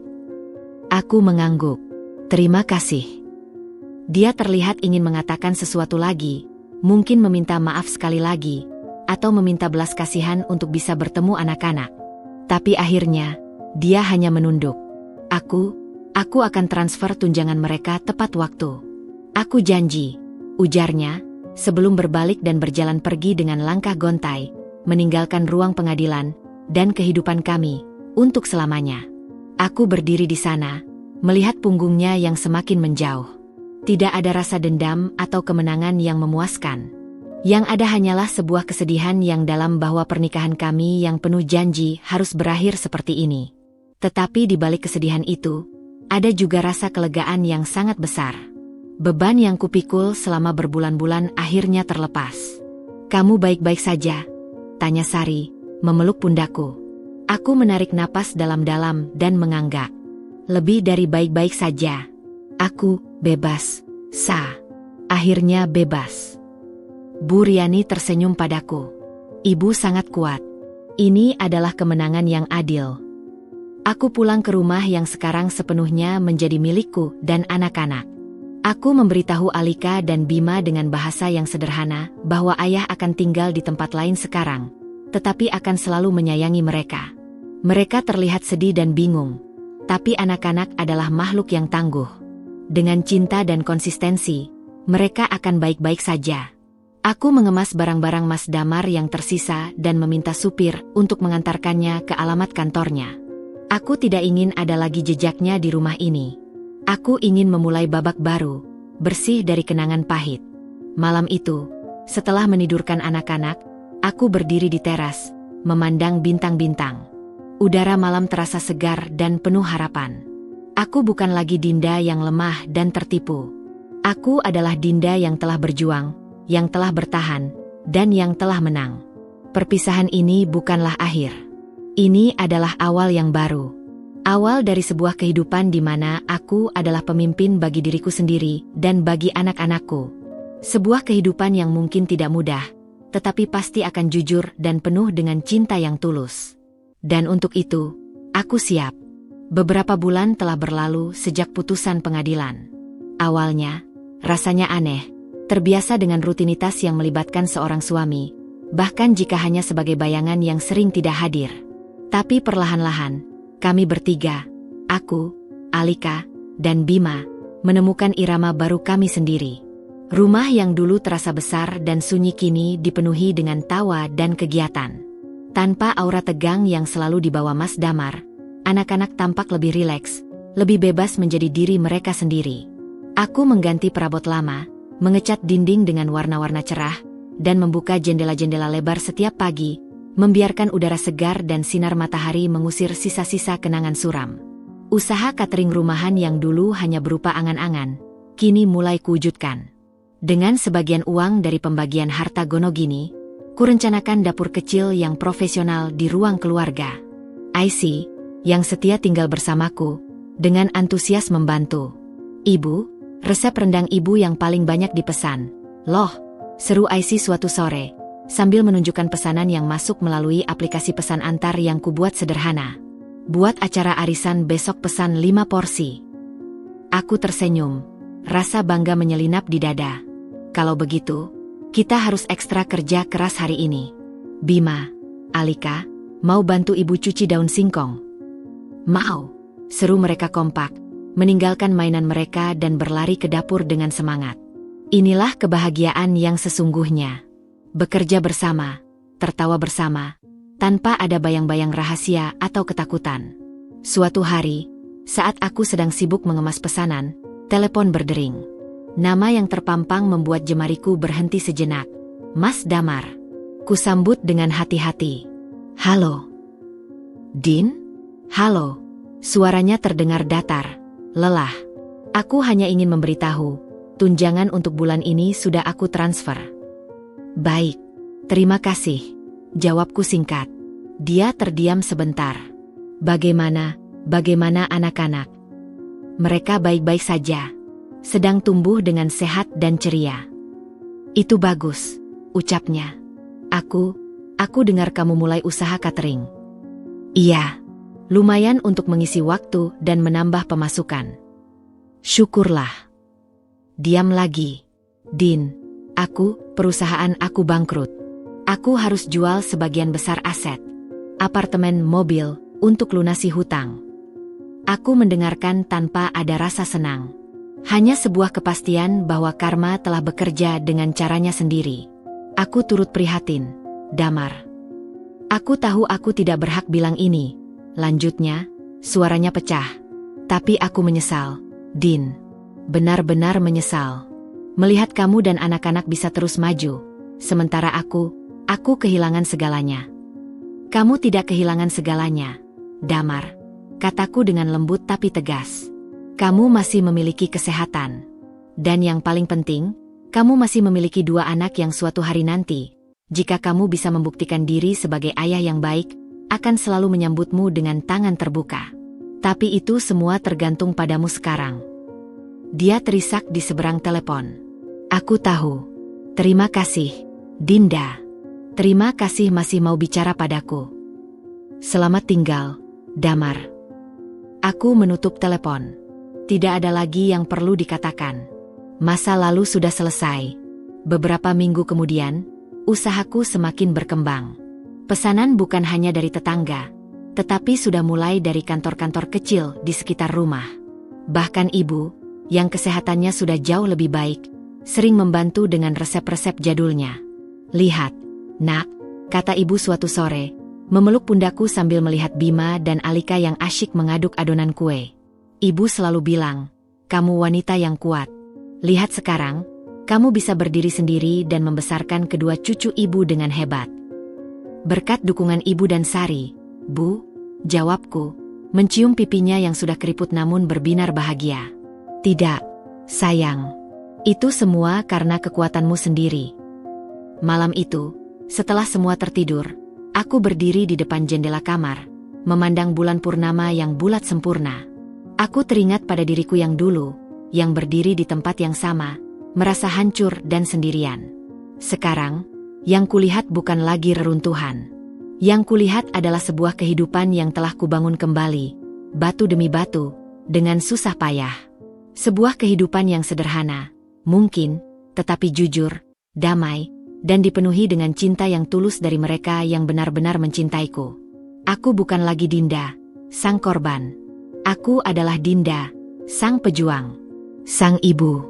Aku mengangguk. Terima kasih. Dia terlihat ingin mengatakan sesuatu lagi, mungkin meminta maaf sekali lagi, atau meminta belas kasihan untuk bisa bertemu anak-anak. Tapi akhirnya, dia hanya menunduk. Aku akan transfer tunjangan mereka tepat waktu. Aku janji, ujarnya, sebelum berbalik dan berjalan pergi dengan langkah gontai, meninggalkan ruang pengadilan, dan kehidupan kami, untuk selamanya. Aku berdiri di sana, melihat punggungnya yang semakin menjauh. Tidak ada rasa dendam atau kemenangan yang memuaskan. Yang ada hanyalah sebuah kesedihan yang dalam bahwa pernikahan kami yang penuh janji harus berakhir seperti ini. Tetapi di balik kesedihan itu, ada juga rasa kelegaan yang sangat besar. Beban yang kupikul selama berbulan-bulan akhirnya terlepas. Kamu baik-baik saja? Tanya Sari, memeluk pundakku. Aku menarik napas dalam-dalam dan menganggak. Lebih dari baik-baik saja. Aku bebas, Sa. Akhirnya bebas. Buriani tersenyum padaku. Ibu sangat kuat. Ini adalah kemenangan yang adil. Aku pulang ke rumah yang sekarang sepenuhnya menjadi milikku dan anak-anak. Aku memberitahu Alika dan Bima dengan bahasa yang sederhana bahwa ayah akan tinggal di tempat lain sekarang, tetapi akan selalu menyayangi mereka. Mereka terlihat sedih dan bingung, tapi anak-anak adalah makhluk yang tangguh. Dengan cinta dan konsistensi, mereka akan baik-baik saja. Aku mengemas barang-barang Mas Damar yang tersisa dan meminta supir untuk mengantarkannya ke alamat kantornya. Aku tidak ingin ada lagi jejaknya di rumah ini. Aku ingin memulai babak baru, bersih dari kenangan pahit. Malam itu, setelah menidurkan anak-anak, aku berdiri di teras, memandang bintang-bintang. Udara malam terasa segar dan penuh harapan. Aku bukan lagi Dinda yang lemah dan tertipu. Aku adalah Dinda yang telah berjuang, yang telah bertahan, dan yang telah menang. Perpisahan ini bukanlah akhir. Ini adalah awal yang baru. Awal dari sebuah kehidupan di mana aku adalah pemimpin bagi diriku sendiri dan bagi anak-anakku. Sebuah kehidupan yang mungkin tidak mudah, tetapi pasti akan jujur dan penuh dengan cinta yang tulus. Dan untuk itu, aku siap. Beberapa bulan telah berlalu sejak putusan pengadilan. Awalnya, rasanya aneh, terbiasa dengan rutinitas yang melibatkan seorang suami, bahkan jika hanya sebagai bayangan yang sering tidak hadir. Tapi perlahan-lahan, kami bertiga, aku, Alika, dan Bima, menemukan irama baru kami sendiri. Rumah yang dulu terasa besar dan sunyi kini dipenuhi dengan tawa dan kegiatan. Tanpa aura tegang yang selalu dibawa Mas Damar, anak-anak tampak lebih rileks, lebih bebas menjadi diri mereka sendiri. Aku mengganti perabot lama, mengecat dinding dengan warna-warna cerah, dan membuka jendela-jendela lebar setiap pagi, membiarkan udara segar dan sinar matahari mengusir sisa-sisa kenangan suram. Usaha catering rumahan yang dulu hanya berupa angan-angan, kini mulai kuwujudkan. Dengan sebagian uang dari pembagian harta Gonogini, kurencanakan dapur kecil yang profesional di ruang keluarga. IC, yang setia tinggal bersamaku, dengan antusias membantu. "Ibu, resep rendang ibu yang paling banyak dipesan." "Loh," seru IC suatu sore, sambil menunjukkan pesanan yang masuk melalui aplikasi pesan antar yang kubuat sederhana. "Buat acara arisan besok pesan 5 porsi." Aku tersenyum, rasa bangga menyelinap di dada. "Kalau begitu, kita harus ekstra kerja keras hari ini." "Bima, Alika, mau bantu ibu cuci daun singkong?" "Mau," seru mereka kompak, meninggalkan mainan mereka dan berlari ke dapur dengan semangat. Inilah kebahagiaan yang sesungguhnya. Bekerja bersama, tertawa bersama, tanpa ada bayang-bayang rahasia atau ketakutan. Suatu hari, saat aku sedang sibuk mengemas pesanan, telepon berdering. Nama yang terpampang membuat jemariku berhenti sejenak. "Mas Damar." Kusambut dengan hati-hati. "Halo." "Din?" "Halo." Suaranya terdengar datar, lelah. "Aku hanya ingin memberitahu, tunjangan untuk bulan ini sudah aku transfer." "Baik, terima kasih," jawabku singkat. Dia terdiam sebentar. Bagaimana anak-anak?" "Mereka baik-baik saja. Sedang tumbuh dengan sehat dan ceria." "Itu bagus," ucapnya. Aku dengar kamu mulai usaha catering." "Iya, lumayan untuk mengisi waktu dan menambah pemasukan." "Syukurlah." Diam lagi. "Din, perusahaan aku bangkrut. Aku harus jual sebagian besar aset, apartemen, mobil, untuk lunasi hutang." Aku mendengarkan tanpa ada rasa senang. Hanya sebuah kepastian bahwa karma telah bekerja dengan caranya sendiri. Aku turut prihatin. "Damar, aku tahu aku tidak berhak bilang ini," lanjutnya, suaranya pecah. "Tapi aku menyesal, Din. Benar-benar menyesal. Melihat kamu dan anak-anak bisa terus maju, sementara aku kehilangan segalanya." "Kamu tidak kehilangan segalanya, Damar," kataku dengan lembut tapi tegas. "Kamu masih memiliki kesehatan. Dan yang paling penting, kamu masih memiliki 2 anak yang suatu hari nanti, jika kamu bisa membuktikan diri sebagai ayah yang baik, akan selalu menyambutmu dengan tangan terbuka. Tapi itu semua tergantung padamu sekarang." Dia terisak di seberang telepon. "Aku tahu. Terima kasih, Dinda. Terima kasih masih mau bicara padaku. Selamat tinggal, Damar." Aku menutup telepon. Tidak ada lagi yang perlu dikatakan. Masa lalu sudah selesai. Beberapa minggu kemudian, usahaku semakin berkembang. Pesanan bukan hanya dari tetangga, tetapi sudah mulai dari kantor-kantor kecil di sekitar rumah. Bahkan ibu, yang kesehatannya sudah jauh lebih baik, sering membantu dengan resep-resep jadulnya. "Lihat, Nak," kata ibu suatu sore, memeluk pundakku sambil melihat Bima dan Alika yang asyik mengaduk adonan kue. Ibu selalu bilang, "Kamu wanita yang kuat. Lihat sekarang, kamu bisa berdiri sendiri dan membesarkan kedua cucu ibu dengan hebat." "Berkat dukungan ibu dan Sari, Bu," jawabku, mencium pipinya yang sudah keriput namun berbinar bahagia. "Tidak, sayang. Itu semua karena kekuatanmu sendiri." Malam itu, setelah semua tertidur, aku berdiri di depan jendela kamar, memandang bulan purnama yang bulat sempurna. Aku teringat pada diriku yang dulu, yang berdiri di tempat yang sama, merasa hancur dan sendirian. Sekarang, yang kulihat bukan lagi reruntuhan. Yang kulihat adalah sebuah kehidupan yang telah kubangun kembali, batu demi batu, dengan susah payah. Sebuah kehidupan yang sederhana, mungkin, tetapi jujur, damai, dan dipenuhi dengan cinta yang tulus dari mereka yang benar-benar mencintaiku. Aku bukan lagi Dinda, sang korban. Aku adalah Dinda, sang pejuang, sang ibu,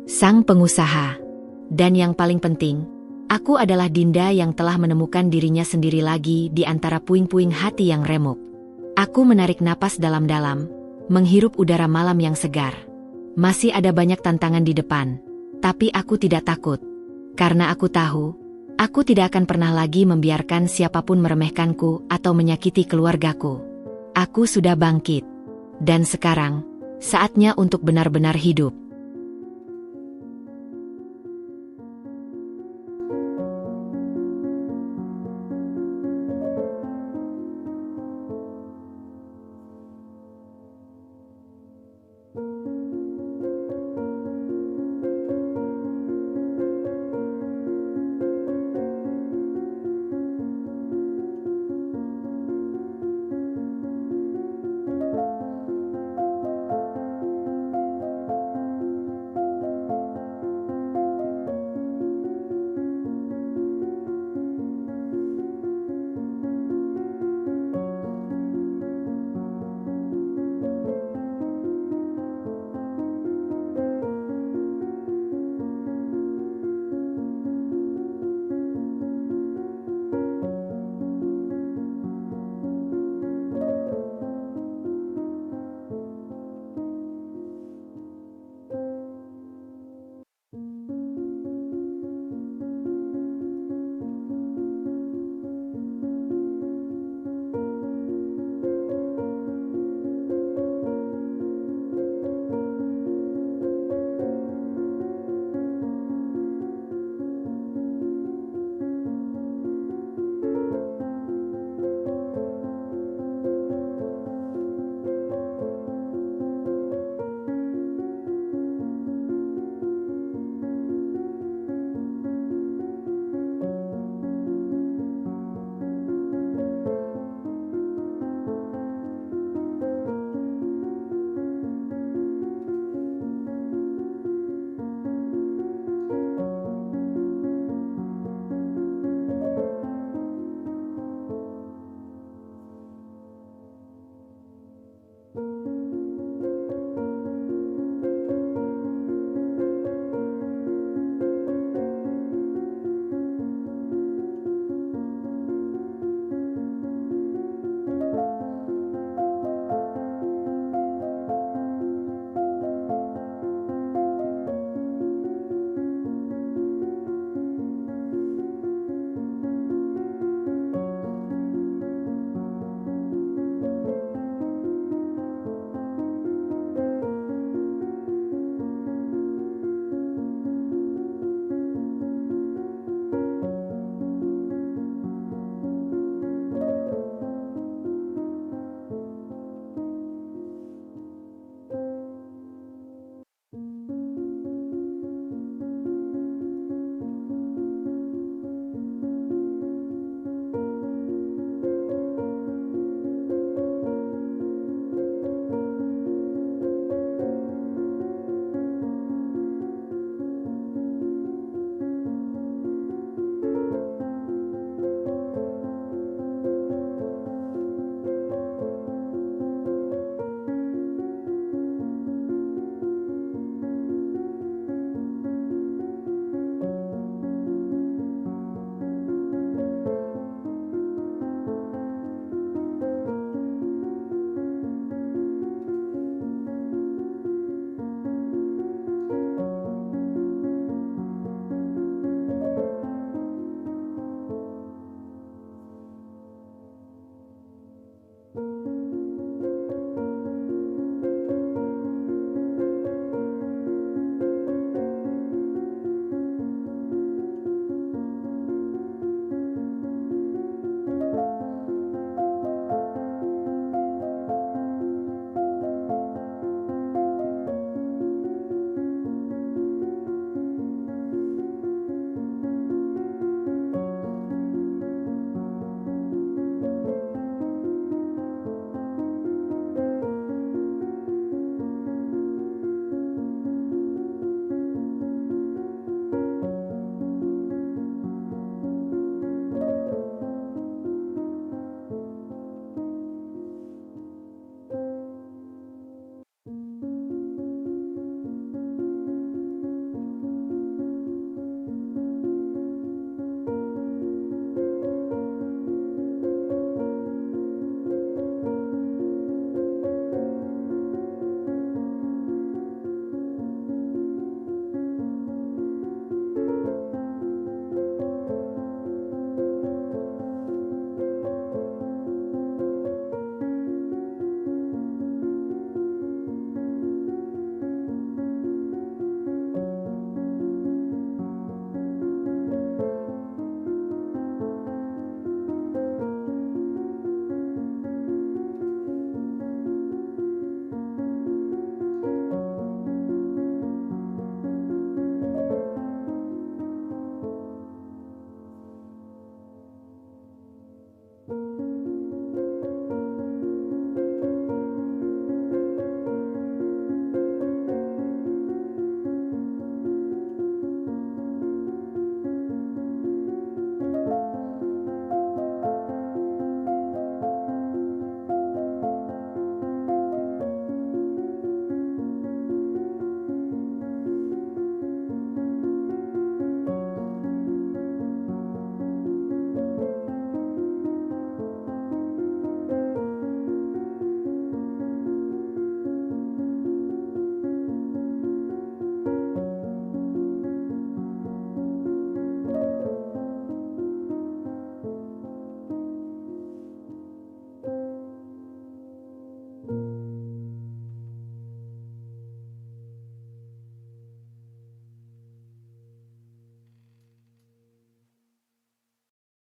sang pengusaha. Dan yang paling penting, aku adalah Dinda yang telah menemukan dirinya sendiri lagi di antara puing-puing hati yang remuk. Aku menarik napas dalam-dalam, menghirup udara malam yang segar. Masih ada banyak tantangan di depan, tapi aku tidak takut. Karena aku tahu, aku tidak akan pernah lagi membiarkan siapapun meremehkanku atau menyakiti keluargaku. Aku sudah bangkit. Dan sekarang, saatnya untuk benar-benar hidup.